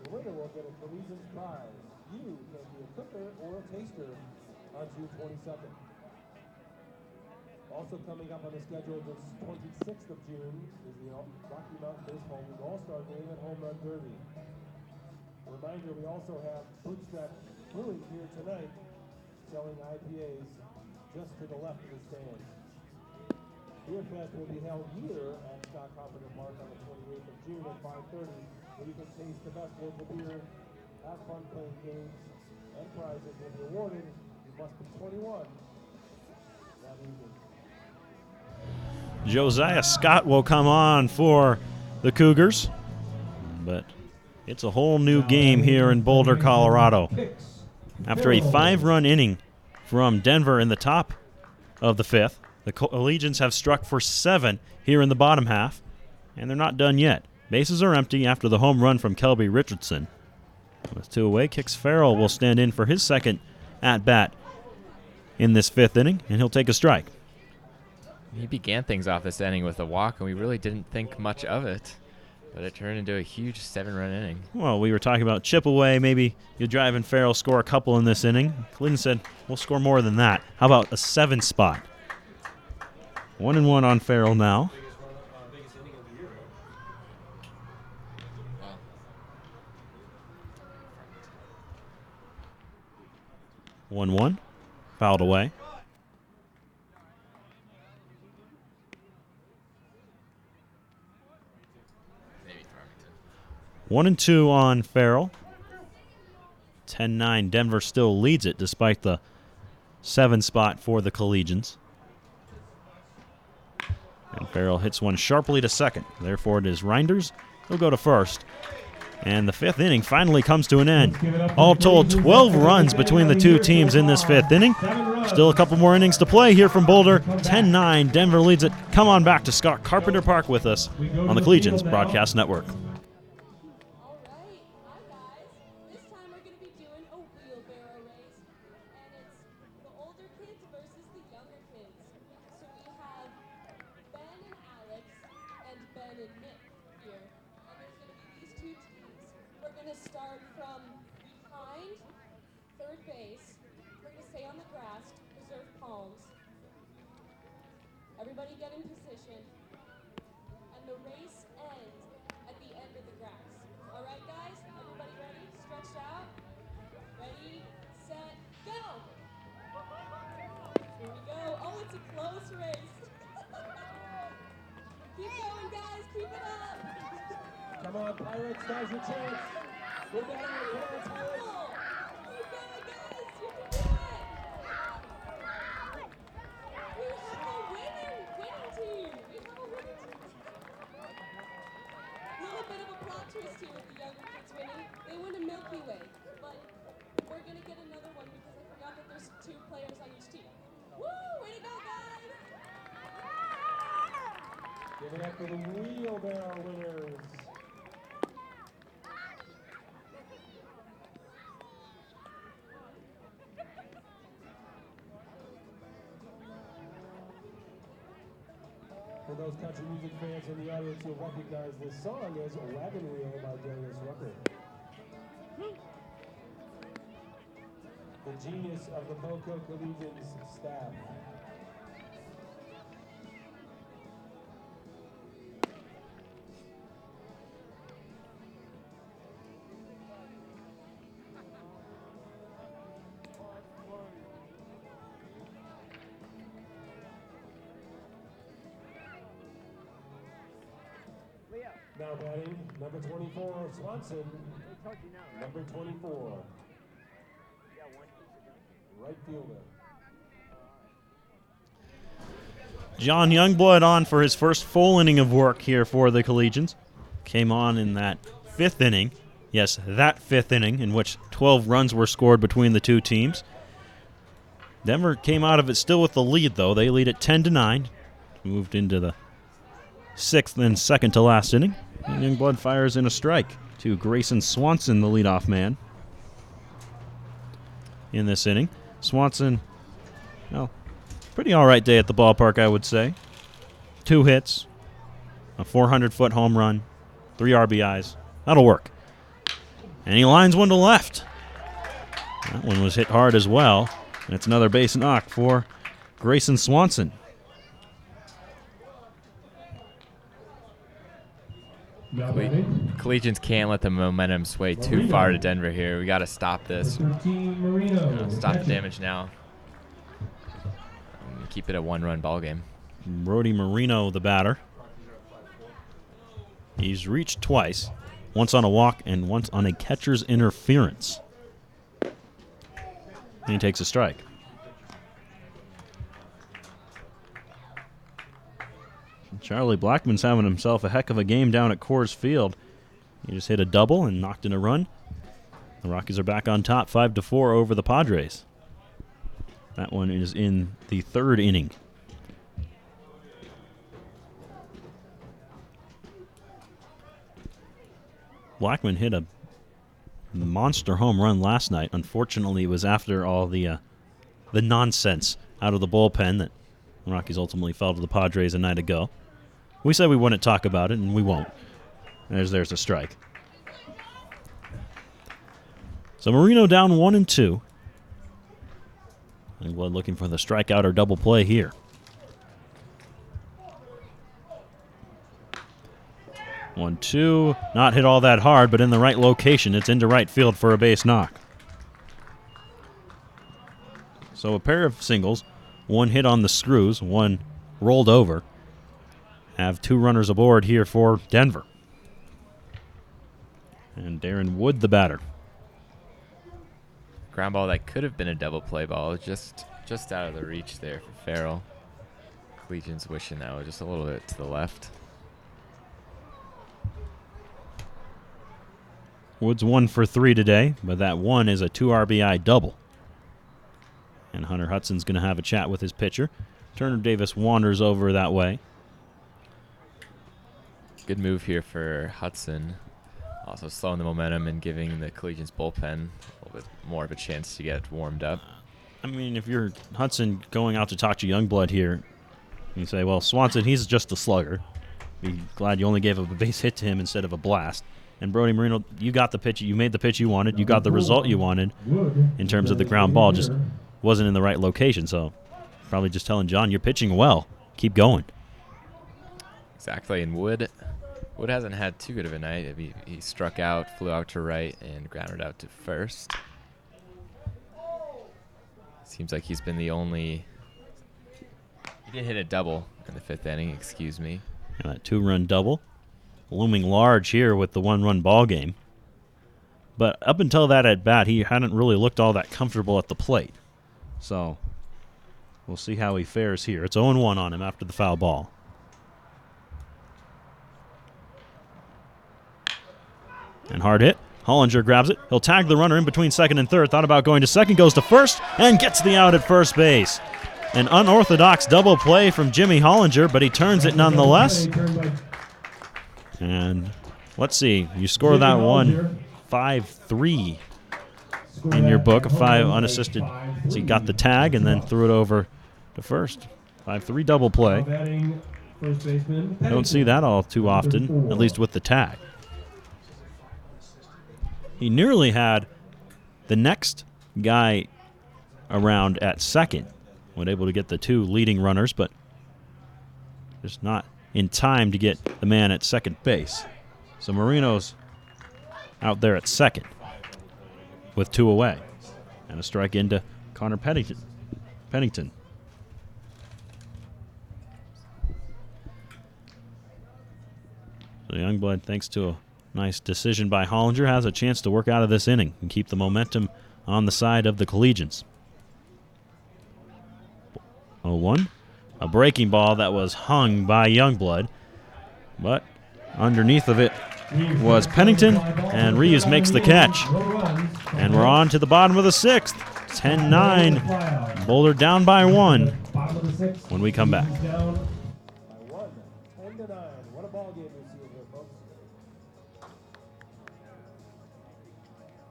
The winner will get a Collegians prize. You can be a cooker or a taster on June 22nd. Also coming up on the schedule this 26th of June is the Rocky Mountain Baseball League All-Star Game and Home Run Derby. A reminder, we also have Bootstrap Brewing here tonight, selling IPAs just to the left of the stands. Beer Fest will be held here at Scott Carpenter Park on the 28th of June at 5:30, where you can taste the best local beer, have fun playing games, and prizes will be awarded. You must be 21 that evening. Josiah Scott will come on for the Cougars, but it's a whole new game here in Boulder, Colorado. After a 5-run inning from Denver in the top of the 5th, the Collegians have struck for 7 here in the bottom half, and they're not done yet. Bases are empty after the home run from Kelby Richardson. With 2 away, Kix Farrell will stand in for his second at-bat in this 5th inning, and he'll take a strike. He began things off this inning with a walk, and we really didn't think much of it. But it turned into a huge 7-run inning. Well, we were talking about chip away. Maybe you drive and Farrell score a couple in this inning. Clinton said, we'll score more than that. How about a 7 spot? 1-1 on Farrell now. 1-1. Fouled away. Farmington. 1-2 on Farrell. 10-9. Denver still leads it despite the 7 spot for the Collegians. And Farrell hits one sharply to second. Therefore, it is Reinders. He'll go to first. And the 5th inning finally comes to an end. All told, 12 runs between the two teams in this 5th inning. Still a couple more innings to play here from Boulder. 10-9, Denver leads it. Come on back to Scott Carpenter Park with us on the Collegians Broadcast Network. All right, hi guys. This time we're going to be doing a wheelbarrow race, and it's the older kids versus the younger kids. So we have Ben and Alex and Ben and Nick here, and there's going to be these 2 teams. We're going to start from behind third base. We're going to stay on the grass, preserve palms. Everybody get in position, and the race ends at the end of the grass. All right, guys? Everybody ready? Stretched out? Ready, set, go! Here we go. Oh, it's a close race. Keep going, guys. Keep it up. Come on, Pirates, now's your chance. Go down there, come on, Pirates. Keep going, guys. You can do it. We have a winning team. We have a winning team. Little bit of a plot twist here with the younger kids winning. They win a Milky Way, but we're gonna get another one because I forgot that there's 2 players on each team. Woo! Way to go, guys! Give it up for the wheelbarrow winners. For those country music fans in the audience, you'll recognize this song as Wagon Wheel by Darius Rucker. The genius of the Boco Collegians staff. Now batting, number 24, Swanson. Number 24, right fielder. John Youngblood on for his first full inning of work here for the Collegians. Came on in that 5th inning. Yes, that 5th inning in which 12 runs were scored between the two teams. Denver came out of it still with the lead, though. They lead at 10-9. Moved into the 6th and second to last inning. And Youngblood fires in a strike to Grayson Swanson, the leadoff man, in this inning. Swanson, well, pretty all right day at the ballpark, I would say. 2 hits, a 400-foot home run, 3 RBIs. That'll work. And he lines one to left. That one was hit hard as well. And it's another base knock for Grayson Swanson. Collegians can't let the momentum sway too far to Denver here. We got to stop this. Stop the damage now. And keep it a one-run ball game. Brody Marino, the batter. He's reached twice, once on a walk and once on a catcher's interference. And he takes a strike. Charlie Blackman's having himself a heck of a game down at Coors Field. He just hit a double and knocked in a run. The Rockies are back on top 5-4 over the Padres. That one is in the third inning. Blackman hit a monster home run last night. Unfortunately, it was after all the nonsense out of the bullpen that the Rockies ultimately fell to the Padres a night ago. We said we wouldn't talk about it, and we won't. There's a strike. So Marino down 1-2. Youngblood looking for the strikeout or double play here. 1-2. Not hit all that hard, but in the right location. It's into right field for a base knock. So a pair of singles. One hit on the screws. One rolled over. Have two runners aboard here for Denver. And Darren Wood, the batter. Ground ball that could have been a double play ball. Just out of the reach there for Farrell. Collegians wishing that was just a little bit to the left. Woods 1 for 3 today, but that one is a 2 RBI double. And Hunter Hudson's going to have a chat with his pitcher. Turner Davis wanders over that way. Good move here for Hudson. Also slowing the momentum and giving the Collegians bullpen a little bit more of a chance to get warmed up. I mean, if you're Hudson going out to talk to Youngblood here, you say, well, Swanson, he's just a slugger. Be glad you only gave up a base hit to him instead of a blast. And Brody Marino, you got the pitch. You made the pitch you wanted. You got the result you wanted in terms of the ground ball. Just wasn't in the right location. So probably just telling John, you're pitching well. Keep going. Exactly. And Wood hasn't had too good of a night. He struck out, flew out to right, and grounded out to first. Seems like he's been the only... He did hit a double in the fifth inning, excuse me. And that 2-run double. Looming large here with the 1-run ball game. But up until that at bat, he hadn't really looked all that comfortable at the plate. So we'll see how he fares here. It's 0-1 on him after the foul ball. And hard hit. Hollinger grabs it. He'll tag the runner in between second and third. Thought about going to second, goes to first, and gets the out at first base. An unorthodox double play from Jimmy Hollinger, but he turns it nonetheless. And let's see, you score that one 5-3 in your book, a 5 unassisted. So he got the tag and then threw it over to first. 5-3 double play. I don't see that all too often, at least with the tag. He nearly had the next guy around at second, was able to get the 2 leading runners, but just not in time to get the man at second base. So Marino's out there at second with 2 away. And a strike into Connor Pennington. So Youngblood, thanks to a nice decision by Hollinger, has a chance to work out of this inning and keep the momentum on the side of the Collegians. 0-1. A breaking ball that was hung by Youngblood, but underneath of it was Pennington, and Reeves makes the catch. And we're on to the bottom of the 6th. 10-9. Boulder down by 1 when we come back. 10-9. What a ball game we see here, folks.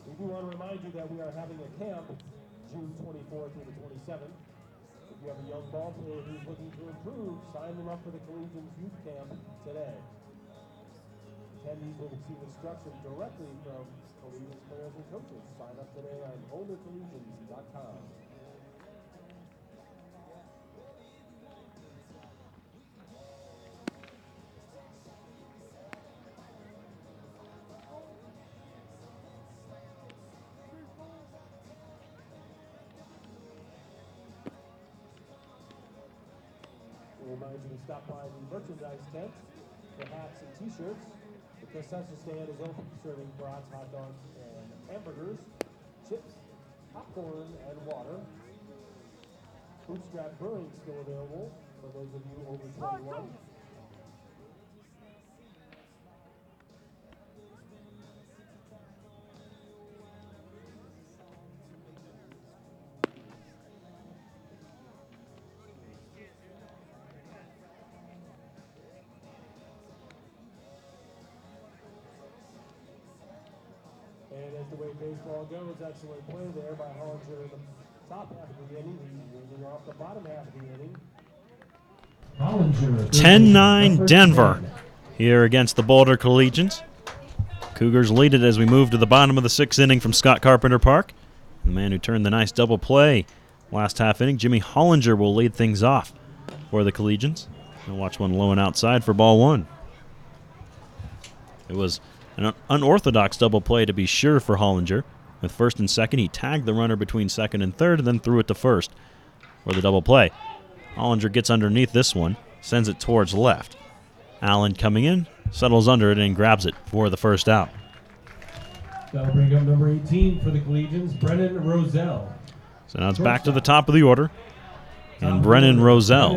We do want to remind you that we are having a camp June 24th through the 27th. If you have a young ball player who's looking to improve, sign them up for the Collegians Youth Camp today. 10 Attendees will receive instruction directly from Collegians players and coaches. Sign up today on BoulderCollegians.com. We'll remind you to stop by the merchandise tent for hats and t-shirts. The concession stand is open, serving brats, hot dogs, and hamburgers, chips, popcorn, and water. Bootstrap brewing still available for those of you over 21. And as the way baseball goes, excellent play there by Hollinger in the top half of the inning. He's moving off the bottom half of the inning. Hollinger. 10-9 Denver here against the Boulder Collegians. Cougars lead it as we move to the bottom of the sixth inning from Scott Carpenter Park. The man who turned the nice double play last half inning, Jimmy Hollinger, will lead things off for the Collegians. We'll watch one low and outside for ball one. It was an unorthodox double play to be sure for Hollinger. With first and second, he tagged the runner between second and third and then threw it to first for the double play. Hollinger gets underneath this one, sends it towards left. Allen coming in, settles under it and grabs it for the first out. That'll bring up number 18 for the Collegians, Brennan Roselle. So now it's back to the top of the order. And Brennan Roselle.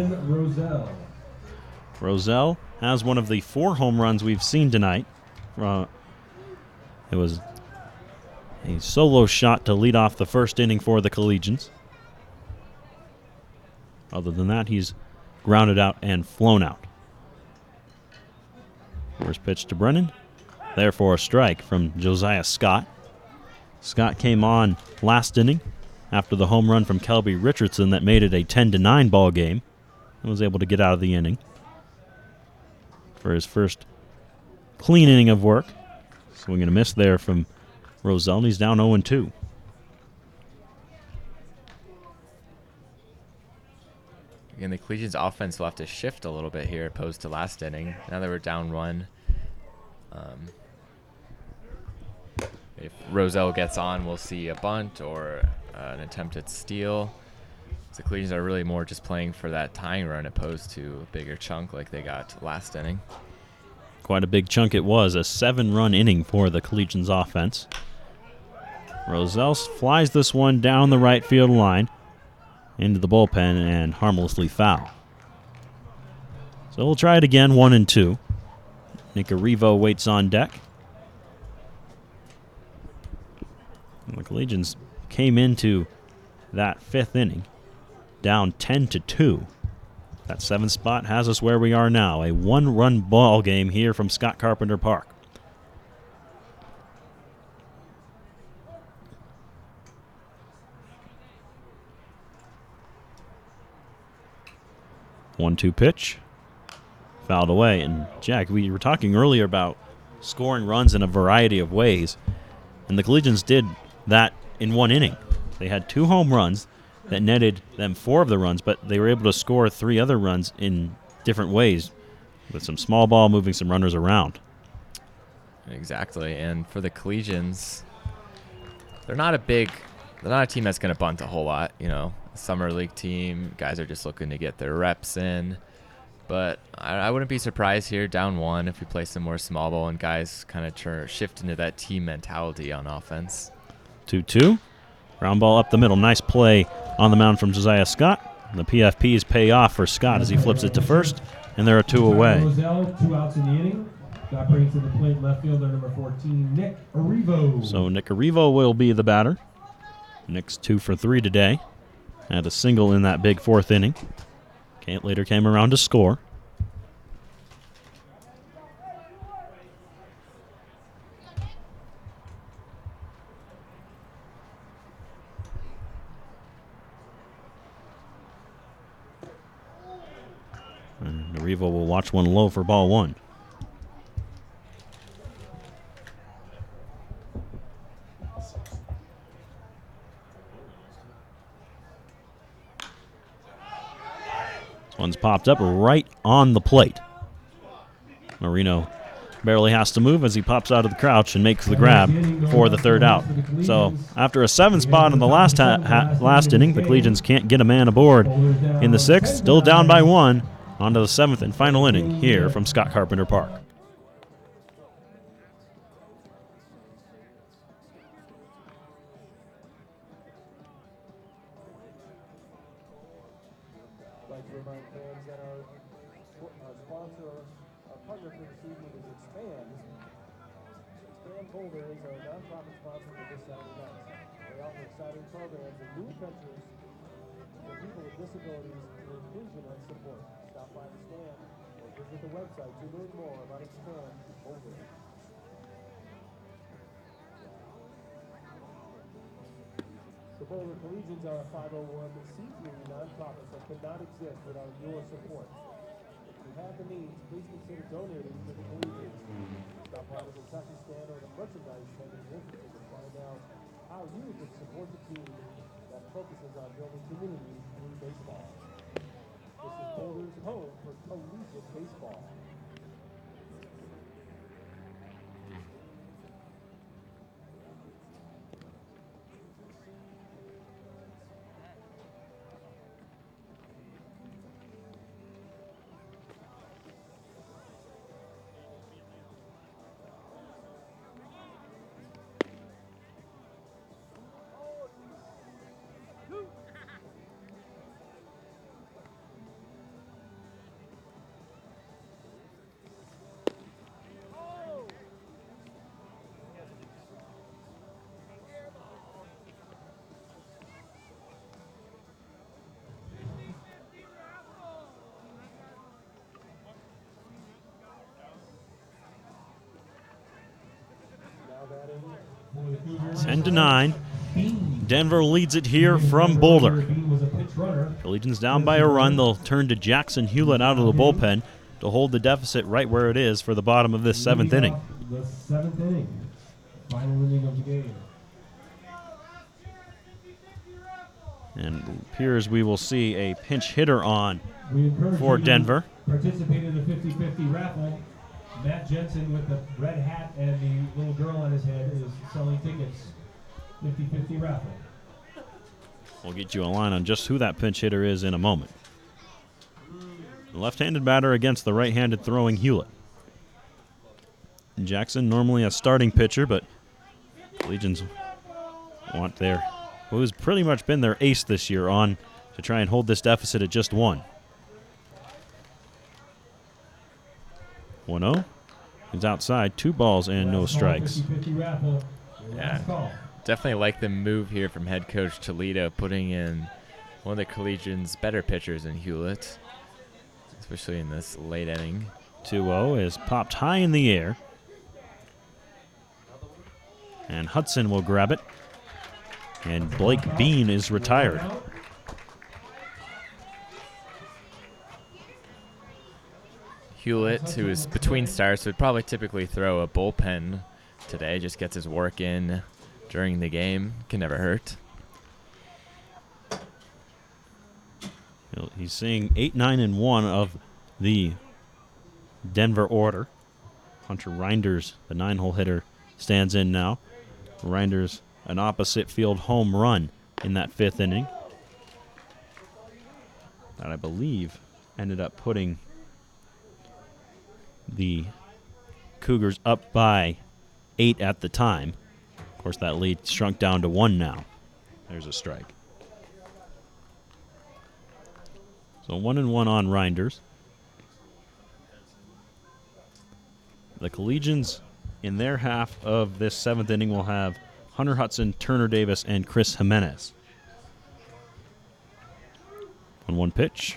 Roselle has one of the 4 home runs we've seen tonight. It was a solo shot to lead off the first inning for the Collegians. Other than that, he's grounded out and flown out. First pitch to Brennan. There for a strike from Josiah Scott. Scott came on last inning after the home run from Kelby Richardson that made it a 10-9 ball game and was able to get out of the inning for his first clean inning of work. Swing and a miss there from Roselle, and he's down 0-2. Again, the Collegians offense will have to shift a little bit here opposed to last inning. Now that we're down 1. If Roselle gets on, we'll see a bunt or an attempt at steal. The Collegians are really more just playing for that tying run opposed to a bigger chunk like they got last inning. Quite a big chunk it was, a 7-run inning for the Collegians offense. Roselle flies this one down the right field line into the bullpen and harmlessly foul. So we'll try it again, 1-2. Nick Arrivo waits on deck. And the Collegians came into that 5th inning down 10-2. That 7th spot has us where we are now, a 1-run ball game here from Scott Carpenter Park. One-two pitch. Fouled away. And, Jack, we were talking earlier about scoring runs in a variety of ways. And the Collegians did that in 1 inning. They had 2 home runs that netted them 4 of the runs, but they were able to score 3 other runs in different ways with some small ball moving some runners around. Exactly. And for the Collegians, they're not a team that's going to bunt a whole lot, you know. Summer league team, guys are just looking to get their reps in. But I wouldn't be surprised here, down 1, if we play some more small ball and guys kind of shift into that team mentality on offense. 2-2. Ground ball up the middle. Nice play on the mound from Josiah Scott. The PFPs pay off for Scott as he flips it to first, and there are 2 away. Roselle, 2 outs in the inning. That brings to the plate left fielder number 14, Nick Arrivo. So Nick Arrivo will be the batter. Nick's 2 for 3 today. Had a single in that big 4th inning. Later came around to score. And Arrivo will watch one low for ball 1. One's popped up right on the plate. Marino barely has to move as he pops out of the crouch and makes the grab for the third out. So after a 7 spot in the last inning, the Collegians can't get a man aboard in the 6th. Still down by 1. On to the 7th and final inning here from Scott Carpenter Park. I'd like to remind fans that our sponsor, our partner for this evening is Expand. Expand Boulder is our nonprofit sponsor for this Saturday night. They offer exciting programs and new adventures for people with disabilities through inclusion and support. Stop by the stand or visit the website to learn more about Expand Boulder. The Boulder Collegians are a 501c3 nonprofit that could not exist without your support. If you have the means, please consider donating to the Collegians. Stop by the Kentucky stand or the merchandise vending interested to find out how you can support the team that focuses on building community through baseball. This is Boulder's home for collegiate baseball. Now batting 10-9. Denver leads it here from Boulder. Collegians down by a run. They'll turn to Jackson Hewlett out of the bullpen to hold the deficit right where it is for the bottom of this 7th inning. the 7th inning, final inning of the game. And it appears we will see a pinch hitter on We encourage for you to Denver. Participate in the 50-50 raffle. Matt Jensen with the red hat and the little girl on his head is selling tickets. 50-50 raffle. We'll get you a line on just who that pinch hitter is in a moment. The left-handed batter against the right-handed throwing Hewlett. Jackson, normally a starting pitcher, but Collegians want their, who's pretty much been their ace this year, on to try and hold this deficit at just 1. 1-0. He's outside, 2 balls and no strikes. 50-50 raffle. Yeah. Definitely like the move here from head coach Toledo, putting in one of the Collegians' better pitchers in Hewlett, especially in this late inning. 2-0 is popped high in the air. And Hudson will grab it. And Blake Bean is retired. Hewlett, who is between starts, would probably typically throw a bullpen today, just gets his work in during the game. Can never hurt. He's seeing 8, 9, and 1 of the Denver order. Hunter Reinders, the 9-hole hitter, stands in now. Reinders, an opposite field home run in that 5th inning. That, I believe, ended up putting the Cougars up by 8 at the time. Of course, that lead shrunk down to 1 now. There's a strike. So 1-1 on Reinders. The Collegians, in their half of this 7th inning, will have Hunter Hudson, Turner Davis, and Chris Jimenez. 1-1 pitch.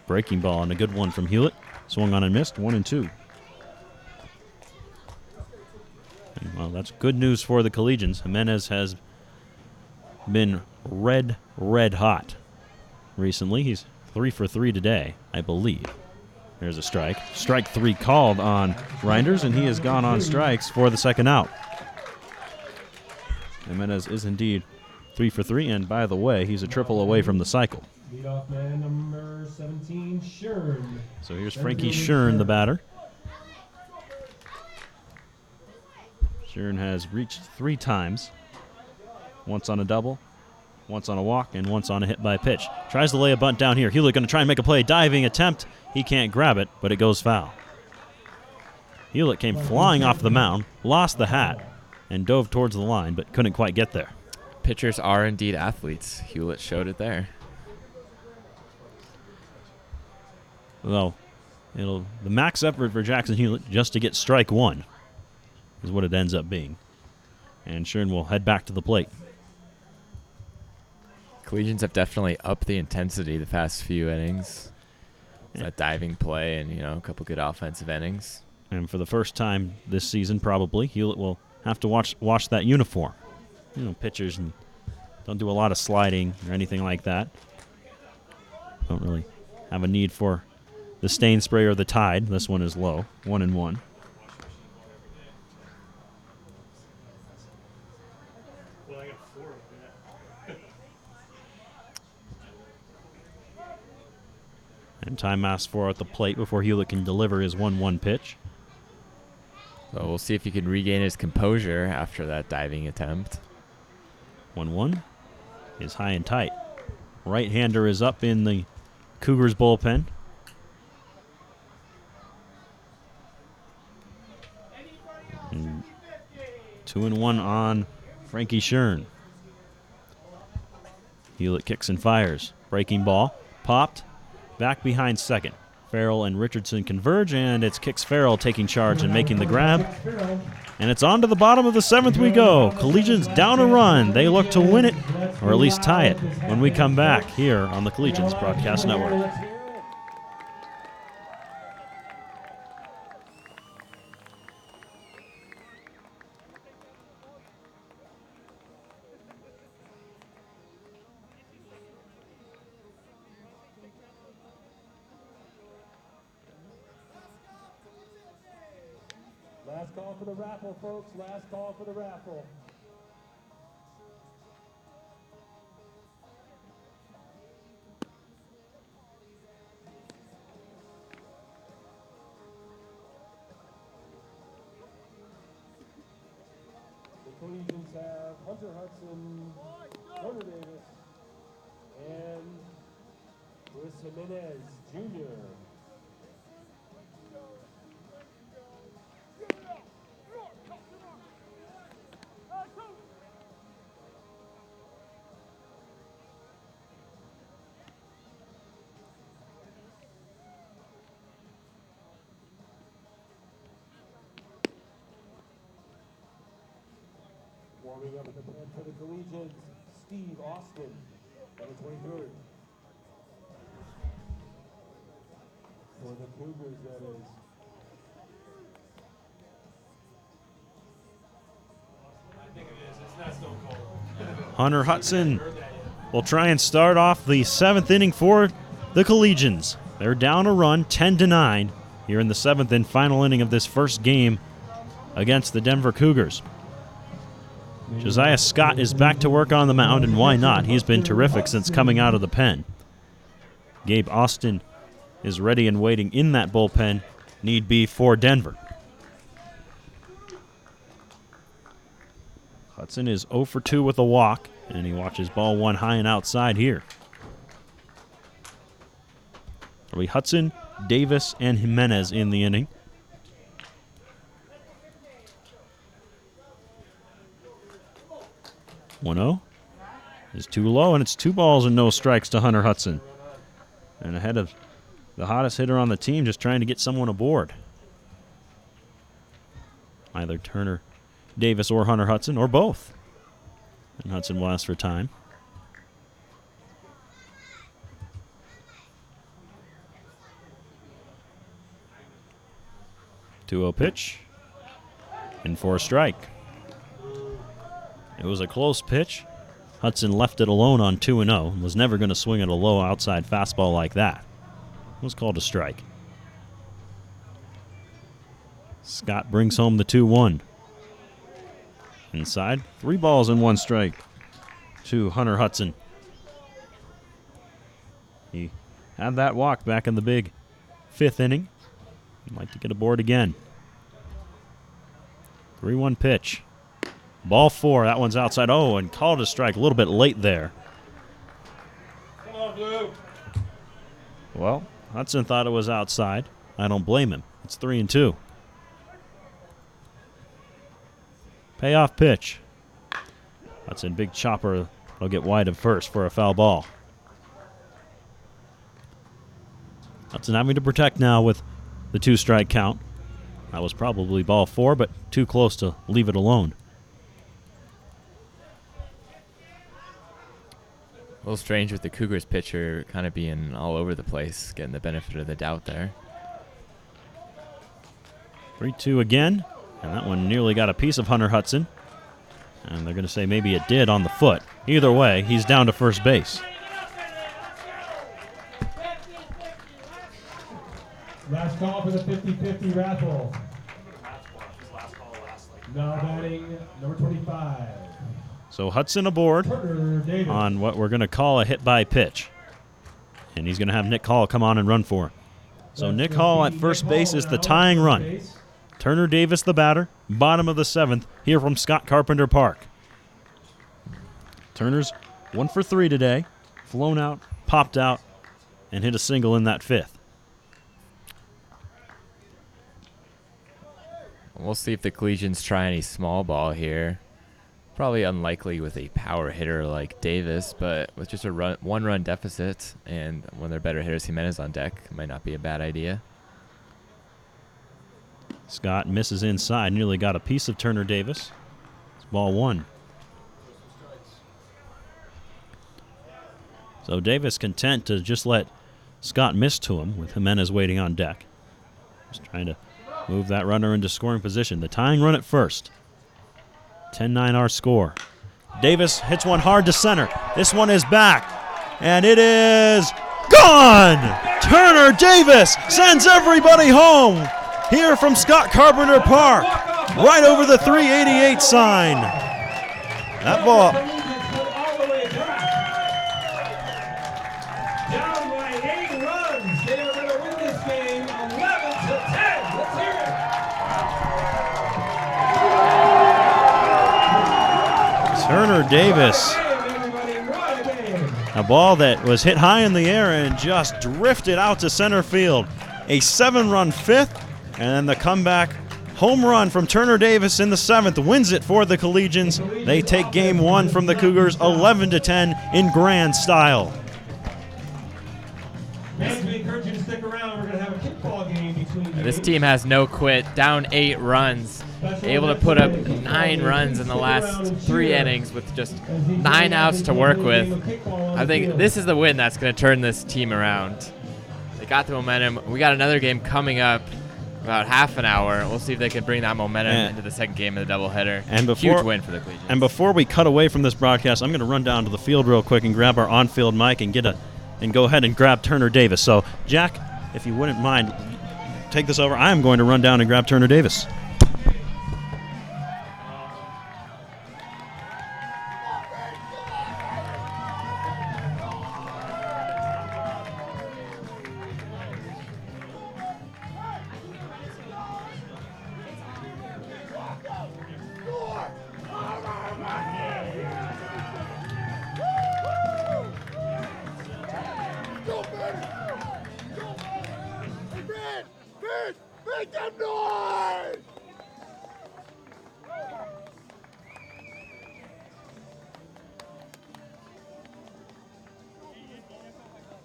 Breaking ball and a good one from Hewlett. Swung on and missed, 1-2. And, well, that's good news for the Collegians. Jimenez has been red hot recently. He's 3 for 3 today, I believe. There's a strike. Strike 3 called on Reinders, and he has gone on strikes for the 2nd out. Jimenez is indeed 3 for 3, and by the way, he's a triple away from the cycle. Leadoff man number 17, Shern. So here's Frankie Shern, the batter. Shern has reached 3 times. Once on a double, once on a walk, and once on a hit by pitch. Tries to lay a bunt down here. Hewlett going to try and make a play. Diving attempt. He can't grab it, but it goes foul. Hewlett came flying off the mound, lost the hat, and dove towards the line, but couldn't quite get there. Pitchers are indeed athletes. Hewlett showed it there. Well, the max effort for Jackson Hewlett just to get strike 1 is what it ends up being. And Shern will head back to the plate. Collegians have definitely upped the intensity the past few innings. That diving play and, a couple good offensive innings. And for the first time this season, probably, Hewlett will have to wash that uniform. Pitchers don't do a lot of sliding or anything like that. Don't really have a need for the stain spray or the Tide. This one is low, 1-1. And time asks for at the plate before Hewlett can deliver his 1-1 pitch. So we'll see if he can regain his composure after that diving attempt. 1-1 is high and tight. Right-hander is up in the Cougars bullpen. And 2-1 on Frankie Shern. Hewlett kicks and fires. Breaking ball. Popped. Back behind second. Farrell and Richardson converge, and it's Kix Farrell taking charge and making the grab. And it's on to the bottom of the 7th we go. Collegians down a run. They look to win it, or at least tie it, when we come back here on the Collegians Broadcast Network. Last call for the raffle, folks. Last call for the raffle. The Collegians have Hunter Hudson, Hunter Davis, and Luis Jimenez Jr. Warming up at the pen for the Collegians, Steve Austin, number 23. For the Cougars, that is. I think it is. It's not Stone Cold. Hunter Hudson will try and start off the 7th inning for the Collegians. They're down a run, 10-9, here in the 7th and final inning of this first game against the Denver Cougars. Josiah Scott is back to work on the mound, and why not? He's been terrific since coming out of the pen. Gabe Austin is ready and waiting in that bullpen, need be for Denver. Hudson is 0 for 2 with a walk, and he watches ball 1 high and outside here. It'll be Hudson, Davis, and Jimenez in the inning. 1-0 is too low, and it's 2 balls and no strikes to Hunter Hudson. And ahead of the hottest hitter on the team, just trying to get someone aboard. Either Turner, Davis, or Hunter Hudson, or both. And Hudson will ask for time. 2-0 pitch. And for a strike. It was a close pitch. Hudson left it alone on 2-0 and was never going to swing at a low outside fastball like that. It was called a strike. Scott brings home the 2-1. Inside, 3 balls and 1 strike to Hunter Hudson. He had that walk back in the big 5th inning. He'd like to get aboard again. 3-1 pitch. Ball 4. That one's outside. Oh, and called a strike a little bit late there. Come on, Blue. Well, Hudson thought it was outside. I don't blame him. It's 3-2. Payoff pitch. Hudson, big chopper. Will get wide at first for a foul ball. Hudson having to protect now with the 2-strike count. That was probably ball 4, but too close to leave it alone. A little strange with the Cougars pitcher kind of being all over the place, getting the benefit of the doubt there. 3-2 again, and that one nearly got a piece of Hunter Hudson. And they're going to say maybe it did on the foot. Either way, he's down to first base. Last call for the 50-50 raffle. Now batting number 25. So Hudson aboard Turner Davis. on what we're going to call a hit by pitch. And he's going to have Nick Hall come on and run for him. So That's Nick gonna Hall be at first Nick base Hall is the now tying at run. first base. Turner Davis the batter, bottom of the 7th, here from Scott Carpenter Park. Turner's 1 for 3 today, flown out, popped out, and hit a single in that 5th. We'll see if the Collegians try any small ball here. Probably unlikely with a power hitter like Davis, but with just a 1-run deficit and one of their better hitters, Jimenez, on deck, it might not be a bad idea. Scott misses inside, nearly got a piece of Turner Davis. It's ball 1. So Davis content to just let Scott miss to him with Jimenez waiting on deck. Just trying to move that runner into scoring position. The tying run at first. 10-9 our score. Davis hits one hard to center. This one is back, and it is gone! Turner Davis sends everybody home here from Scott Carpenter Park, right over the 388 sign. That ball. All the way back. Down by 8 runs. They are going to win this game 11-10. Let's hear it. Turner Davis. Everybody, what a game. A ball that was hit high in the air and just drifted out to center field. A 7-run 5th, and then the comeback home run from Turner Davis in the 7th wins it for the Collegians. They take game 1 from the Cougars 11-10 in grand style. Fans, we encourage you to stick around. We're going to have a kickball game between This team has no quit, down 8 runs, able to put up 9 runs in the last 3 innings with just 9 outs to work with. I think this is the win that's going to turn this team around. They got the momentum. We got another game coming up about half an hour. We'll see if they can bring that momentum into the second game of the doubleheader. And Huge win for the Collegians. And before we cut away from this broadcast, I'm going to run down to the field real quick and grab our on-field mic and go ahead and grab Turner Davis. So, Jack, if you wouldn't mind, take this over. I am going to run down and grab Turner Davis. Make them noise!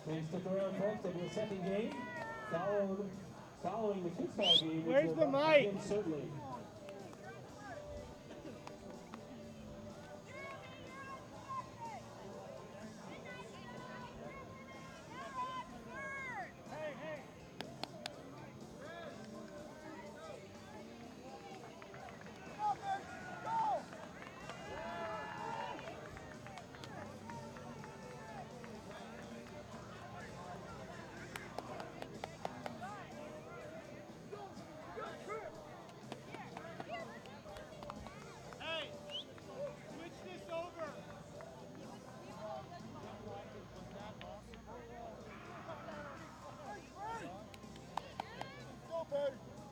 Please stick around, folks. There'll be a second game following the kickball game. which Where's will the mic? begin shortly. buddy.